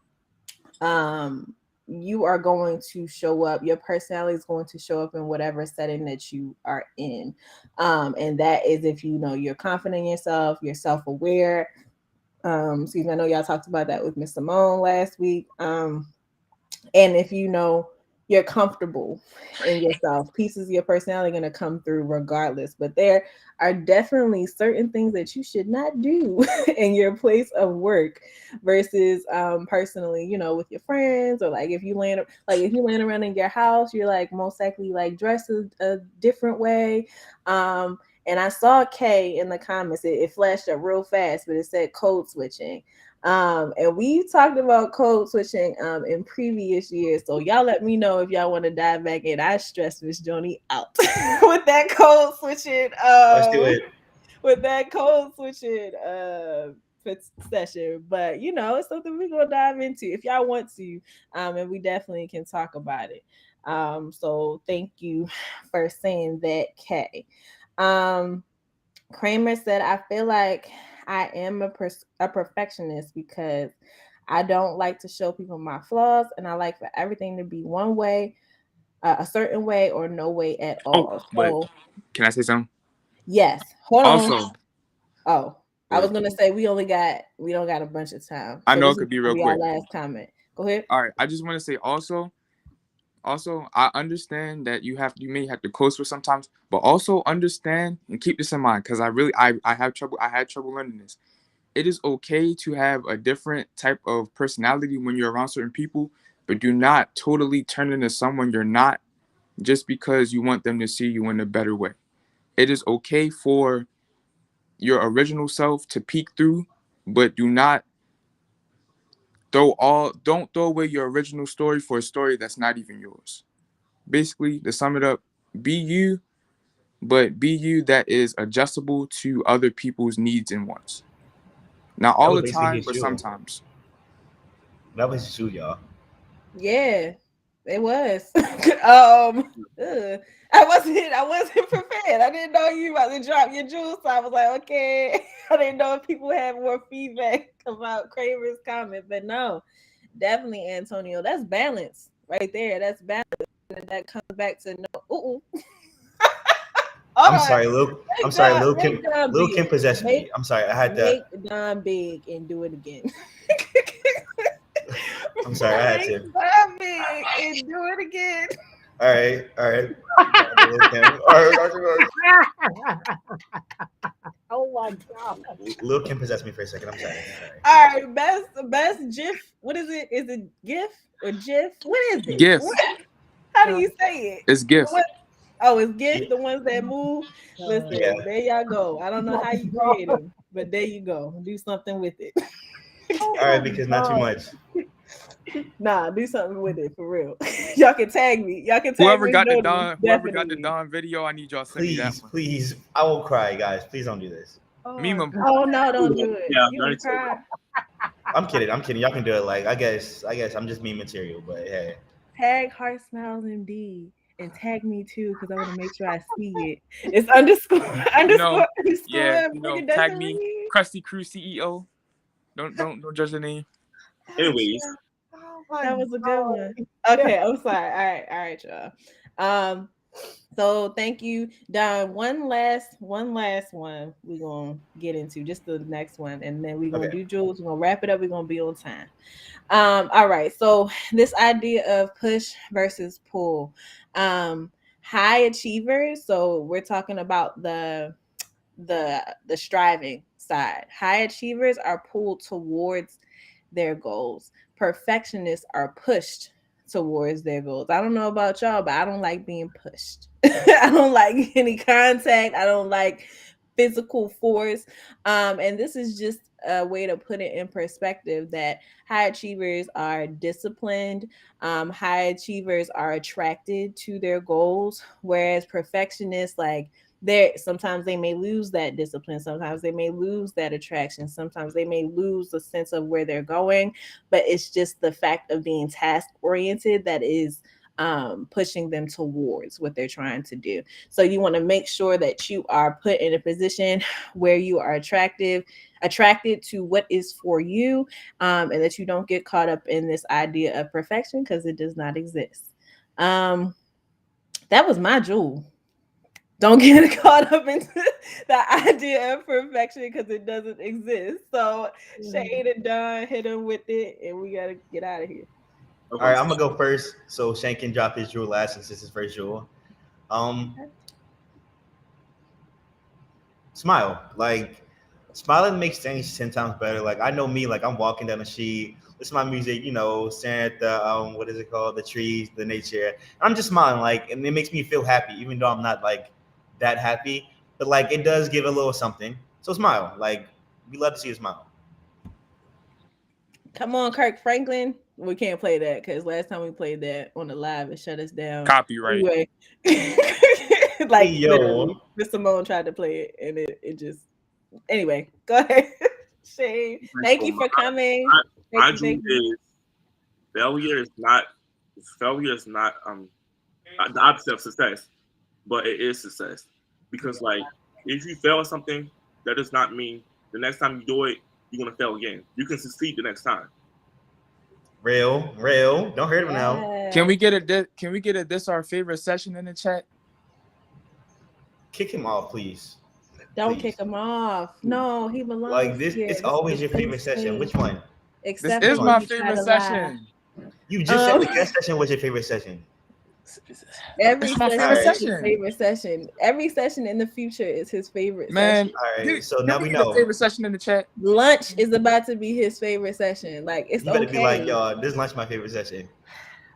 you are going to show up, your personality is going to show up in whatever setting that you are in. And that is if you're confident in yourself, you're self-aware. Excuse me, I know y'all talked about that with Miss Simone last week. And if you're comfortable in yourself, pieces of your personality are going to come through regardless. But there are definitely certain things that you should not do in your place of work versus personally, with your friends, or like if you land around in your house, you're like most likely like dressed a different way. And I saw Kay in the comments, it flashed up real fast, but it said code switching. And we talked about code switching in previous years. So y'all let me know if y'all want to dive back in. I stressed Miss Joni out with that code switching. Let's do it. With that code switching session. But it's something we're gonna dive into if y'all want to. And we definitely can talk about it. So thank you for saying that, Kay. Kramer said, I feel like I am a perfectionist because I don't like to show people my flaws, and I like for everything to be one way. a certain way or no way at all. but So can I say something? yes, hold on. Also, Oh, I was wait, gonna say we don't got a bunch of time. I So know this it is could be gonna real be our quick. last comment. Go ahead. All right, I just want to say also, I understand that you may have to code switch sometimes, but also understand and keep this in mind because I had trouble learning this. It is okay to have a different type of personality when you're around certain people, but do not totally turn into someone you're not just because you want them to see you in a better way. It is okay for your original self to peek through, but don't throw away your original story for a story that's not even yours. Basically, to sum it up, be you, but be you that is adjustable to other people's needs and wants. Not That all was the basically time, his but shoe. sometimes. That was his shoe, y'all. Yeah, it was. I wasn't prepared. I didn't know you about to drop your jewels. So I was like, okay. I didn't know if people had more feedback about Kramer's comment, but no, definitely Antonio. That's balance right there. That's balance. And that comes back to no. Ooh. I'm sorry, Lil. I'm sorry, Lil Make Kim. Don Lil Kim big. possessed me. I'm sorry, I had to. Make Don big and do it again. I'm sorry, I had Make to. Don big and do it again. All right, all right. Lil Kim. All right. Oh my god. Lil Kim possessed me for a second. I'm sorry. All right, best GIF. What is it? Is it GIF or GIF? What is it? GIF. How do you say it? It's GIF. Oh, it's GIF, Yeah. the ones that move. Listen, Yeah. there y'all go. I don't know how you create them, but there you go. Do something with it. All right, because not too much. Nah, do something with it for real. Y'all can tag me. Y'all can tag Whoever me. got the Definitely. Don video, I need y'all to send me that Please, one. please. I will cry, guys. Please don't do this. Meme 'em. Oh no, don't do it. Yeah, You gonna nice. cry. I'm kidding. Y'all can do it. Like, I guess I'm just meme material, but hey. Tag Heart Smiles MD and tag me too because I want to make sure I see it. It's underscore underscore underscore. Yeah, It tag doesn't me, read. Krusty Crew CEO. Don't judge the name. Anyways, That was a good one. Okay, I'm sorry. All right, y'all. So thank you, Don. One last one we're gonna get into just the next one, and then we're gonna Okay. do Jules. We're gonna wrap it up. We're gonna be on time. All right. So this idea of push versus pull. High achievers. So we're talking about the striving side. High achievers are pulled towards their goals. Perfectionists are pushed towards their goals. I don't know about y'all, but I don't like being pushed. I don't like any contact. I don't like physical force. And this is just a way to put it in perspective that high achievers are disciplined. High achievers are attracted to their goals, whereas perfectionists, like, sometimes they may lose that discipline, sometimes they may lose that attraction, sometimes they may lose the sense of where they're going, but it's just the fact of being task oriented that is pushing them towards what they're trying to do. So you want to make sure that you are put in a position where you are attracted to what is for you, and that you don't get caught up in this idea of perfection because it does not exist. That was my jewel. Don't get caught up into the idea of perfection because it doesn't exist. So Shade and Don hit him with it, and we gotta get out of here. All right, I'm gonna go first. So Shane can drop his jewel last since this is his first jewel. Smile. Like, smiling makes things 10 times better. Like, I know me. Like, I'm walking down the street, listen to my music. Staring at the what is it called? The trees, the nature. And I'm just smiling. Like, and it makes me feel happy, even though I'm not like that happy. But like, it does give a little something. So smile. Like, we love to see you smile. Come on, Kirk Franklin. We can't play that because last time we played that on the live, it shut us down. Copyright. Anyway, like, Hey, yo. literally, Miss Simone tried to play it, and it just. Anyway, go ahead, Shane. Thank you for coming. My dream is failure is not the opposite of success, but it is success. Because like, if you fail at something, that does not mean the next time you do it, you're gonna fail again. You can succeed the next time. Real. Don't hurt him now. Can we get a this our favorite session in the chat? Kick him off, please. Don't Please. kick him off. No, he belongs Like this, here. it's This always is your a safe favorite session. Which space. one? This Except is for my when you try favorite to lie. session. You just said the guest session was your favorite session. Every It's my session favorite is his session. favorite session. Every session in the future is his favorite Man, session. All right, so can now we we get a know. favorite session in the chat? Lunch is about to be his favorite session. Like, it's You better okay. be like, y'all, this lunch my favorite session.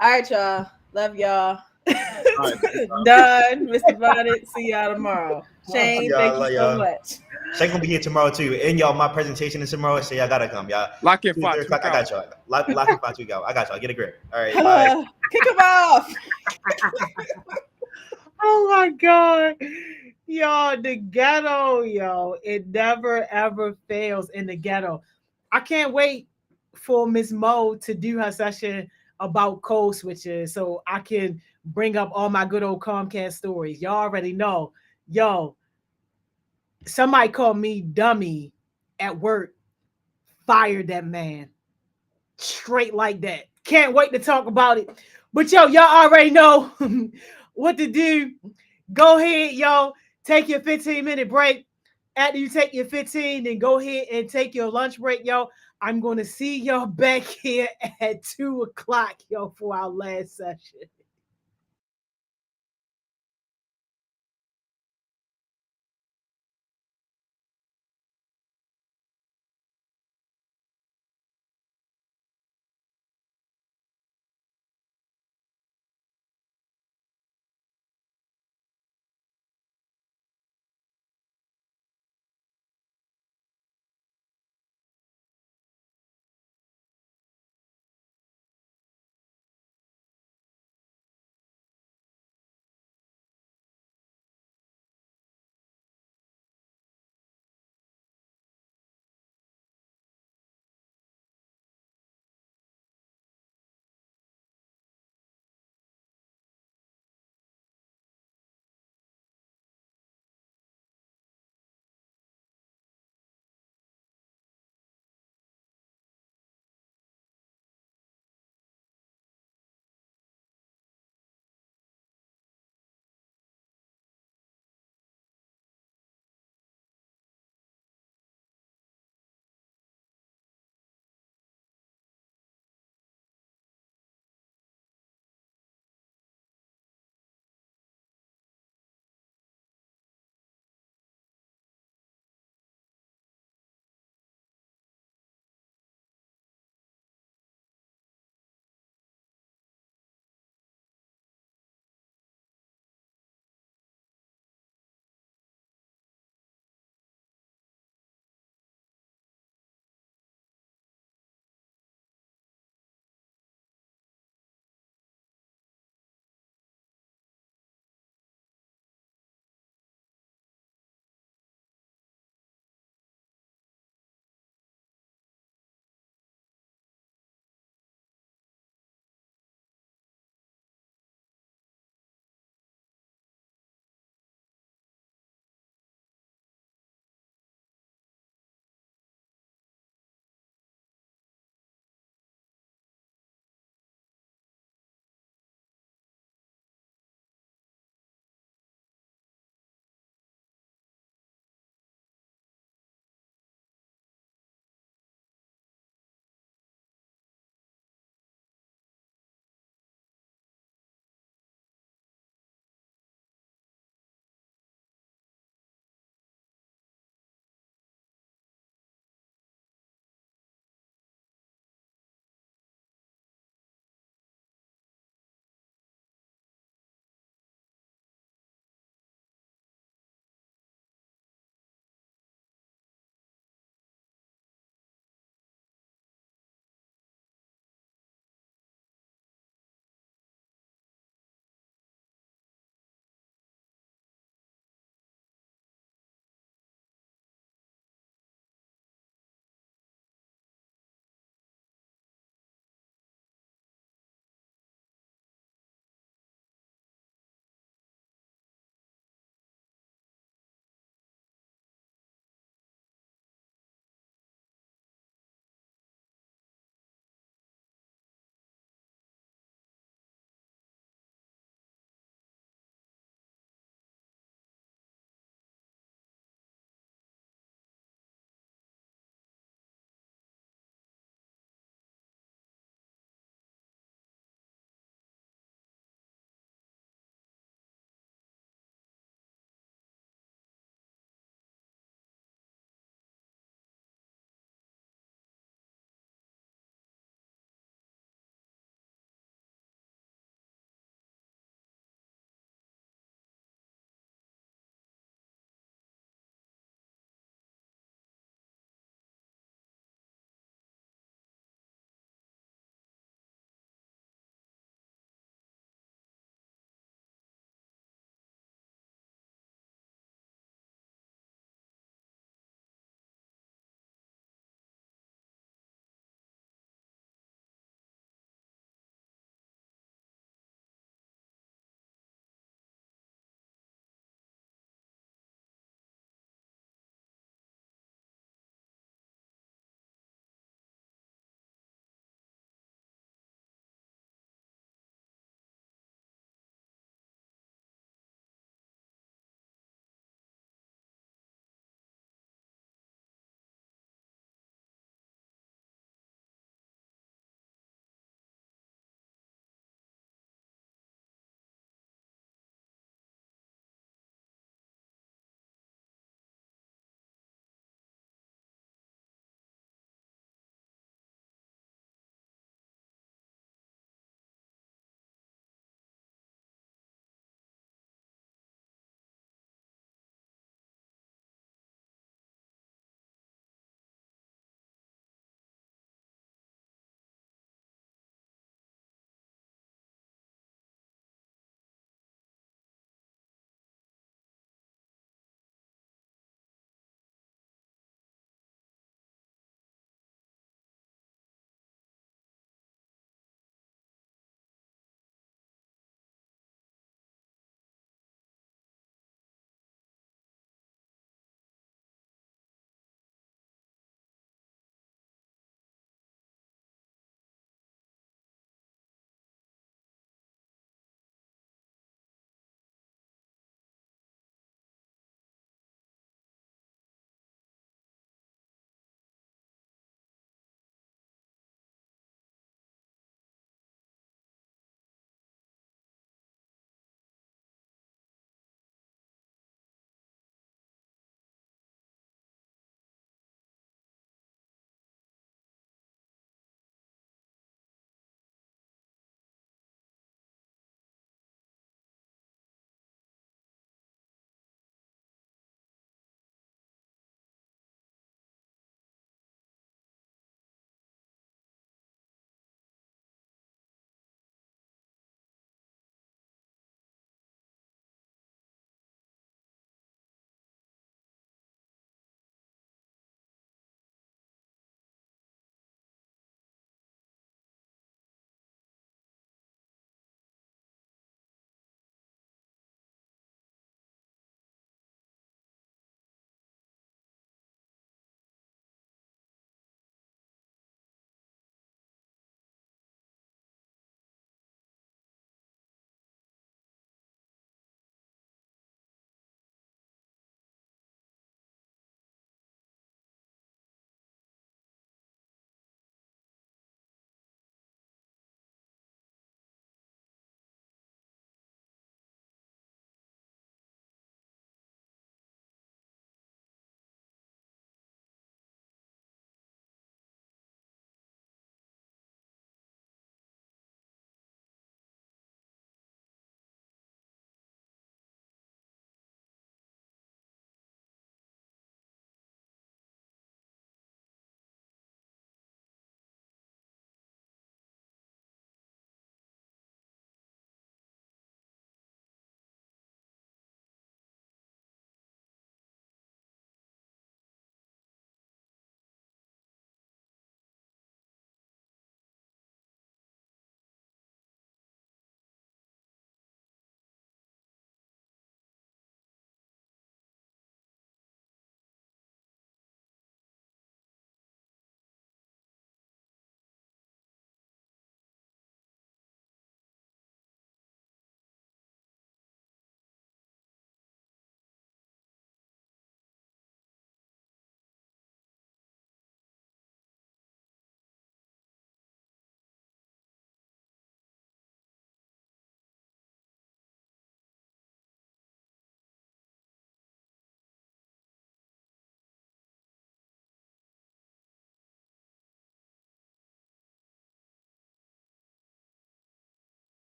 All right, y'all. Love y'all. right. Done. Mr. Bonnet. See y'all tomorrow. Shane, y'all, thank you love so y'all. much. Shane gonna be here tomorrow too. And y'all, my presentation is tomorrow, so y'all gotta come, y'all. Lock in 2, 5 3 o'clock, I got y'all. Lock in 5 tweak out. I got y'all. Get a grip. All right, bye. Kick him off. Oh my God. Yo, the ghetto, yo. It never ever fails in the ghetto. I can't wait for Miss Mo to do her session about code switches so I can bring up all my good old Comcast stories. Y'all already know. Yo, somebody called me dummy at work, fired that man. Straight like that. Can't wait to talk about it. But yo, y'all already know what to do. Go ahead, yo. Take your 15-minute break. After you take your 15, then go ahead and take your lunch break, yo. I'm going to see y'all back here at 2 o'clock, yo, for our last session.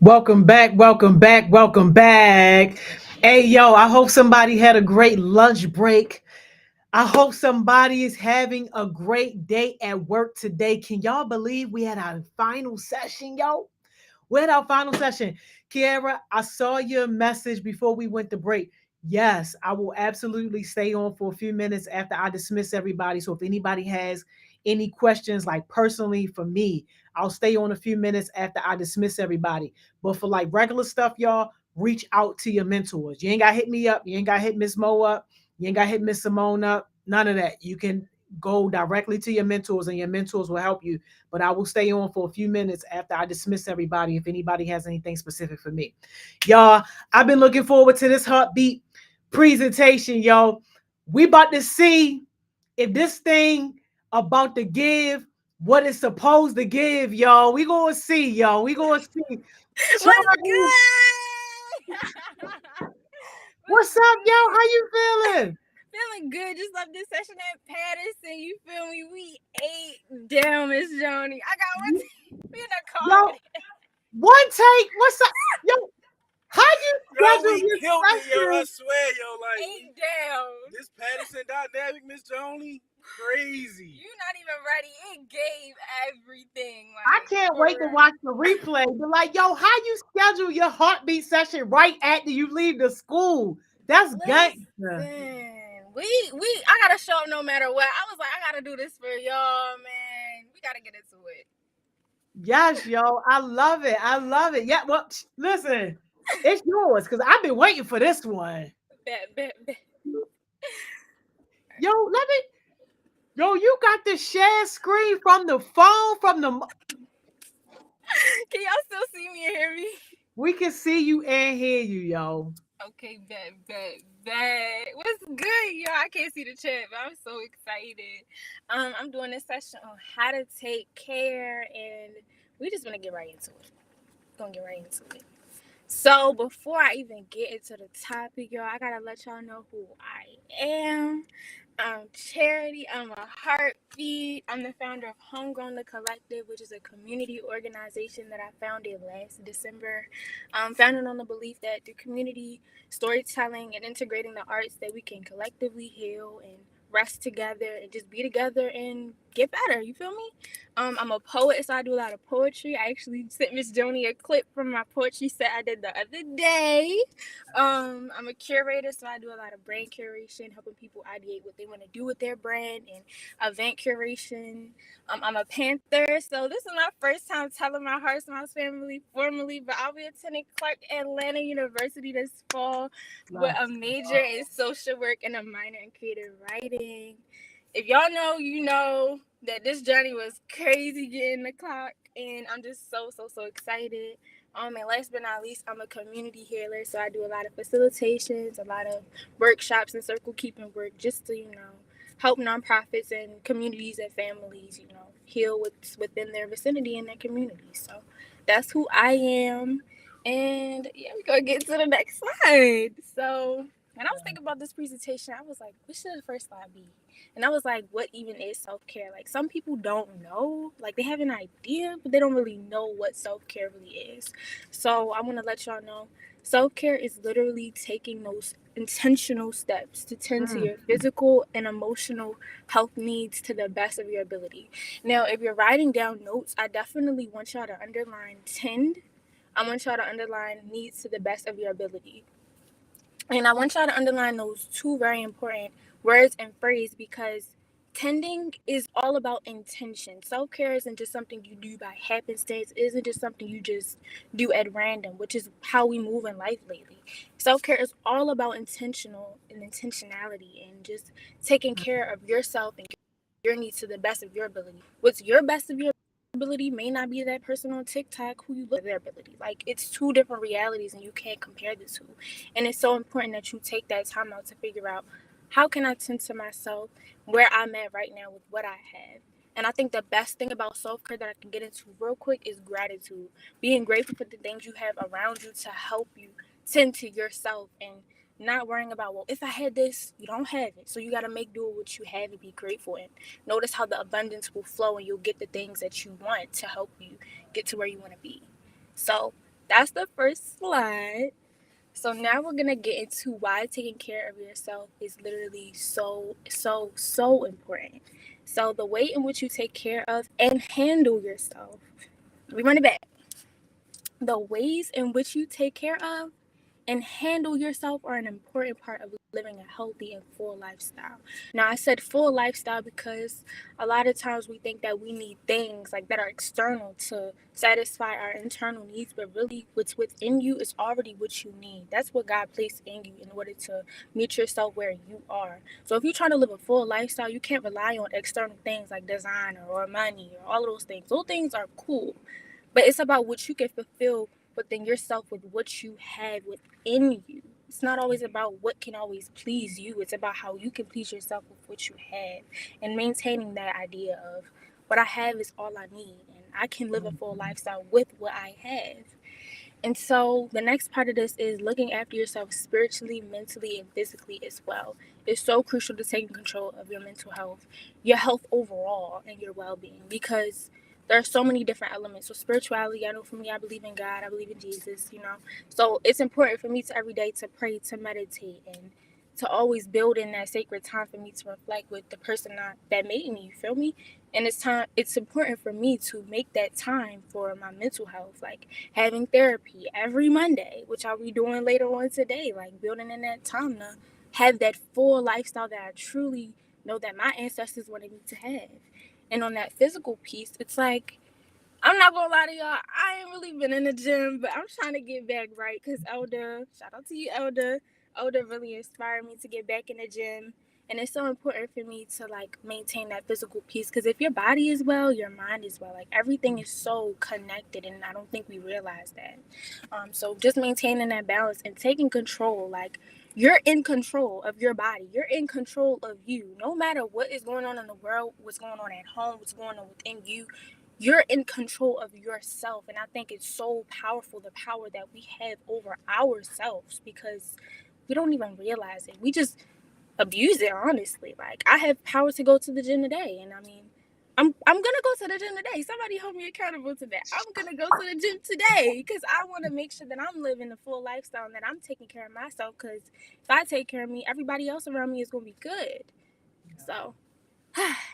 Welcome back, welcome back, welcome back. Hey, yo, I hope somebody had a great lunch break. I hope somebody is having a great day at work today. Can y'all believe we had our final session, yo? We had our final session. Kiara, I saw your message before we went to break. Yes, I will absolutely stay on for a few minutes after I dismiss everybody. So if anybody has any questions, like personally for me, I'll stay on a few minutes after I dismiss everybody. But for like regular stuff, y'all, reach out to your mentors. You ain't got to hit me up. You ain't got to hit Miss Mo up. You ain't got to hit Miss Simone up. None of that. You can go directly to your mentors and your mentors will help you. But I will stay on for a few minutes after I dismiss everybody if anybody has anything specific for me. Y'all, I've been looking forward to this heartbeat presentation, yo. We about to see if this thing about to give what it's supposed to give, y'all. We gonna see, y'all. We gonna see. What's good? What's up, yo? How you feeling? Feeling good. Just left this session at Patterson. You feel me? We ate down, Miss Joni. I got one in the car. Yo, one take. What's up, yo? How you Yo, schedule we your killed it, yo. I session? swear, yo. Like, Ate down. this Patterson dynamic, Miss Joni, crazy. You not even ready. It gave everything. I Like, can't for wait to real. watch the replay. But like, yo, how you schedule your heartbeat session right after you leave the school? That's gangster. Listen, I gotta show up no matter what. I was like, I gotta do this for y'all, man. We gotta get into it. Yes, yo, I love it. I love it. Yeah, well, listen, it's yours because I've been waiting for this one. Bet. Yo, you got the share screen from the phone, Can y'all still see me and hear me? we can see you and hear you, yo. Okay, bet. What's good, y'all? I can't see the chat, but I'm so excited. I'm doing this session on how to take care, and we just gonna get right into it. So before I even get into the topic, y'all, I gotta let y'all know who I am. I'm Charity. I'm a heartbeat. I'm the founder of Homegrown the Collective, which is a community organization that I founded last December. Founded on the belief that through community storytelling and integrating the arts that we can collectively heal and rest together and just be together and get better. You feel me? I'm a poet, so I do a lot of poetry. I actually sent Miss Joni a clip from my poetry set I did the other day. I'm a curator, so I do a lot of brand curation, helping people ideate what they want to do with their brand, and event curation. I'm a Panther, so this is my first time telling my Hearts Mouse family formally, but I'll be attending Clark Atlanta University this fall with a major in social work and a minor in creative writing. If y'all know, you know that this journey was crazy getting the clock, and I'm just so excited. And last but not least, I'm a community healer, so I do a lot of facilitations, a lot of workshops and circle keeping work just to, help nonprofits and communities and families, heal what's within their vicinity and their community. So that's who I am. And yeah, we're gonna get to the next slide. So when I was thinking about this presentation, I was like, what should the first slide be? And I was like, what even is self-care? Like, some people don't know. Like, they have an idea, but they don't really know what self-care really is. So I want to let y'all know, self-care is literally taking those intentional steps to tend to your physical and emotional health needs to the best of your ability. Now, if you're writing down notes, I definitely want y'all to underline tend. I want y'all to underline needs to the best of your ability. And I want y'all to underline those two very important words and phrase, because tending is all about intention. Self-care isn't just something you do by happenstance. It isn't just something you just do at random, which is how we move in life lately. Self-care is all about intentionality and just taking care of yourself and your needs to the best of your ability. What's your best of your ability may not be that person on TikTok who you look at their ability. Like, it's two different realities and you can't compare the two. And it's so important that you take that time out to figure out, how can I tend to myself where I'm at right now with what I have. And I think the best thing about self-care that I can get into real quick is gratitude. Being grateful for the things you have around you to help you tend to yourself, and not worrying about, well, if I had this, you don't have it. So you got to make do with what you have and be grateful. And notice how the abundance will flow and you'll get the things that you want to help you get to where you want to be. So that's the first slide. So now we're gonna get into why taking care of yourself is literally so important. So the way in which you take care of and handle yourself. We run it back. The ways in which you take care of and handle yourself are an important part of living a healthy and full lifestyle. Now, I said full lifestyle because a lot of times we think that we need things like that are external to satisfy our internal needs, but really what's within you is already what you need. That's what God placed in you in order to meet yourself where you are. So if you're trying to live a full lifestyle, you can't rely on external things like designer or money or all of those things. Those things are cool, but it's about what you can fulfill within yourself with what you have within you. It's not always about what can always please you. It's about how you can please yourself with what you have and maintaining that idea of what I have is all I need and I can live a full lifestyle with what I have. And so the next part of this is looking after yourself spiritually, mentally, and physically as well. It's so crucial to taking control of your mental health, your health overall, and your well-being because there are so many different elements. So spirituality, I know for me, I believe in God, I believe in Jesus, So it's important for me to every day to pray, to meditate, and to always build in that sacred time for me to reflect with the person that made me, you feel me? And it's important for me to make that time for my mental health, like having therapy every Monday, which I'll be doing later on today, like building in that time to have that full lifestyle that I truly know that my ancestors wanted me to have. And on that physical piece, it's like, I'm not gonna lie to y'all, I ain't really been in the gym, but I'm trying to get back right because Elder, shout out to you, Elder. Elder really inspired me to get back in the gym. And it's so important for me to like maintain that physical piece because if your body is well, your mind is well. Like everything is so connected, and I don't think we realize that. So just maintaining that balance and taking control, like you're in control of your body. You're in control of you. No matter what is going on in the world, what's going on at home, what's going on within you, you're in control of yourself. And I think it's so powerful, the power that we have over ourselves because we don't even realize it. We just abuse it, honestly. Like I have power to go to the gym today, and I mean, I'm gonna go to the gym today. Somebody hold me accountable to that. I'm gonna go to the gym today because I want to make sure that I'm living a full lifestyle and that I'm taking care of myself. Because if I take care of me, everybody else around me is gonna be good. So,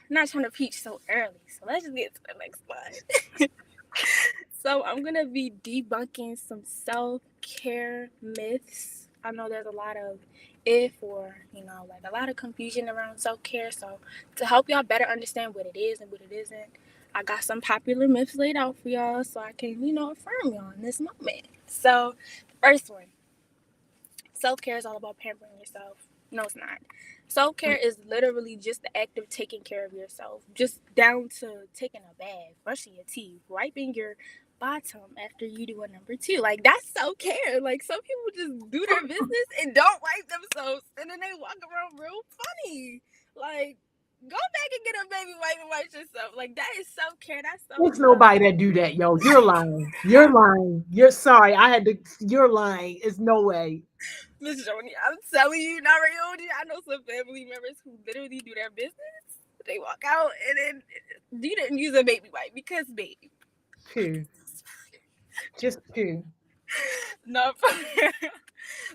not trying to preach so early. So let's just get to the next slide. So I'm gonna be debunking some self-care myths. I know there's a lot of like a lot of confusion around self-care. So to help y'all better understand what it is and what it isn't, I got some popular myths laid out for y'all so I can, affirm y'all in this moment. So first one, self-care is all about pampering yourself. No, it's not. Self-care is literally just the act of taking care of yourself, just down to taking a bath, brushing your teeth, wiping your bottom after you do a number two. Like, that's self-care. Like, some people just do their business and don't wipe themselves, and then they walk around real funny. Like, go back and get a baby wipe and wipe yourself. Like, that is self-care. That's There's self-love. nobody that do that, yo. You're lying. You're lying. You're sorry. I had to. You're lying. It's no way. Miss Joni, I'm telling you, not Rayoji. I know some family members who literally do their business. They walk out and then you didn't use a baby wipe because baby. Poo. Just poo. No,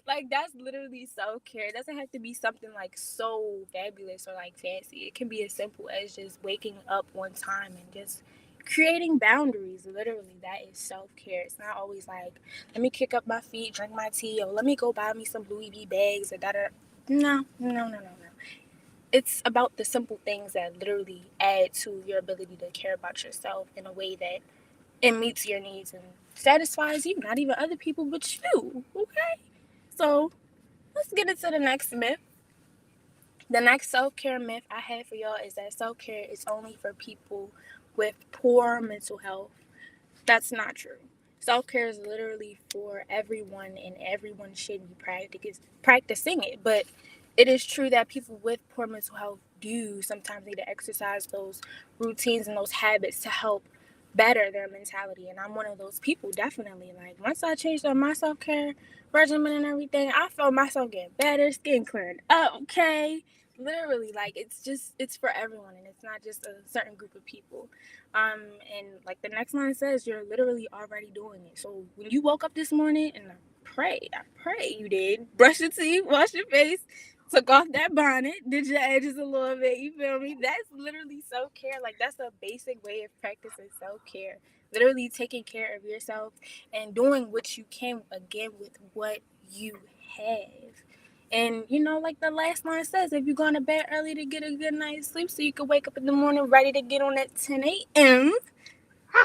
like that's literally self-care. It doesn't have to be something like so fabulous or like fancy. It can be as simple as just waking up on time and just creating boundaries. Literally, that is self-care. It's not always like, let me kick up my feet, drink my tea, or let me go buy me some Louis V bags or da-da. No. It's about the simple things that literally add to your ability to care about yourself in a way that it meets your needs and satisfies you, not even other people, but you. Okay? So let's get into the next myth. The next self-care myth I have for y'all is that self-care is only for people with poor mental health. That's not true. Self-care is literally for everyone, and everyone should be practicing it. But it is true that people with poor mental health do sometimes need to exercise those routines and those habits to help better their mentality. And I'm one of those people, definitely. Like, once I changed up my self-care regimen and everything, I felt myself getting better, skin clearing up, okay? Literally, like, it's for everyone, and it's not just a certain group of people. And like the next line says, you're literally already doing it. So when you woke up this morning, and I pray you did brush your teeth, wash your face, took off that bonnet, did your edges a little bit, you feel me? That's literally self-care. Like, that's a basic way of practicing self-care. Literally taking care of yourself and doing what you can, again, with what you have. And like the last line says, if you're going to bed early to get a good night's sleep so you can wake up in the morning ready to get on at 10 a.m.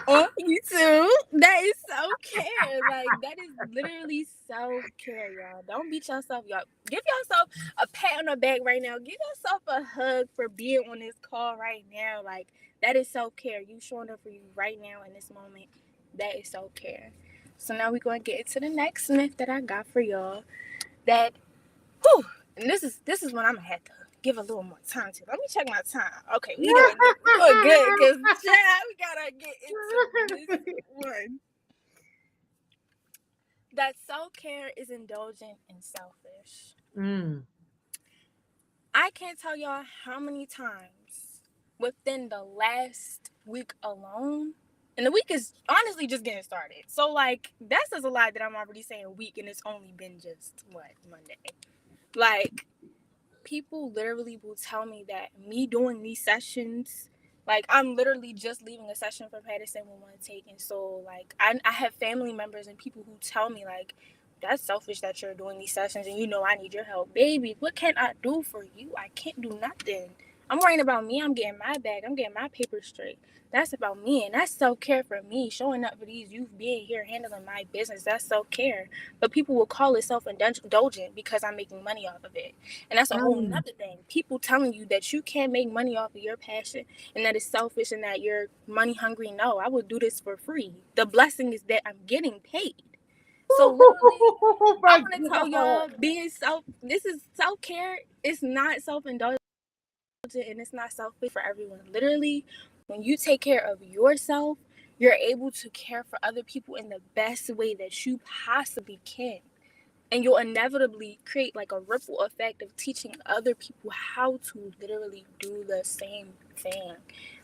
on YouTube, that is self-care. Like, that is literally self-care, y'all. Don't beat yourself, y'all. Give yourself a pat on the back right now. Give yourself a hug for being on this call right now. Like, that is self-care. You showing up for you right now in this moment. That is self-care. So now we're going to get into the next myth that I got for y'all. That Whew. And this is when I'm gonna have to give a little more time to. Let me check my time. Okay, we doing good. We doing good because we gotta get into this one. That self-care is indulgent and selfish. I can't tell y'all how many times within the last week alone, and the week is honestly just getting started. So like that says a lot that I'm already saying week, and it's only been just Monday. Like, people literally will tell me that me doing these sessions, like I'm literally just leaving a session for Patterson with one taken. So like I have family members and people who tell me like, that's selfish that you're doing these sessions and I need your help. Baby, what can I do for you? I can't do nothing. I'm worrying about me. I'm getting my bag. I'm getting my paper straight. That's about me, and that's self-care for me. Showing up for these youth, being here, handling my business, that's self-care. But people will call it self-indulgent because I'm making money off of it. And that's a whole nother thing. People telling you that you can't make money off of your passion and that it's selfish and that you're money hungry. No, I would do this for free. The blessing is that I'm getting paid. So literally, I want to tell y'all, this is self-care. It's not self-indulgent and it's not selfish for everyone. Literally, when you take care of yourself, you're able to care for other people in the best way that you possibly can. And you'll inevitably create like a ripple effect of teaching other people how to literally do the same thing.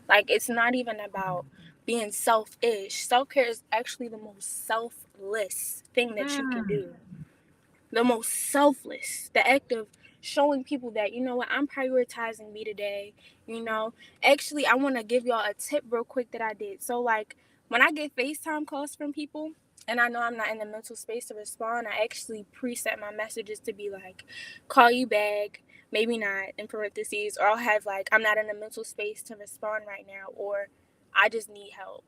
Like, it's not even about being selfish. Self-care is actually the most selfless thing that you can do. The most selfless. The act of showing people that, what, I'm prioritizing me today. Actually, I want to give y'all a tip real quick that I did. So like when I get FaceTime calls from people, and I know I'm not in the mental space to respond, I actually preset my messages to be like, call you back, maybe not, in parentheses, or I'll have like, I'm not in the mental space to respond right now, or I just need help.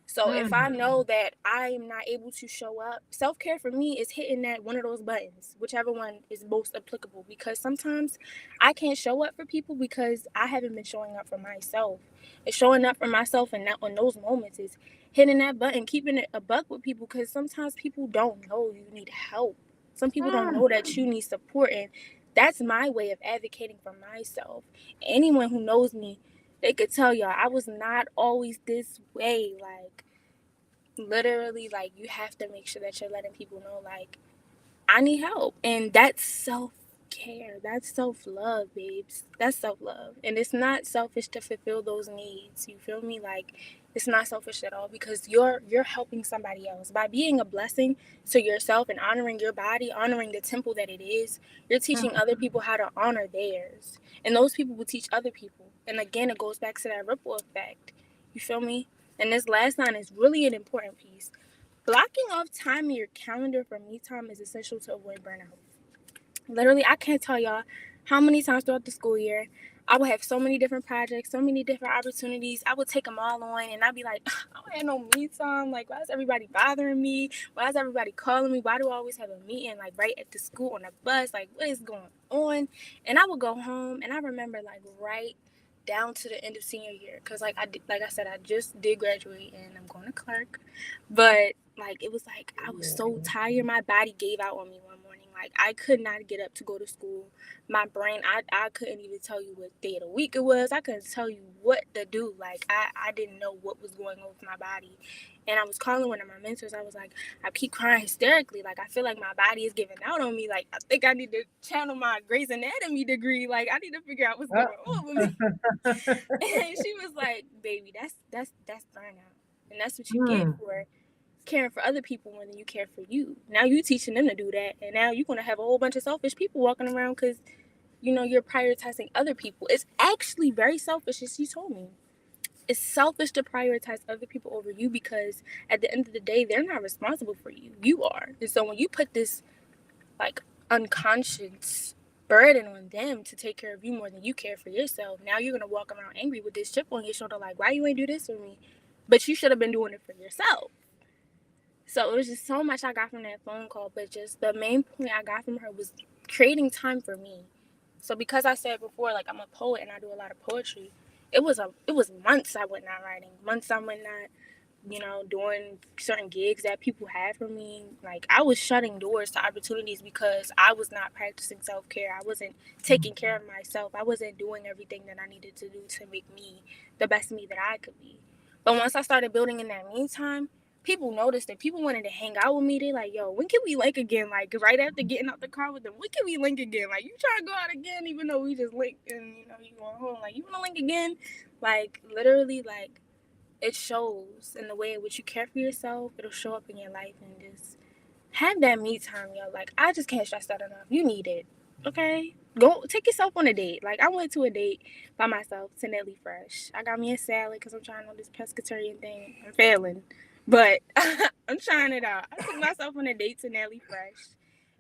So if I know that I'm not able to show up, self-care for me is hitting that one of those buttons, whichever one is most applicable, because sometimes I can't show up for people because I haven't been showing up for myself. And showing up for myself and on those moments is hitting that button, keeping it a buck with people, because sometimes people don't know you need help. Some people don't know that you need support, and that's my way of advocating for myself. Anyone who knows me, they could tell y'all I was not always this way. Like, literally, like, you have to make sure that you're letting people know, like, I need help. And that's self-care. That's self-love, babes. That's self-love. And it's not selfish to fulfill those needs. You feel me? Like, it's not selfish at all, because you're helping somebody else. By being a blessing to yourself and honoring your body, honoring the temple that it is, you're teaching other people how to honor theirs. And those people will teach other people. And again, it goes back to that ripple effect. You feel me? And this last line is really an important piece. Blocking off time in your calendar for me time is essential to avoid burnout. Literally, I can't tell y'all how many times throughout the school year I would have so many different projects, so many different opportunities. I would take them all on, and I'd be like, I don't have no me time. Like, why is everybody bothering me? Why is everybody calling me? Why do I always have a meeting, like, right at the school on the bus? Like, what is going on? And I would go home, and I remember, like, right down to the end of senior year, because, like I said, I just did graduate, and I'm going to clerk. But, like, it was like I was so tired. My body gave out on me one morning. Like, I could not get up to go to school. My brain, I couldn't even tell you what day of the week it was. I couldn't tell you what to do. Like, I didn't know what was going on with my body. And I was calling one of my mentors. I was like, I keep crying hysterically. Like, I feel like my body is giving out on me. Like, I think I need to channel my Grey's Anatomy degree. Like, I need to figure out what's going on with me. And she was like, baby, that's burnout. And that's what you get for caring for other people more than you care for you. Now you teaching them to do that, and now you're gonna have a whole bunch of selfish people walking around because you're prioritizing other people. It's actually very selfish, as she told me. It's selfish to prioritize other people over you because at the end of the day, they're not responsible for you. You are. And so when you put this like unconscious burden on them to take care of you more than you care for yourself, now you're gonna walk around angry with this chip on your shoulder, like, why you ain't do this for me? But you should have been doing it for yourself. So it was just so much I got from that phone call, but just the main point I got from her was creating time for me. So because I said before, like, I'm a poet and I do a lot of poetry, it was months I went not writing, months I went not, doing certain gigs that people had for me. Like, I was shutting doors to opportunities because I was not practicing self-care. I wasn't taking care of myself. I wasn't doing everything that I needed to do to make me the best me that I could be. But once I started building in that meantime, people noticed that people wanted to hang out with me. They like, yo, when can we link again? Like, right after getting out the car with them, when can we link again? Like, you trying to go out again, even though we just linked and, you going home. Like, you want to link again? Like, literally, like, it shows in the way in which you care for yourself. It'll show up in your life, and just have that me time, yo. Like, I just can't stress that enough. You need it, okay? Go take yourself on a date. Like, I went to a date by myself to Nelly Fresh. I got me a salad because I'm trying on this pescatarian thing. I'm failing, but I'm trying it out. I took myself on a date to Nelly Fresh.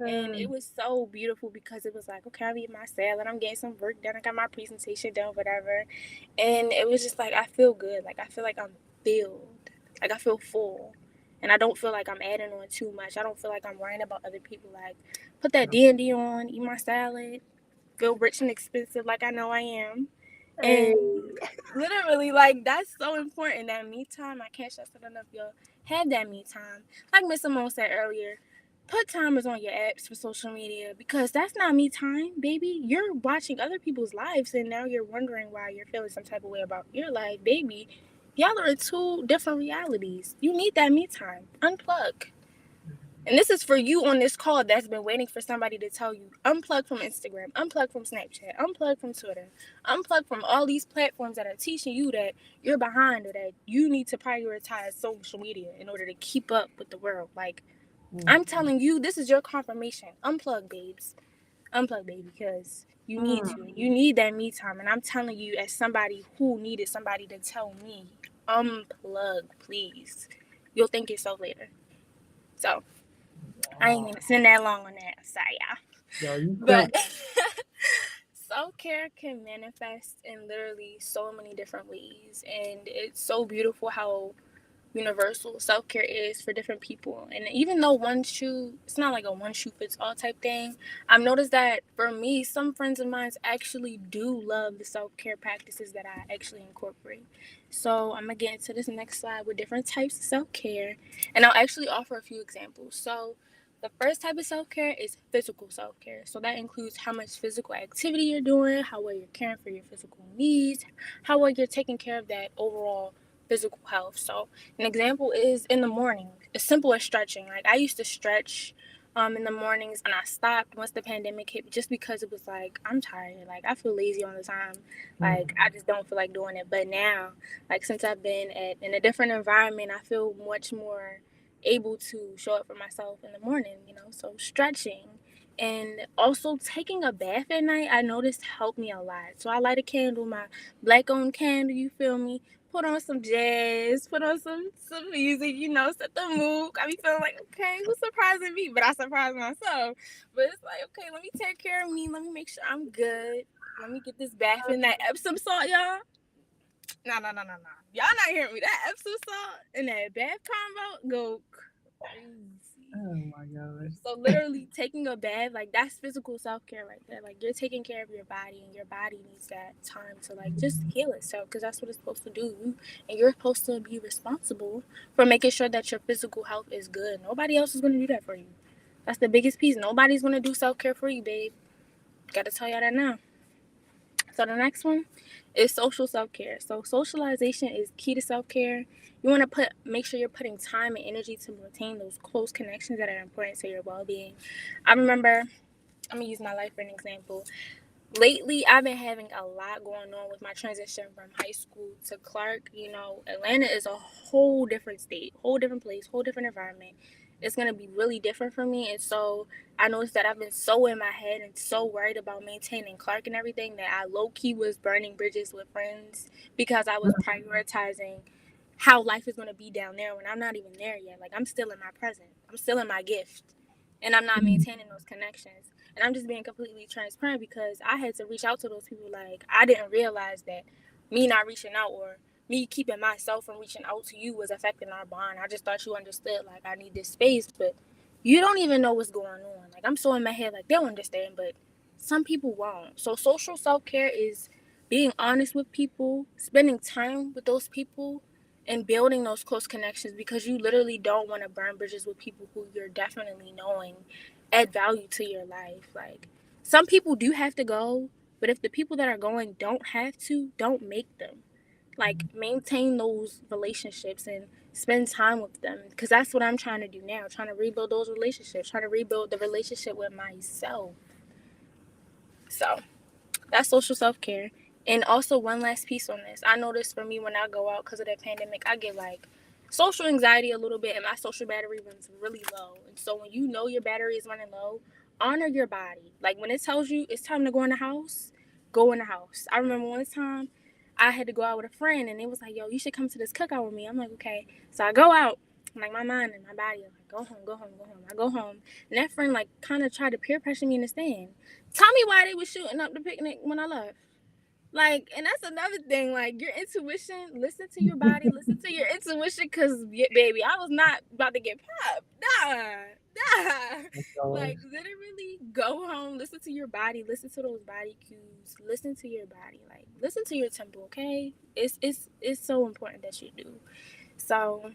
And it was so beautiful because it was like, okay, I'm eating my salad, I'm getting some work done, I got my presentation done, whatever. And it was just like, I feel good. Like, I feel like I'm filled. Like, I feel full. And I don't feel like I'm adding on too much. I don't feel like I'm worrying about other people. Like, put that D&D on, eat my salad, feel rich and expensive like I know I am. And literally, like, that's so important. That me time, I can't stress it enough, y'all. Have that me time. Like Miss Simone said earlier, put timers on your apps for social media because that's not me time, baby. You're watching other people's lives and now you're wondering why you're feeling some type of way about your life, baby. Y'all are in two different realities. You need that me time. Unplug. And this is for you on this call that's been waiting for somebody to tell you, unplug from Instagram, unplug from Snapchat, unplug from Twitter, unplug from all these platforms that are teaching you that you're behind or that you need to prioritize social media in order to keep up with the world. Like, I'm telling you, this is your confirmation. Unplug, babes. Unplug, baby, because you need to. You need that me time. And I'm telling you, as somebody who needed somebody to tell me, unplug, please. You'll thank yourself later. So, I ain't gonna send that long on that. Sorry, y'all. But self-care can manifest in literally so many different ways. And it's so beautiful how universal self-care is for different people. And even though it's not like a one shoe fits all type thing, I've noticed that for me, some friends of mine actually do love the self-care practices that I actually incorporate. So I'm gonna get into this next slide with different types of self-care, and I'll actually offer a few examples. So the first type of self-care is physical self-care. So that includes how much physical activity you're doing, how well you're caring for your physical needs, how well you're taking care of that overall physical health. So an example is in the morning, as simple as stretching. Like, I used to stretch in the mornings, and I stopped once the pandemic hit just because it was like, I'm tired. Like, I feel lazy all the time. Like, I just don't feel like doing it. But now, like, since I've been in a different environment, I feel much more able to show up for myself in the morning, so stretching. And also taking a bath at night, I noticed helped me a lot. So I light a candle, my black owned candle, you feel me? Put on some jazz, put on some music, set the mood. I be feeling like, okay, who's surprising me? But I surprise myself. But it's like, okay, let me take care of me. Let me make sure I'm good. Let me get this bath in that Epsom salt, y'all. No. Y'all not hearing me. That Epsom salt and that bath combo go crazy. Oh my gosh. So literally taking a bath, like, that's physical self-care right there. Like, you're taking care of your body, and your body needs that time to, like, just heal itself, because that's what it's supposed to do. And you're supposed to be responsible for making sure that your physical health is good. Nobody else is going to do that for you. That's the biggest piece. Nobody's gonna do self-care for you, babe. Gotta tell y'all that now. So the next one is social self-care. So socialization is key to self-care. You want to make sure you're putting time and energy to maintain those close connections that are important to your well-being. I remember, I'm gonna use my life for an example. Lately, I've been having a lot going on with my transition from high school to Clark. You know, Atlanta is a whole different state, whole different place, whole different environment. It's going to be really different for me. And so I noticed that I've been so in my head and so worried about maintaining Clark and everything that I low key was burning bridges with friends because I was prioritizing how life is going to be down there when I'm not even there yet. Like, I'm still in my present, I'm still in my gift, and I'm not maintaining those connections. And I'm just being completely transparent because I had to reach out to those people. Like, I didn't realize that me not reaching out or me keeping myself from reaching out to you was affecting our bond. I just thought you understood, like, I need this space, but you don't even know what's going on. Like, I'm so in my head, like, they'll understand, but some people won't. So social self-care is being honest with people, spending time with those people, and building those close connections, because you literally don't want to burn bridges with people who you're definitely knowing add value to your life. Like, some people do have to go, but if the people that are going don't have to, don't make them. Like, maintain those relationships and spend time with them, because that's what I'm trying to do now, trying to rebuild those relationships, trying to rebuild the relationship with myself. So that's social self-care. And also, one last piece on this, I noticed for me, when I go out because of the pandemic, I get like social anxiety a little bit, and my social battery runs really low. And so when you know your battery is running low, honor your body. Like, when it tells you it's time to go in the house, go in the house. I remember one time I had to go out with a friend, and it was like, yo, you should come to this cookout with me. I'm like, okay. So I go out, like, my mind and my body are like, go home, go home, go home. I go home, and that friend like kind of tried to peer pressure me in the stand. Tell me why they was shooting up the picnic when I left. Like, and that's another thing. Like, your intuition, listen to your body, listen to your intuition, because, baby, I was not about to get popped. Nah. Like, literally, go home, listen to your body, listen to those body cues, listen to your body, like, listen to your tempo, okay? It's so important that you do. So,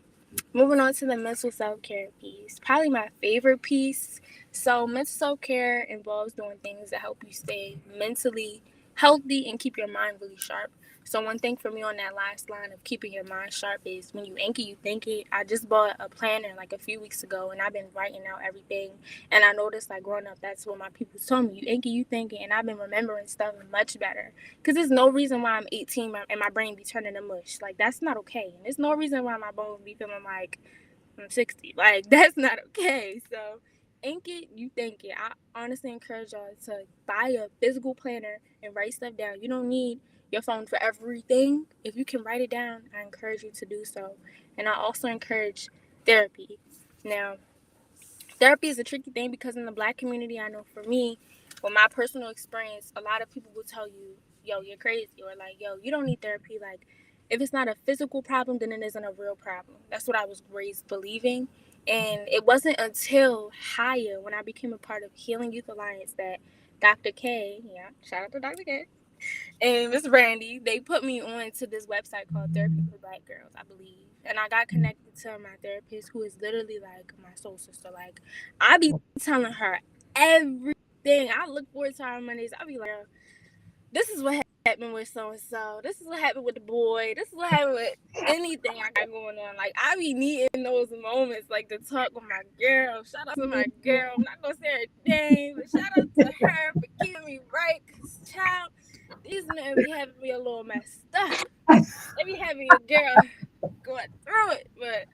moving on to the mental self-care piece, probably my favorite piece. So mental self-care involves doing things that help you stay mentally healthy and keep your mind really sharp. So one thing for me on that last line of keeping your mind sharp is, when you anchor, you think it. I just bought a planner like a few weeks ago, and I've been writing out everything. And I noticed, like, growing up, that's what my people told me. You anchor, you think it. And I've been remembering stuff much better. Because there's no reason why I'm 18 and my brain be turning to mush. Like, that's not okay. And there's no reason why my bones be feeling like I'm 60. Like, that's not okay. So, ink it, you think it. I honestly encourage y'all to buy a physical planner and write stuff down. You don't need your phone for everything. If you can write it down, I encourage you to do so. And I also encourage therapy. Now, therapy is a tricky thing, because in the Black community, I know for me, with my personal experience, a lot of people will tell you, yo, you're crazy, or like, yo, you don't need therapy. Like, if it's not a physical problem, then it isn't a real problem. That's what I was raised believing. And it wasn't until higher, when I became a part of Healing Youth Alliance, that Dr. K, yeah, shout out to Dr. K, and Miss Brandy, they put me on to this website called Therapy for Black Girls, I believe. And I got connected to my therapist, who is literally like my soul sister. Like, I be telling her everything. I look forward to our Mondays. I be like, girl, this is what happened with so and so. This is what happened with the boy. This is what happened with anything I got going on. Like, I be needing those moments, like, to talk with my girl. Shout out to my girl. I'm not gonna say her name, but shout out to her for keeping me right. Cause, child, these men be having me a little messed up. They be having your girl going through it, but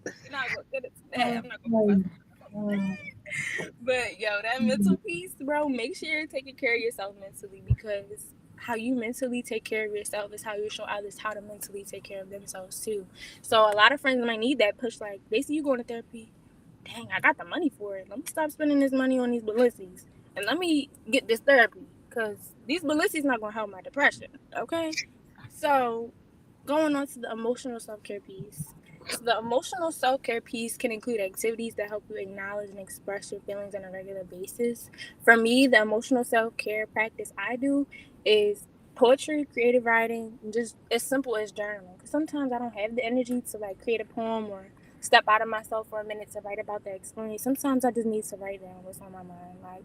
we're not gonna get into that. I'm not gonna fuss. But yo, that mental piece, bro, make sure you're taking care of yourself mentally, because how you mentally take care of yourself is how you show others how to mentally take care of themselves too. So a lot of friends might need that push, like, basically, you going to therapy, dang, I got the money for it. Let me stop spending this money on these Balenci's and let me get this therapy, because these Balenci's not gonna help my depression. Okay. So, going on to the emotional self-care piece. So the emotional self-care piece can include activities that help you acknowledge and express your feelings on a regular basis. For me, the emotional self-care practice I do is poetry, creative writing, and just as simple as journaling. Because sometimes I don't have the energy to, like, create a poem or step out of myself for a minute to write about that experience. Sometimes I just need to write down what's on my mind. Like,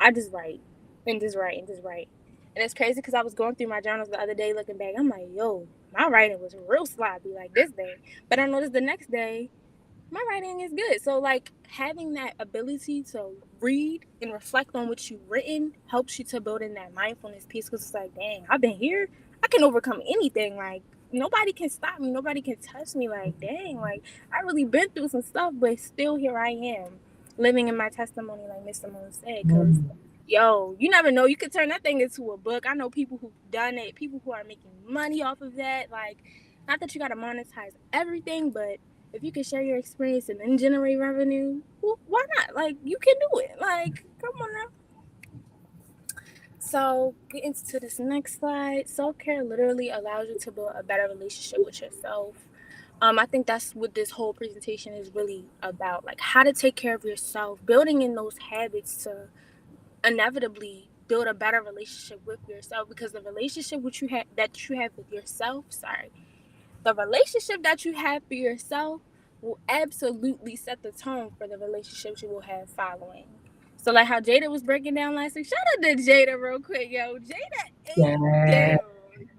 I just write and just write and just write. And it's crazy because I was going through my journals the other day looking back. I'm like, yo, my writing was real sloppy like this day. But I noticed the next day, my writing is good. So, like, having that ability to read and reflect on what you've written helps you to build in that mindfulness piece, because it's like, dang, I've been here. I can overcome anything. Like, nobody can stop me. Nobody can touch me. Like, dang, like, I really been through some stuff, but still here I am, living in my testimony, like Miss Simone said. Because, yo, you never know. You could turn that thing into a book. I know people who've done it, people who are making money off of that. Like, not that you got to monetize everything, but if you can share your experience and then generate revenue, well, why not? Like, you can do it. Like, come on now. So, getting to this next slide, self-care literally allows you to build a better relationship with yourself. I think that's what this whole presentation is really about, like how to take care of yourself, building in those habits to inevitably build a better relationship with yourself, because the relationship which you have that you have with yourself, the relationship that you have for yourself will absolutely set the tone for the relationships you will have following. So, like how Jada was breaking down last week, shout out to Jada real quick, yo. Jada ate down.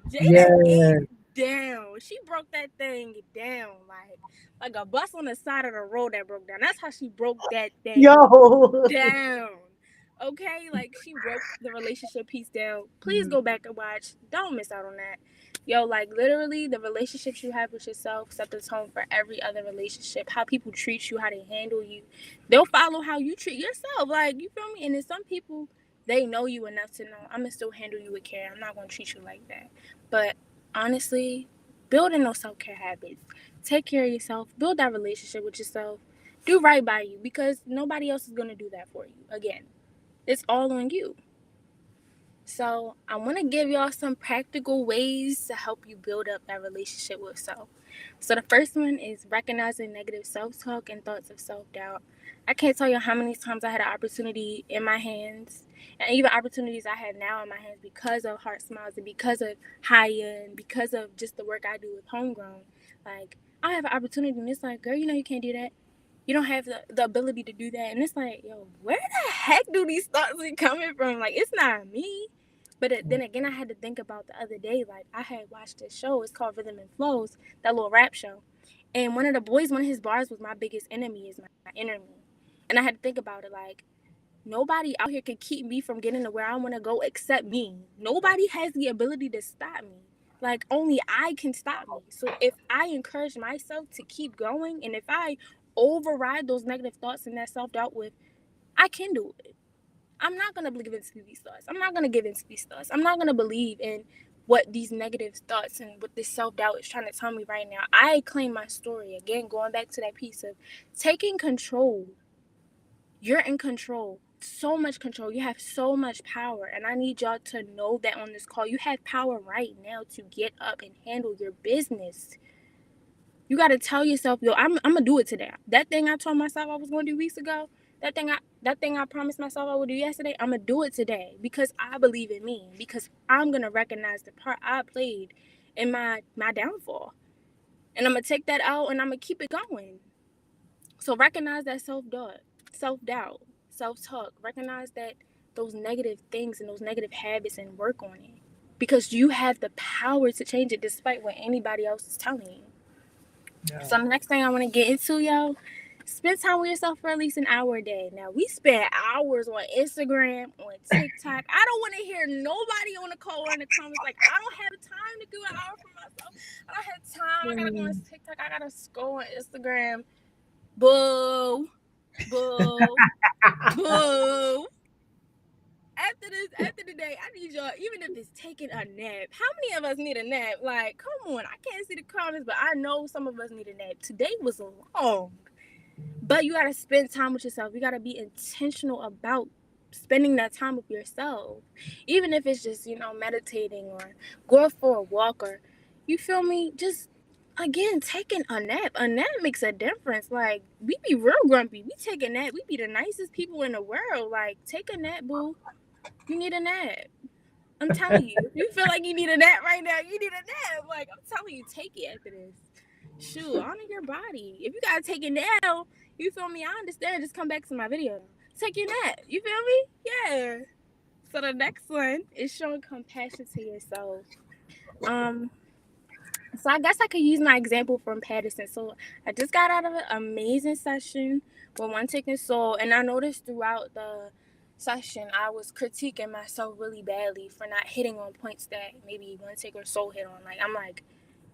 Jada ate down. She broke that thing down like a bus on the side of the road that broke down. That's how she broke that thing down. Okay, like she broke the relationship piece down. Please go back and watch. Don't miss out on that. Yo, like literally the relationships you have with yourself set the tone for every other relationship. How people treat you, how they handle you, they'll follow how you treat yourself. Like, you feel me? And then some people, they know you enough to know, I'm gonna still handle you with care. I'm not gonna treat you like that. But honestly, building those self-care habits, take care of yourself, build that relationship with yourself, do right by you, because nobody else is gonna do that for you. Again, it's all on you. So I want to give y'all some practical ways to help you build up that relationship with self. So the first one is recognizing negative self-talk and thoughts of self-doubt. I can't tell you how many times I had an opportunity in my hands, and even opportunities I have now in my hands, because of Heart Smiles and because of Haya and because of just the work I do with Homegrown. Like, I have an opportunity and it's like, girl, you know you can't do that. You don't have the ability to do that. And it's like, yo, where the heck do these thoughts be coming from? Like, it's not me. But then again, I had to think about the other day, like, I had watched this show. It's called Rhythm and Flows, that little rap show. And one of the boys, one of his bars was, my biggest enemy is my inner me. And I had to think about it, like, nobody out here can keep me from getting to where I want to go except me. Nobody has the ability to stop me. Like, only I can stop me. So if I encourage myself to keep going, and if I override those negative thoughts and that self-doubt with, I can do it. I'm not going to give into these thoughts. I'm not going to give into these thoughts. I'm not going to believe in what these negative thoughts and what this self-doubt is trying to tell me right now. I claim my story. Again, going back to that piece of taking control. You're in control. So much control. You have so much power. And I need y'all to know that on this call, you have power right now to get up and handle your business. You got to tell yourself, yo, I'm going to do it today. That thing I told myself I was going to do weeks ago, that thing I promised myself I would do yesterday, I'm going to do it today, because I believe in me, because I'm going to recognize the part I played in my downfall. And I'm going to take that out and I'm going to keep it going. So recognize that self-doubt, self-talk. Recognize that those negative things and those negative habits, and work on it, because you have the power to change it despite what anybody else is telling you. Yeah. So the next thing I want to get into, y'all, spend time with yourself for at least an hour a day. Now, we spend hours on Instagram, on TikTok. I don't want to hear nobody on the call or in the comments like, I don't have time to do an hour for myself. I don't have time. I got to go on TikTok. I got to scroll on Instagram. Boo. Boo. Boo. After the day, I need y'all, even if it's taking a nap. How many of us need a nap? Like, come on. I can't see the comments, but I know some of us need a nap. Today was long. But you got to spend time with yourself. You got to be intentional about spending that time with yourself. Even if it's just, meditating or going for a walk, or, you feel me? Just, again, taking a nap. A nap makes a difference. Like, we be real grumpy. We take a nap. We be the nicest people in the world. Like, take a nap, boo. You need a nap. I'm telling you. If you feel like you need a nap right now, you need a nap. Like, I'm telling you, take it after this. Shoot, honor your body. If you gotta take it now, you feel me? I understand. Just come back to my video. Take your nap. You feel me? Yeah. So the next one is showing compassion to yourself. Um, so I guess I could use my example from Patterson. So I just got out of an amazing session with One Taking Soul, and I noticed throughout the session I was critiquing myself really badly for not hitting on points that maybe One Taker Soul hit on. Like I'm like,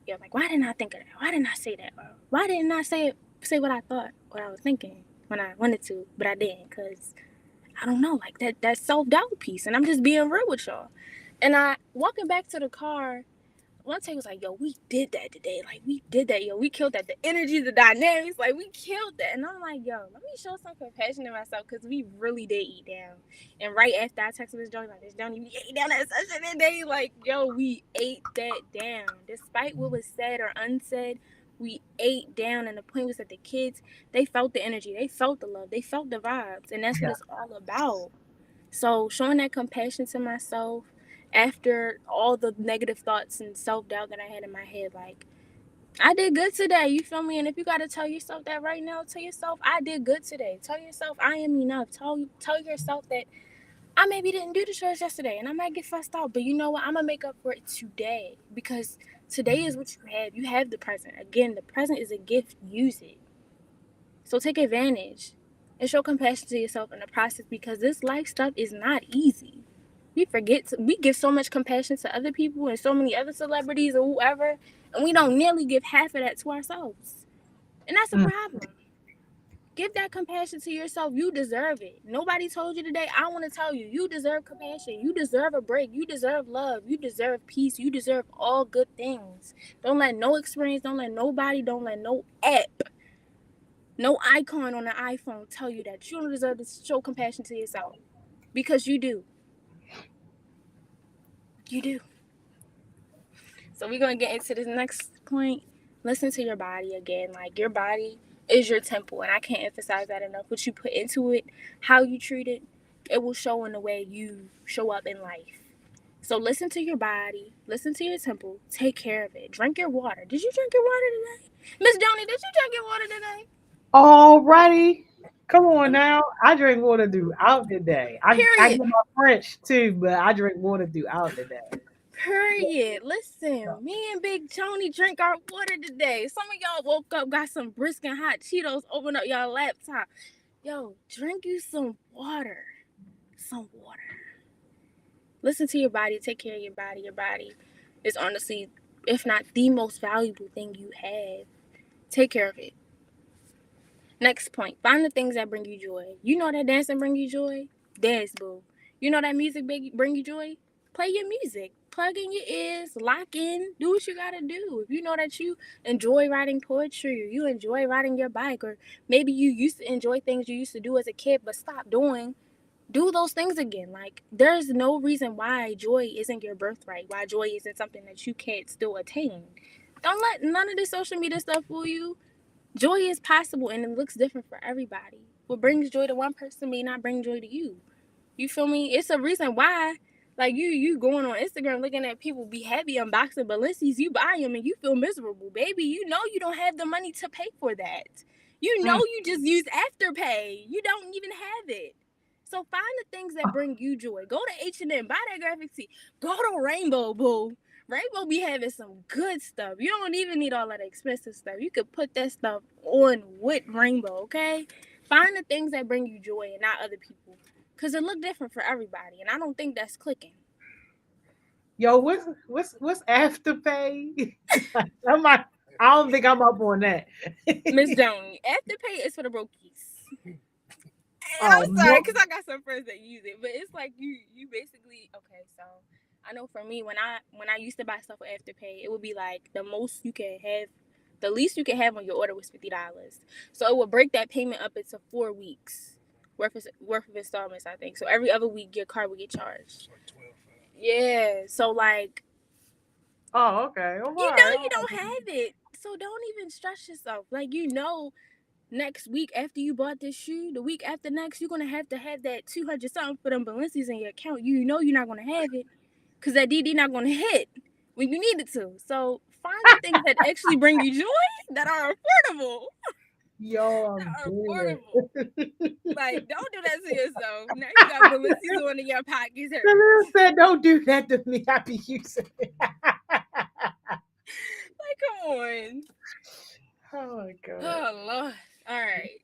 yo, like why didn't I think of that? Why didn't I say that? Or why didn't I say what I thought, what I was thinking when I wanted to, but I didn't? Cause I don't know, like that self doubt piece, and I'm just being real with y'all. And I walking back to the car, one take was like, yo, we did that today. Like, we did that, yo. We killed that. The energy, the dynamics, like, we killed that. And I'm like, yo, let me show some compassion to myself because we really did eat down. And right after I texted Miss Johnny, like, Miss Johnny, we ate down that session today. Like, yo, we ate that down. Despite what was said or unsaid, we ate down. And the point was that the kids, they felt the energy. They felt the love. They felt the vibes. And that's what it's all about. So showing that compassion to myself after all the negative thoughts and self-doubt that I had in my head, like, I did good today, you feel me? And if you got to tell yourself that right now, tell yourself, I did good today. Tell yourself, I am enough. Tell yourself that I maybe didn't do the chores yesterday and I might get fussed out, but you know what? I'm going to make up for it today because today is what you have. You have the present. Again, the present is a gift. Use it. So take advantage and show compassion to yourself in the process because this life stuff is not easy. We give so much compassion to other people and so many other celebrities or whoever, and we don't nearly give half of that to ourselves. And that's a problem. Give that compassion to yourself. You deserve it. Nobody told you today. I want to tell you, you deserve compassion. You deserve a break. You deserve love. You deserve peace. You deserve all good things. Don't let no experience, don't let nobody, don't let no app, no icon on the iPhone tell you that you don't deserve to show compassion to yourself. Because you do. You do. So we're going to get into this next point. Listen to your body again. Like, your body is your temple, and I can't emphasize that enough. What you put into it, how you treat it, it will show in the way you show up in life. So listen to your body. Listen to your temple. Take care of it. Drink your water. Did you drink your water today? Miss Joni, did you drink your water today? Alrighty. Come on now. I drink water throughout the day. I Period. get my French too, but I drink water throughout the day. Period. Listen, me and Big Tony drink our water today. Some of y'all woke up, got some brisk and hot Cheetos, open up y'all laptop. Yo, drink you some water. Some water. Listen to your body. Take care of your body. Your body is honestly, if not the most valuable thing you have. Take care of it. Next point. Find the things that bring you joy. You know that dancing bring you joy? Dance, boo. You know that music bring you joy? Play your music. Plug in your ears. Lock in. Do what you gotta do. If you know that you enjoy writing poetry or you enjoy riding your bike or maybe you used to enjoy things you used to do as a kid but stopped doing, do those things again. Like, there's no reason why joy isn't your birthright, why joy isn't something that you can't still attain. Don't let none of this social media stuff fool you. Joy is possible and it looks different for everybody. What brings joy to one person may not bring joy to you. You feel me? It's a reason why, like, you going on Instagram looking at people be happy unboxing Balenci's, you buy them and you feel miserable. Baby, you know you don't have the money to pay for that. You know you just use Afterpay. You don't even have it. So find the things that bring you joy. Go to H&M, buy that graphic tee. Go to Rainbow, boo. Rainbow be having some good stuff. You don't even need all that expensive stuff. You could put that stuff on with Rainbow, okay? Find the things that bring you joy and not other people. Because it look different for everybody. And I don't think that's clicking. Yo, what's Afterpay? I don't think I'm up on that. Miss Joni, Afterpay is for the brokies. And Oh, I'm sorry, because I got some friends that use it. But it's like you basically, okay, so I know for me, when I used to buy stuff with Afterpay, it would be like the least you can have on your order was $50. So it would break that payment up into 4 weeks worth of installments, I think. So every other week your card would get charged. Yeah. So like, Oh, okay. All you right. know you don't have it. So don't even stress yourself. Like, you know, next week after you bought this shoe, the week after next, you're gonna have to have that 200 something for them Balenci's in your account. You know you're not gonna have it because that DD not gonna hit when you need it to. So Find the things that actually bring you joy that are affordable. Yo, That I'm are dead. affordable. Like, don't do that to yourself. Now you got Balenciaga on in your pockets. Celeste said, don't do that to me. I be using it. Like, come on. Oh my God. Oh, Lord. All right.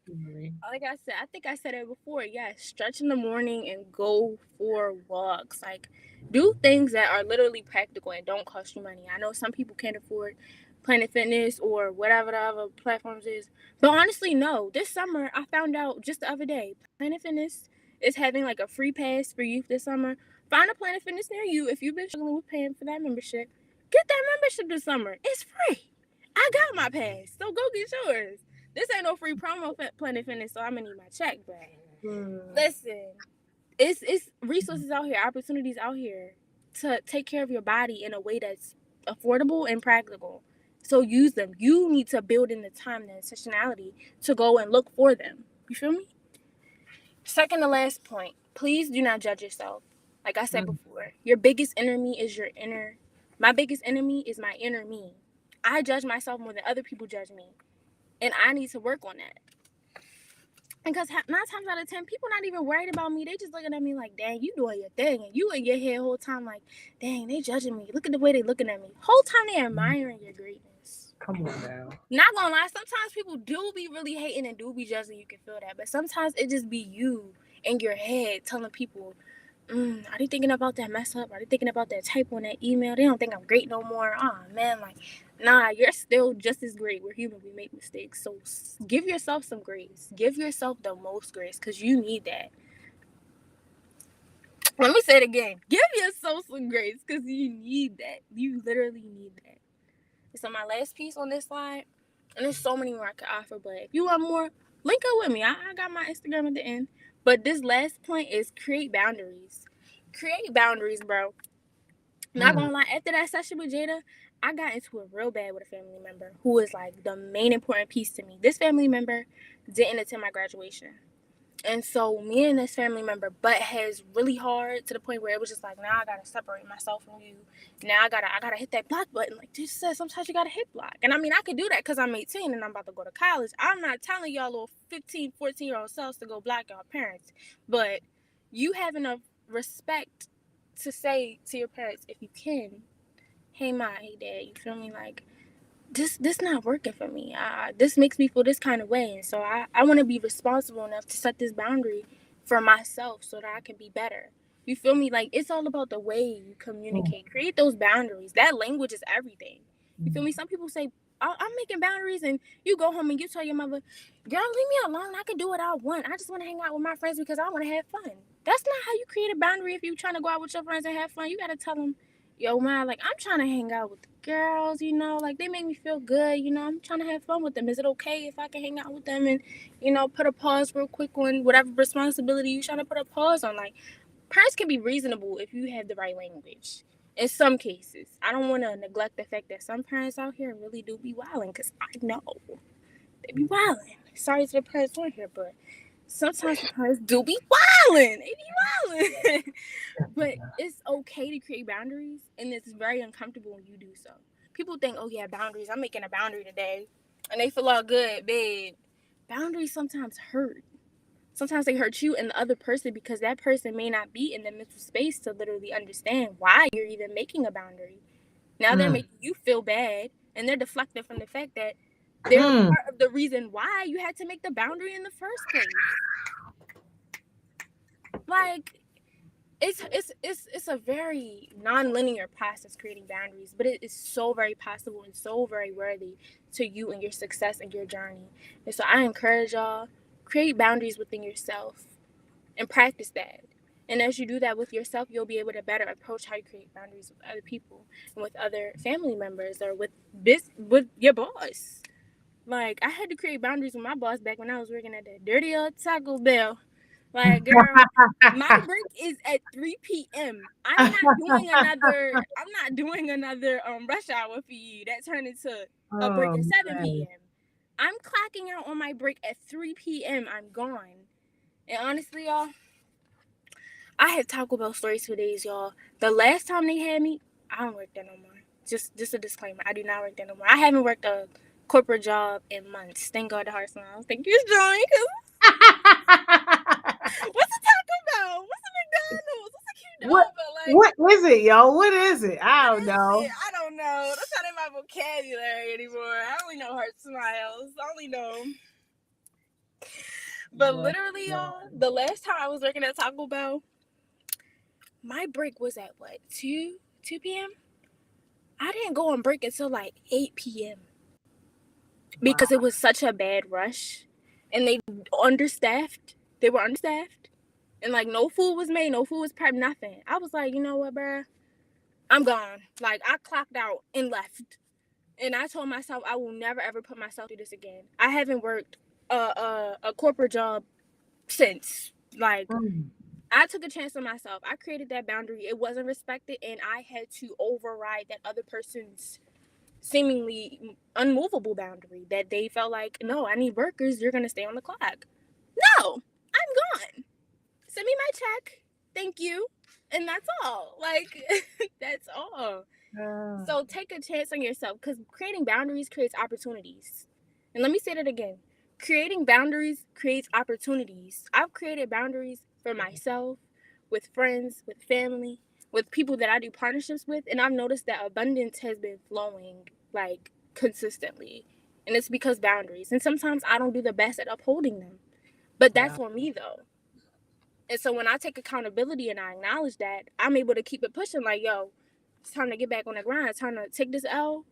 Like I said, I think I said it before. Yeah, stretch in the morning and go for walks. Like, do things that are literally practical and don't cost you money. I know some people can't afford Planet Fitness or whatever the other platforms is. But honestly, no. This summer, I found out just the other day, Planet Fitness is having like a free pass for youth this summer. Find a Planet Fitness near you. If you've been struggling with paying for that membership, get that membership this summer. It's free. I got my pass, so go get yours. This ain't no free promo for Planet Fitness, so I'm gonna need my check back. Listen, it's resources out here, opportunities out here to take care of your body in a way that's affordable and practical. So use them. You need to build in the time and intentionality to go and look for them. You feel me? Second to last point, please do not judge yourself. Like I said before, your biggest enemy is your inner. My biggest enemy is my inner me. I judge myself more than other people judge me. And I need to work on that. Because 9 times out of 10, people not even worried about me. They just looking at me like, dang, you doing your thing. And you in your head whole time like, dang, they judging me. Look at the way they looking at me. Whole time they admiring your greatness. Come on now. Not gonna lie, sometimes people do be really hating and do be judging. You can feel that. But sometimes it just be you in your head telling people, are they thinking about that mess up? Are they thinking about that typo on that email? They don't think I'm great no more. Oh, man, like, nah, you're still just as great. We're human. We make mistakes. So give yourself some grace. Give yourself the most grace because you need that. Let me say it again. Give yourself some grace because you need that. You literally need that. So my last piece on this slide, and there's so many more I could offer, but if you want more, link up with me. I got my Instagram at the end. But this last point is create boundaries. Create boundaries, bro. Not gonna lie, after that session with Jada, I got into it real bad with a family member who is like the main important piece to me. This family member didn't attend my graduation. And so me and this family member butt heads really hard to the point where it was just like, now I gotta separate myself from you. Now I gotta hit that block button. Like this says sometimes you gotta hit block. And I mean I could do that because I'm 18 and I'm about to go to college. I'm not telling y'all little 15, 14-year-old selves to go block y'all parents. But you have enough respect to say to your parents, if you can, hey ma, hey dad, you feel me? Like this not working for me. This makes me feel this kind of way. And so I want to be responsible enough to set this boundary for myself so that I can be better. You feel me? Like it's all about the way you communicate. Create those boundaries. That language is everything. You feel me? Some people say, I'm making boundaries, and you go home and you tell your mother, girl, leave me alone. I can do what I want. I just want to hang out with my friends because I want to have fun. That's not how you create a boundary. If you're trying to go out with your friends and have fun, you got to tell them, yo, man, like, I'm trying to hang out with the girls, you know, like, they make me feel good, you know, I'm trying to have fun with them. Is it okay if I can hang out with them and, you know, put a pause real quick on whatever responsibility you're trying to put a pause on? Like, parents can be reasonable if you have the right language. In some cases, I don't want to neglect the fact that some parents out here really do be wilding, because I know they be wilding. Sorry to the parents on here, but sometimes the parents do be wilding. They be wilding. But it's okay to create boundaries, and it's very uncomfortable when you do so. People think, oh yeah, boundaries. I'm making a boundary today, and they feel all good, babe. Boundaries sometimes hurt. Sometimes they hurt you and the other person because that person may not be in the mental space to literally understand why you're even making a boundary. Now they're making you feel bad, and they're deflecting from the fact that they're part of the reason why you had to make the boundary in the first place. Like, it's a very non-linear process creating boundaries, but it is so very possible and so very worthy to you and your success and your journey. And so I encourage y'all, create boundaries within yourself and practice that. And as you do that with yourself, you'll be able to better approach how you create boundaries with other people and with other family members or with your boss. Like, I had to create boundaries with my boss back when I was working at that dirty old Taco Bell. Like, girl, my break is at 3 p.m. I'm not doing another rush hour for you that turned into a break at 7 p.m. I'm clocking out on my break at 3 p.m. I'm gone. And honestly, y'all, I have Taco Bell stories for days, y'all. The last time they had me, I don't work there no more. Just a disclaimer. I do not work there no more. I haven't worked a corporate job in months. Thank God the Heart Smiles. Thank you, Johnny. What's the Taco Bell? What's the McDonald's? What's the cute what is it, yo? What is it? I don't know. I don't know. That's not in my vocabulary anymore. I only know Heart Smiles. I only know. But literally, y'all, the last time I was working at Taco Bell, my break was at what, 2 p.m.? I didn't go on break until like 8 p.m. because it was such a bad rush, and they were understaffed, and like no food was made, no food was prepped, nothing. I was like, you know what, bruh? I'm gone. Like, I clocked out and left, and I told myself I will never ever put myself through this again. I haven't worked a corporate job since. Like, I took a chance on myself. I created that boundary. It wasn't respected, and I had to override that other person's seemingly unmovable boundary that they felt like, no, I need workers. You're going to stay on the clock. No, I'm gone. Send me my check. Thank you. And that's all. Like, that's all. So take a chance on yourself, because creating boundaries creates opportunities. And let me say that again. Creating boundaries creates opportunities. I've created boundaries for myself, with friends, with family, with people that I do partnerships with, and I've noticed that abundance has been flowing like consistently. And it's because boundaries. And sometimes I don't do the best at upholding them. But that's on me though. And so when I take accountability and I acknowledge that, I'm able to keep it pushing, like, yo, it's time to get back on the grind. It's time to take this L,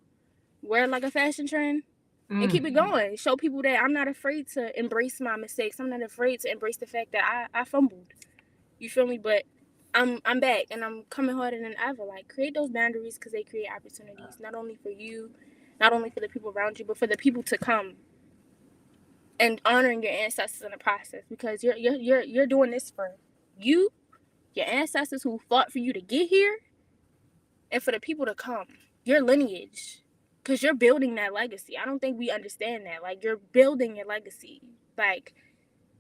wear it like a fashion trend, and keep it going. Show people that I'm not afraid to embrace my mistakes. I'm not afraid to embrace the fact that I fumbled. You feel me? But I'm back, and I'm coming harder than ever. Like, create those boundaries, because they create opportunities, not only for you, not only for the people around you, but for the people to come. And honoring your ancestors in the process, because you're doing this for you, your ancestors who fought for you to get here, and for the people to come, your lineage, because you're building that legacy. I don't think we understand that. Like, you're building your legacy. Like,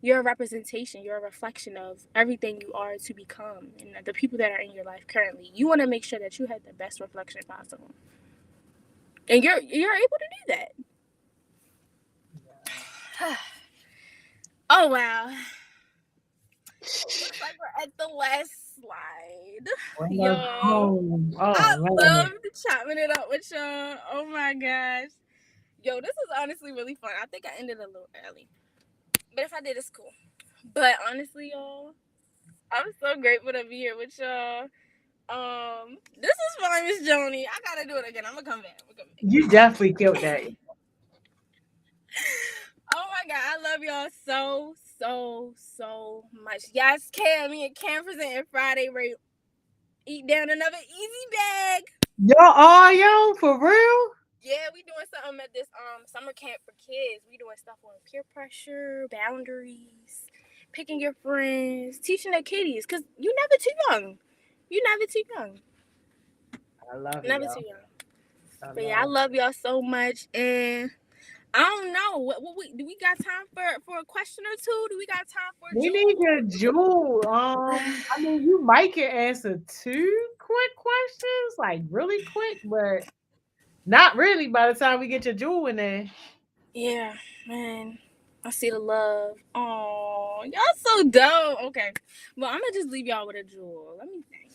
you're a representation, you're a reflection of everything you are to become, and the people that are in your life currently. You want to make sure that you have the best reflection possible, and you're able to do that. Oh wow. Looks like we're at the last slide. Yo, I loved chopping it up with y'all. Oh my gosh. Yo, this is honestly really fun. I think I ended a little early, but if I did, it's cool. But honestly, y'all, I'm so grateful to be here with y'all. This is fun, Miss Joni. I gotta do it again. I'm gonna come back. You definitely killed that. Oh my God, I love y'all so much. Yes, Cam, me and Cam presenting Friday. We're eat down another easy bag. Yo, for real? Yeah, we doing something at this summer camp for kids. We doing stuff on peer pressure, boundaries, picking your friends, teaching the kiddies, because you never too young. I love it. Never too young. But yeah, I love y'all so much, and I don't know what do we got time for a question or two? Do we got time for a We need your jewel. I mean, you might can answer 2 quick questions, like really quick, but not really by the time we get your jewel in there. Yeah, man. I see the love. Oh, y'all so dope. Okay. Well, I'm gonna just leave y'all with a jewel. Let me think.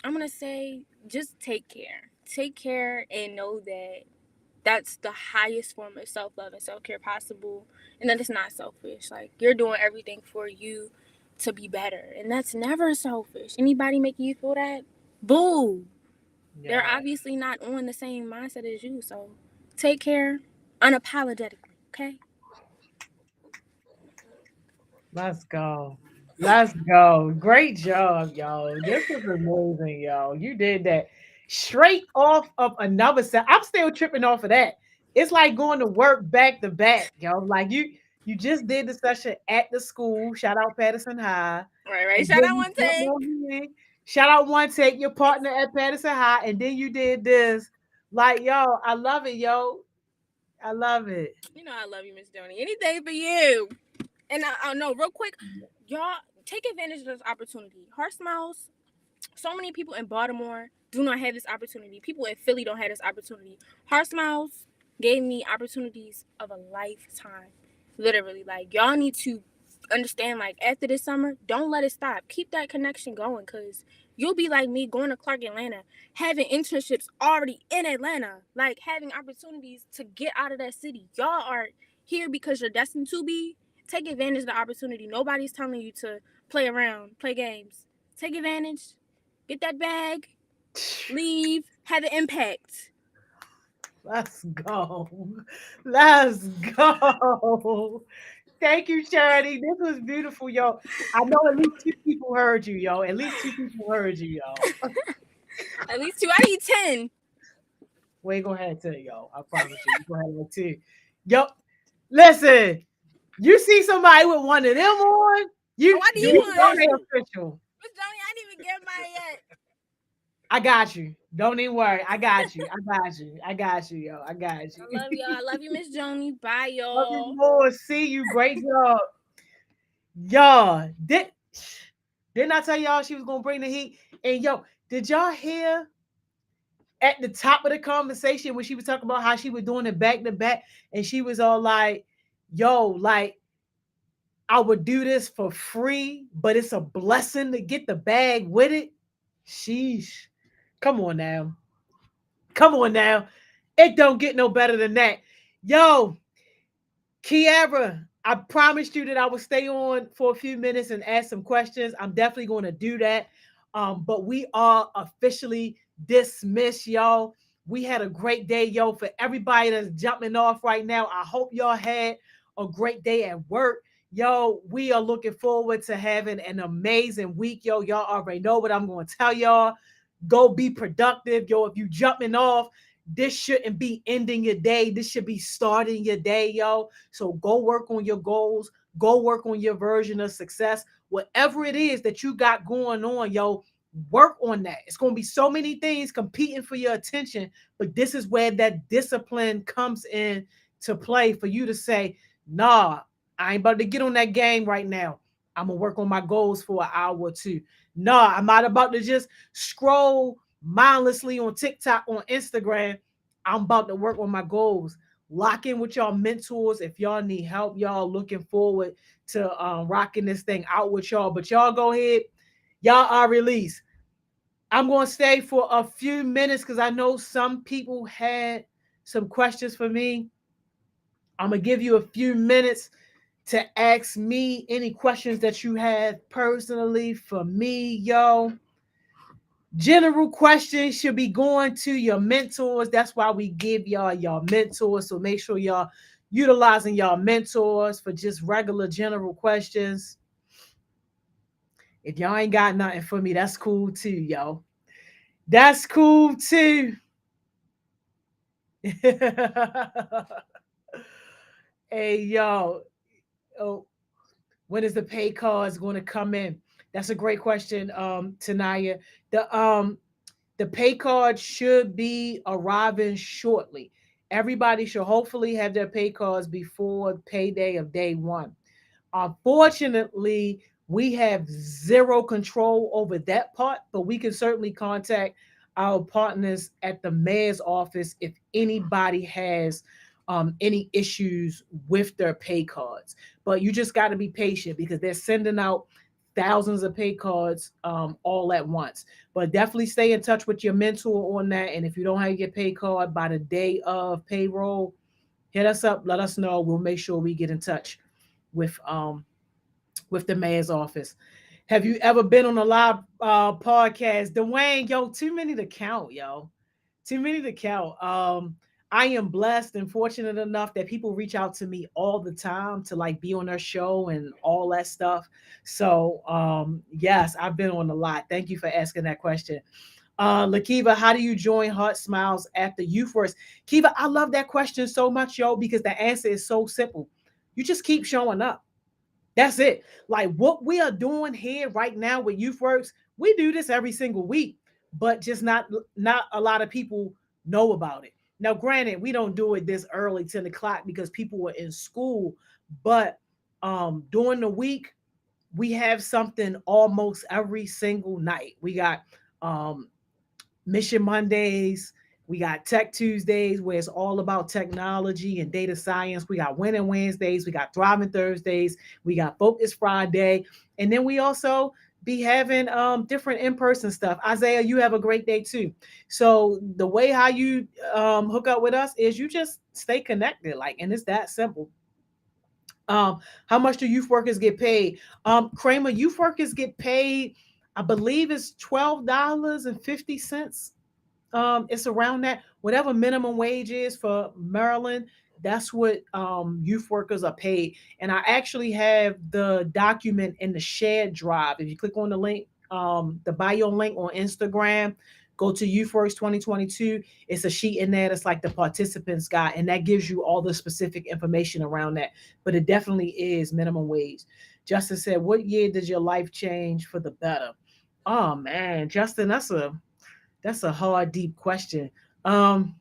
I'm gonna say just take care. Take care and know that that's the highest form of self-love and self-care possible, and that it's not selfish. Like, you're doing everything for you to be better, and that's never selfish. Anybody making you feel that, boo. Yeah. They're obviously not on the same mindset as you. So take care unapologetically, okay? Let's go. Great job, y'all. This was amazing, y'all. You did that straight off of another set. I'm still tripping off of that. It's like going to work back to back, yo. Like, you just did the session at the school. Shout out Patterson High. Right. Shout out One Take. Shout out One Take, your partner at Patterson High. And then you did this. Like, yo, I love it, yo. I love it. You know I love you, Miss Joni. Anything for you. And I know, real quick, y'all take advantage of this opportunity. Heart Smiles So many people in Baltimore do not have this opportunity. People in Philly don't have this opportunity. Heart Smiles gave me opportunities of a lifetime. Literally, like, y'all need to understand, like, after this summer, don't let it stop. Keep that connection going, because you'll be like me, going to Clark Atlanta, having internships already in Atlanta, like having opportunities to get out of that city. Y'all are here because you're destined to be. Take advantage of the opportunity. Nobody's telling you to play around, play games. Take advantage, get that bag, leave, have an impact. Let's go. Let's go. Thank you, Charity. This was beautiful, yo. I know at least two people heard you, yo. At least two people heard you, yo. At least two. I need 10. We ain't gonna have to, yo. I promise you. You gonna have to. Yo, listen. You see somebody with one of them on, Oh, I need you know one. they official. Miss Johnny, I didn't even get mine yet. I got you. Don't even worry. I got you. I got you. I got you, yo. I got you. I love y'all. I love you, Miss Joni. Bye, Love you y'all. more. See you. Great job. Y'all, didn't I tell y'all she was gonna bring the heat? And yo, did y'all hear at the top of the conversation when she was talking about how she was doing it back to back, and she was all like, yo, like, I would do this for free, but it's a blessing to get the bag with it. Sheesh. Come on now. Come on now. It don't get no better than that. Yo, Kiara, I promised you that I would stay on for a few minutes and ask some questions. I'm definitely going to do that. But we are officially dismissed, y'all. We had a great day, yo. For everybody that's jumping off right now, I hope y'all had a great day at work. Yo, we are looking forward to having an amazing week, yo. Y'all already know what I'm going to tell y'all. Go be productive, yo. If you jumping off, this shouldn't be ending your day. This should be starting your day, yo. So go work on your goals. Go work on your version of success. Whatever it is that you got going on, yo, work on that. It's going to be so many things competing for your attention, but this is where that discipline comes in to play for you to say, nah, I ain't about to get on that game right now. I'm going to work on my goals for an hour or two. Nah, I'm not about to just scroll mindlessly on TikTok, on Instagram. I'm about to work on my goals. Lock in with y'all mentors if y'all need help. Y'all looking forward to rocking this thing out with y'all. But y'all go ahead. Y'all are released. I'm going to stay for a few minutes because I know some people had some questions for me. I'm going to give you a few minutes to ask me any questions that you have personally for me, yo. General questions should be going to your mentors. That's why we give y'all mentors. So make sure y'all utilizing y'all mentors for just regular general questions. If y'all ain't got nothing for me, that's cool too, yo. That's cool too. Hey, yo. Oh, when is the pay cards going to come in? That's a great question, Tanaya. The pay card should be arriving shortly. Everybody should hopefully have their pay cards before payday of day one. Unfortunately, we have zero control over that part, but we can certainly contact our partners at the mayor's office if anybody has any issues with their pay cards. But you just got to be patient because they're sending out thousands of pay cards all at once. But definitely stay in touch with your mentor on that. And if you don't have your pay card by the day of payroll, hit us up. Let us know. We'll make sure we get in touch with the mayor's office. Have you ever been on a live podcast? Dwayne, yo, too many to count, yo. Too many to count. I am blessed and fortunate enough that people reach out to me all the time to like be on their show and all that stuff. So yes, I've been on a lot. Thank you for asking that question. Lakiva, how do you join Heart Smiles after YouthWorks? Kiva, I love that question so much, yo, because the answer is so simple. You just keep showing up. That's it. Like what we are doing here right now with YouthWorks, we do this every single week, but just not a lot of people know about it. Now, granted, we don't do it this early, 10 o'clock, because people are in school, but during the week, we have something almost every single night. We got Um, Mission Mondays. We got Tech Tuesdays, where it's all about technology and data science. We got Winning Wednesdays. We got Thriving Thursdays. We got Focus Friday. And then we also be having different in-person stuff. Isaiah, you have a great day too. So the way how you hook up with us is you just stay connected, like, and it's that simple. How much do youth workers get paid? Kramer, youth workers get paid, I believe it's $12.50. It's around that. Whatever minimum wage is for Maryland, that's what youth workers are paid. And I actually have the document in the shared drive. If you click on the link, the bio link on Instagram, go to YouthWorks 2022. It's a sheet in there that's like the participants guide, and that gives you all the specific information around that. But it definitely is minimum wage. Justin said, "What year did your life change for the better?" Oh man, Justin, that's a hard, deep question. Um,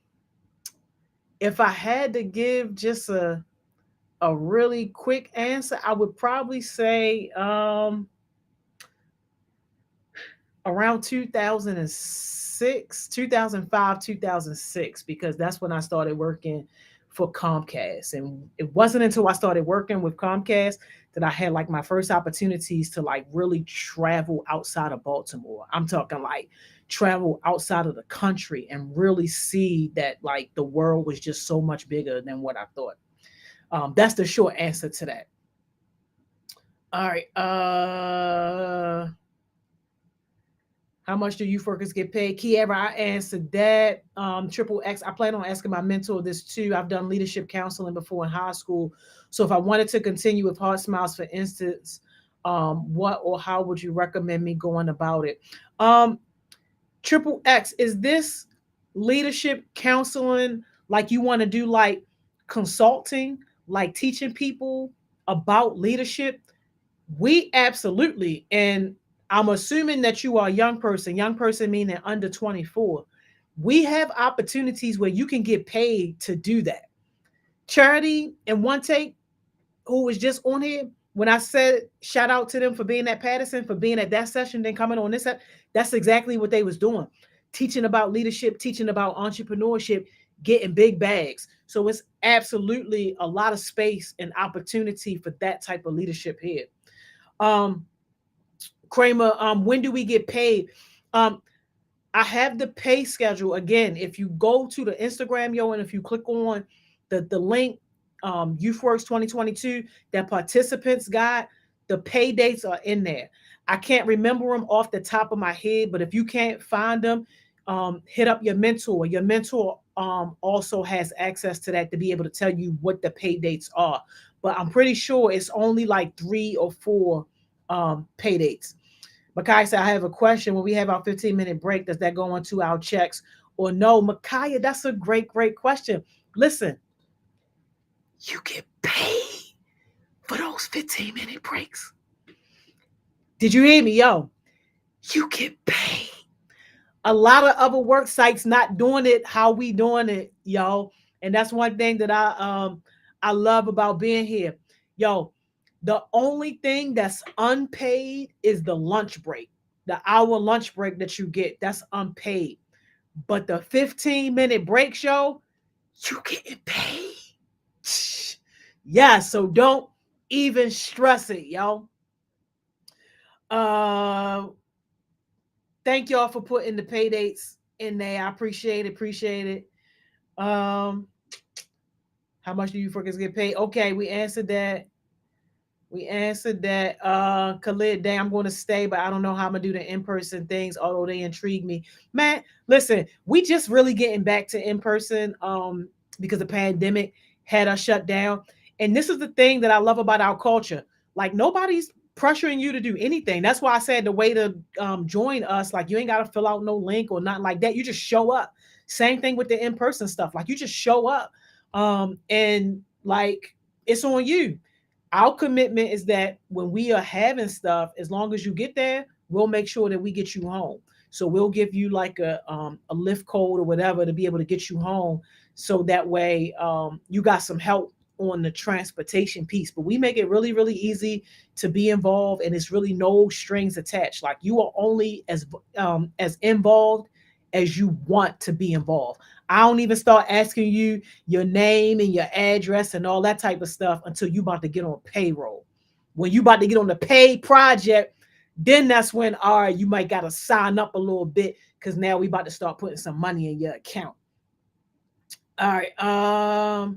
if I had to give just a really quick answer, I would probably say around 2006, 2005, 2006, because that's when I started working for Comcast. And it wasn't until I started working with Comcast that I had like my first opportunities to like really travel outside of Baltimore. I'm talking like travel outside of the country and really see that like the world was just so much bigger than what I thought. That's the short answer to that. All right. How much do youth workers get paid? Kiera, I answered that. Triple X, I plan on asking my mentor this too. I've done leadership counseling before in high school. So if I wanted to continue with Hard Smiles, for instance, what or how would you recommend me going about it? Triple X, is this leadership counseling like you want to do like consulting, like teaching people about leadership? We absolutely, and I'm assuming that you are a young person meaning under 24. We have opportunities where you can get paid to do that. Charity and One Take, who was just on here, when I said shout out to them for being at Patterson, for being at that session, then coming on this, that's exactly what they was doing. Teaching about leadership, teaching about entrepreneurship, getting big bags. So it's absolutely a lot of space and opportunity for that type of leadership here. Um, Kramer, when do we get paid? Um, I have the pay schedule again. If you go to the Instagram, yo, and if you click on the link, YouthWorks 2022, that participants guide, the pay dates are in there. I can't remember them off the top of my head, but if you can't find them, hit up your mentor. Your mentor also has access to that to be able to tell you what the pay dates are. But I'm pretty sure it's only like 3 or 4 pay dates. Makai said, I have a question. When we have our 15-minute break, does that go into our checks or no? Makaya, that's a great, great question. Listen, you get paid for those 15-minute breaks. Did you hear me, yo? You get paid. A lot of other work sites not doing it how we doing it, yo. And that's one thing that I love about being here. Yo, the only thing that's unpaid is the lunch break. The hour lunch break that you get, that's unpaid. But the 15-minute break show, you getting paid. Yeah, so don't even stress it, yo. Uh Thank y'all for putting the pay dates in there. I appreciate it. Appreciate it. How much do you workers get paid? Okay, we answered that. We answered that. Khalid, dang, I'm going to stay, but I don't know how I'm gonna do the in-person things, although they intrigue me. Man, listen, we just really getting back to in-person because the pandemic had us shut down. And this is the thing that I love about our culture. Like nobody's pressuring you to do anything. That's why I said the way to join us, like you ain't gotta fill out no link or nothing like that. You just show up. Same thing with the in-person stuff. Like you just show up. And like it's on you. Our commitment is that when we are having stuff, as long as you get there, we'll make sure that we get you home. So we'll give you like a lift code or whatever to be able to get you home. So that way you got some help on the transportation piece, but we make it really, really easy to be involved, and it's really no strings attached. Like you are only as involved as you want to be involved. I don't even start asking you your name and your address and all that type of stuff until you about to get on payroll. When you about to get on the paid project, then that's when, all right, you might got to sign up a little bit because now we about to start putting some money in your account. All right.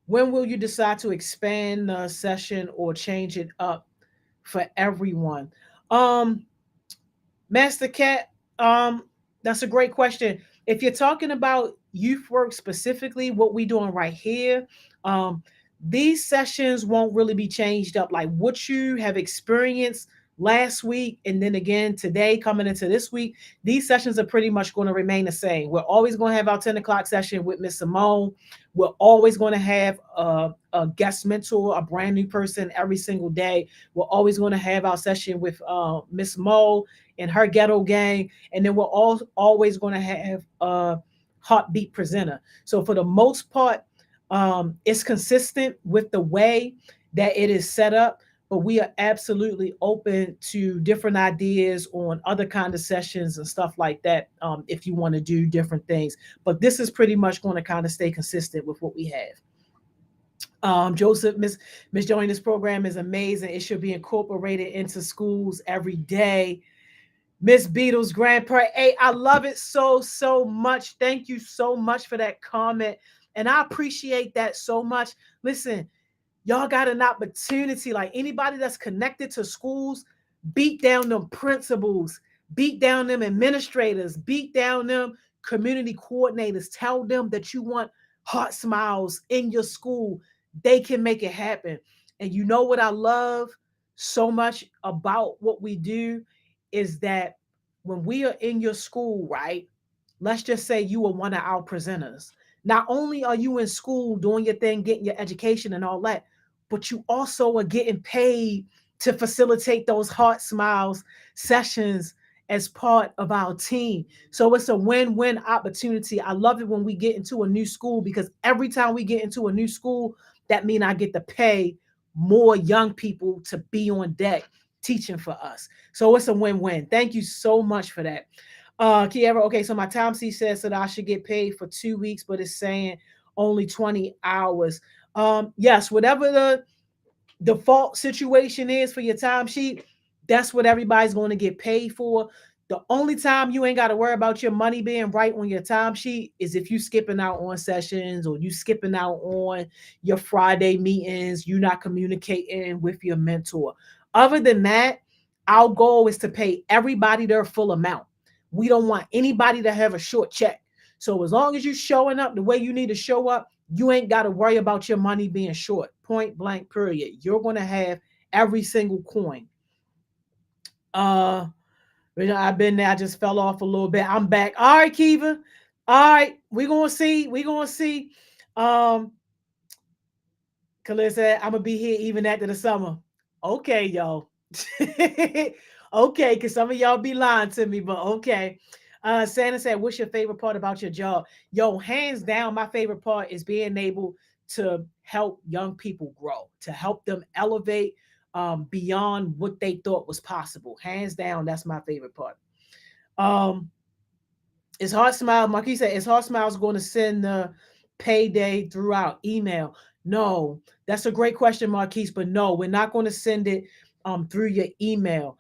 When will you decide to expand the session or change it up for everyone? Um, Master Cat, that's a great question. If you're talking about youth work specifically, what we doing right here, um, these sessions won't really be changed up. Like what you have experienced last week and then again today coming into this week, these sessions are pretty much going to remain the same. We're always going to have our 10 o'clock session with Miss Simone. We're always going to have a guest mentor, a brand new person every single day. We're always going to have our session with Miss Mo and her ghetto gang, and then we're all always going to have a heartbeat presenter. So for the most part, it's consistent with the way that it is set up, but we are absolutely open to different ideas on other kind of sessions and stuff like that, if you want to do different things. But this is pretty much going to kind of stay consistent with what we have. Joseph, Miss Joining, this program is amazing. It should be incorporated into schools every day. Miss Beatles, grandparent. Hey, I love it so much. Thank you so much for that comment. And I appreciate that so much. Listen, y'all got an opportunity. Like anybody that's connected to schools, beat down them principals, beat down them administrators, beat down them community coordinators. Tell them that you want heart smiles in your school. They can make it happen. And you know what I love so much about what we do is that when we are in your school, right? Let's just say you are one of our presenters. Not only are you in school doing your thing, getting your education and all that, but you also are getting paid to facilitate those heart smiles sessions as part of our team. So it's a win-win opportunity. I love it when we get into a new school because every time we get into a new school, that means I get to pay more young people to be on deck teaching for us. So it's a win-win. Thank you so much for that. Kiera, okay, so my time sheet says that I should get paid for 2 weeks, but it's saying only 20 hours. Yes, whatever the default situation is for your timesheet, that's what everybody's going to get paid for. The only time you ain't got to worry about your money being right on your timesheet is if you skipping out on sessions or you skipping out on your Friday meetings, you're not communicating with your mentor. Other than that, our goal is to pay everybody their full amount. We don't want anybody to have a short check. So as long as you're showing up the way you need to show up, you ain't got to worry about your money being short. Point blank, period. You're going to have every single coin. I've been there. I just fell off a little bit. I'm back. All right, Kiva. All right, we're going to see. We're going to see. Khalid said, I'm going to be here even after the summer. Okay, y'all. Okay, because some of y'all be lying to me, but okay. Santa said, what's your favorite part about your job? Yo, hands down, my favorite part is being able to help young people grow, to help them elevate beyond what they thought was possible. Hands down, that's my favorite part. Is Heart Smile, Marquis said, is Heart Smiles going to send the payday throughout email? No, that's a great question, Marquise, but no, we're not going to send it through your email.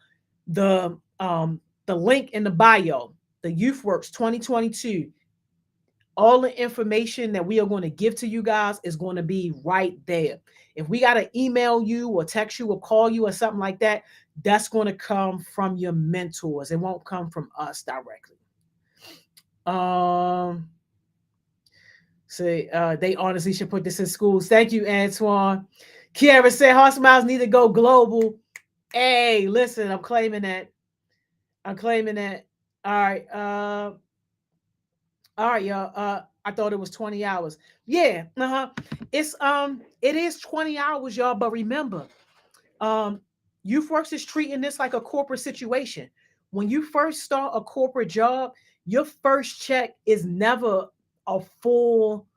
The link in the bio, the YouthWorks 2022, all the information that we are going to give to you guys is going to be right there. If we got to email you or text you or call you or something like that, that's going to come from your mentors. It won't come from us directly. They honestly should put this in schools. Thank you, Antoine. Kiara said Heart Smiles need to go global. Hey, listen, I'm claiming that. I'm claiming that. All right. All right, y'all. I thought it was 20 hours. Yeah, it is 20 hours, y'all. But remember, YouthWorks is treating this like a corporate situation. When you first start a corporate job, your first check is never a full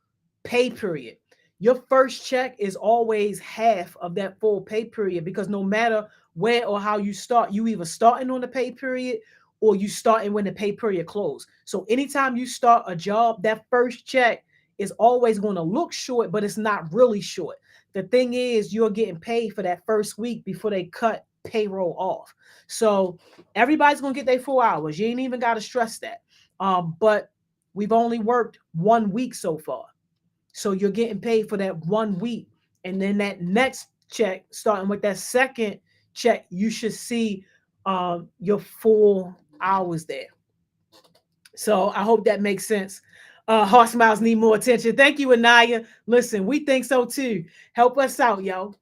pay period. Your first check is always half of that full pay period because no matter where or how you start, you either starting on the pay period or you starting when the pay period close. So anytime you start a job, that first check is always going to look short, but it's not really short. The thing is, you're getting paid for that first week before they cut payroll off. So everybody's gonna get their 4 hours. You ain't even got to stress that. But we've only worked 1 week so far. So you're getting paid for that 1 week. And then that next check, starting with that second check, you should see your full hours there. So I hope that makes sense. Heart smiles need more attention. Thank you, Anaya. Listen, we think so too. Help us out, yo.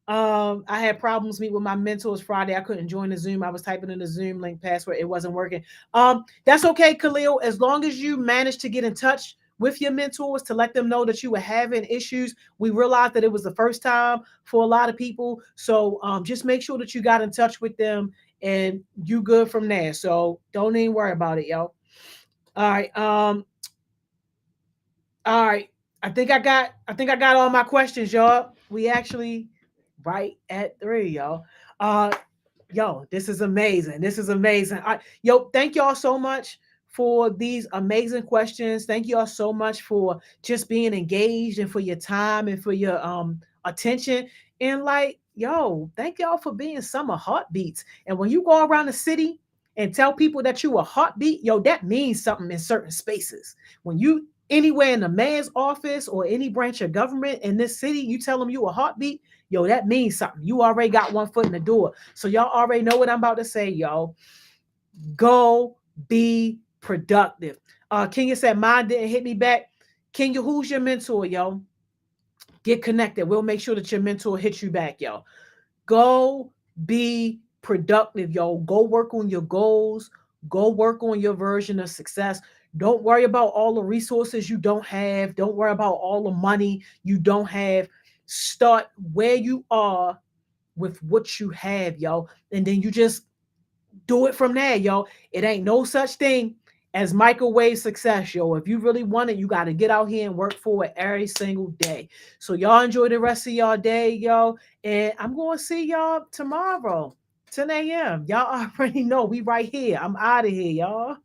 I had problems meet with my mentors Friday. I couldn't join the Zoom. I was typing in the Zoom link password. It wasn't working. That's okay, Khalil. As long as you manage to get in touch with your mentors to let them know that you were having issues. We realized that it was the first time for a lot of people. So just make sure that you got in touch with them and you good from there. So don't even worry about it, yo. All right. All right. I think I got all my questions, y'all. We actually right at 3, y'all. Uh yo, this is amazing. This is amazing. Yo, thank y'all so much for these amazing questions. Thank y'all so much for just being engaged and for your time and for your attention. And like, yo, thank y'all for being summer heartbeats. And when you go around the city and tell people that you a heartbeat, yo, that means something in certain spaces. When you anywhere in the mayor's office or any branch of government in this city, you tell them you a heartbeat, yo, that means something. You already got one foot in the door. So y'all already know what I'm about to say, y'all. Go be productive. Kenya said, mine didn't hit me back. Kenya, who's your mentor, yo? Get connected. We'll make sure that your mentor hits you back, yo. Go be productive, yo. Go work on your goals. Go work on your version of success. Don't worry about all the resources you don't have. Don't worry about all the money you don't have. Start where you are with what you have, yo. And then you just do it from there, yo. It ain't no such thing as microwave success, yo. If you really want it, you got to get out here and work for it every single day. So y'all enjoy the rest of y'all day, yo. And I'm going to see y'all tomorrow, 10 a.m. Y'all already know we right here. I'm out of here, y'all.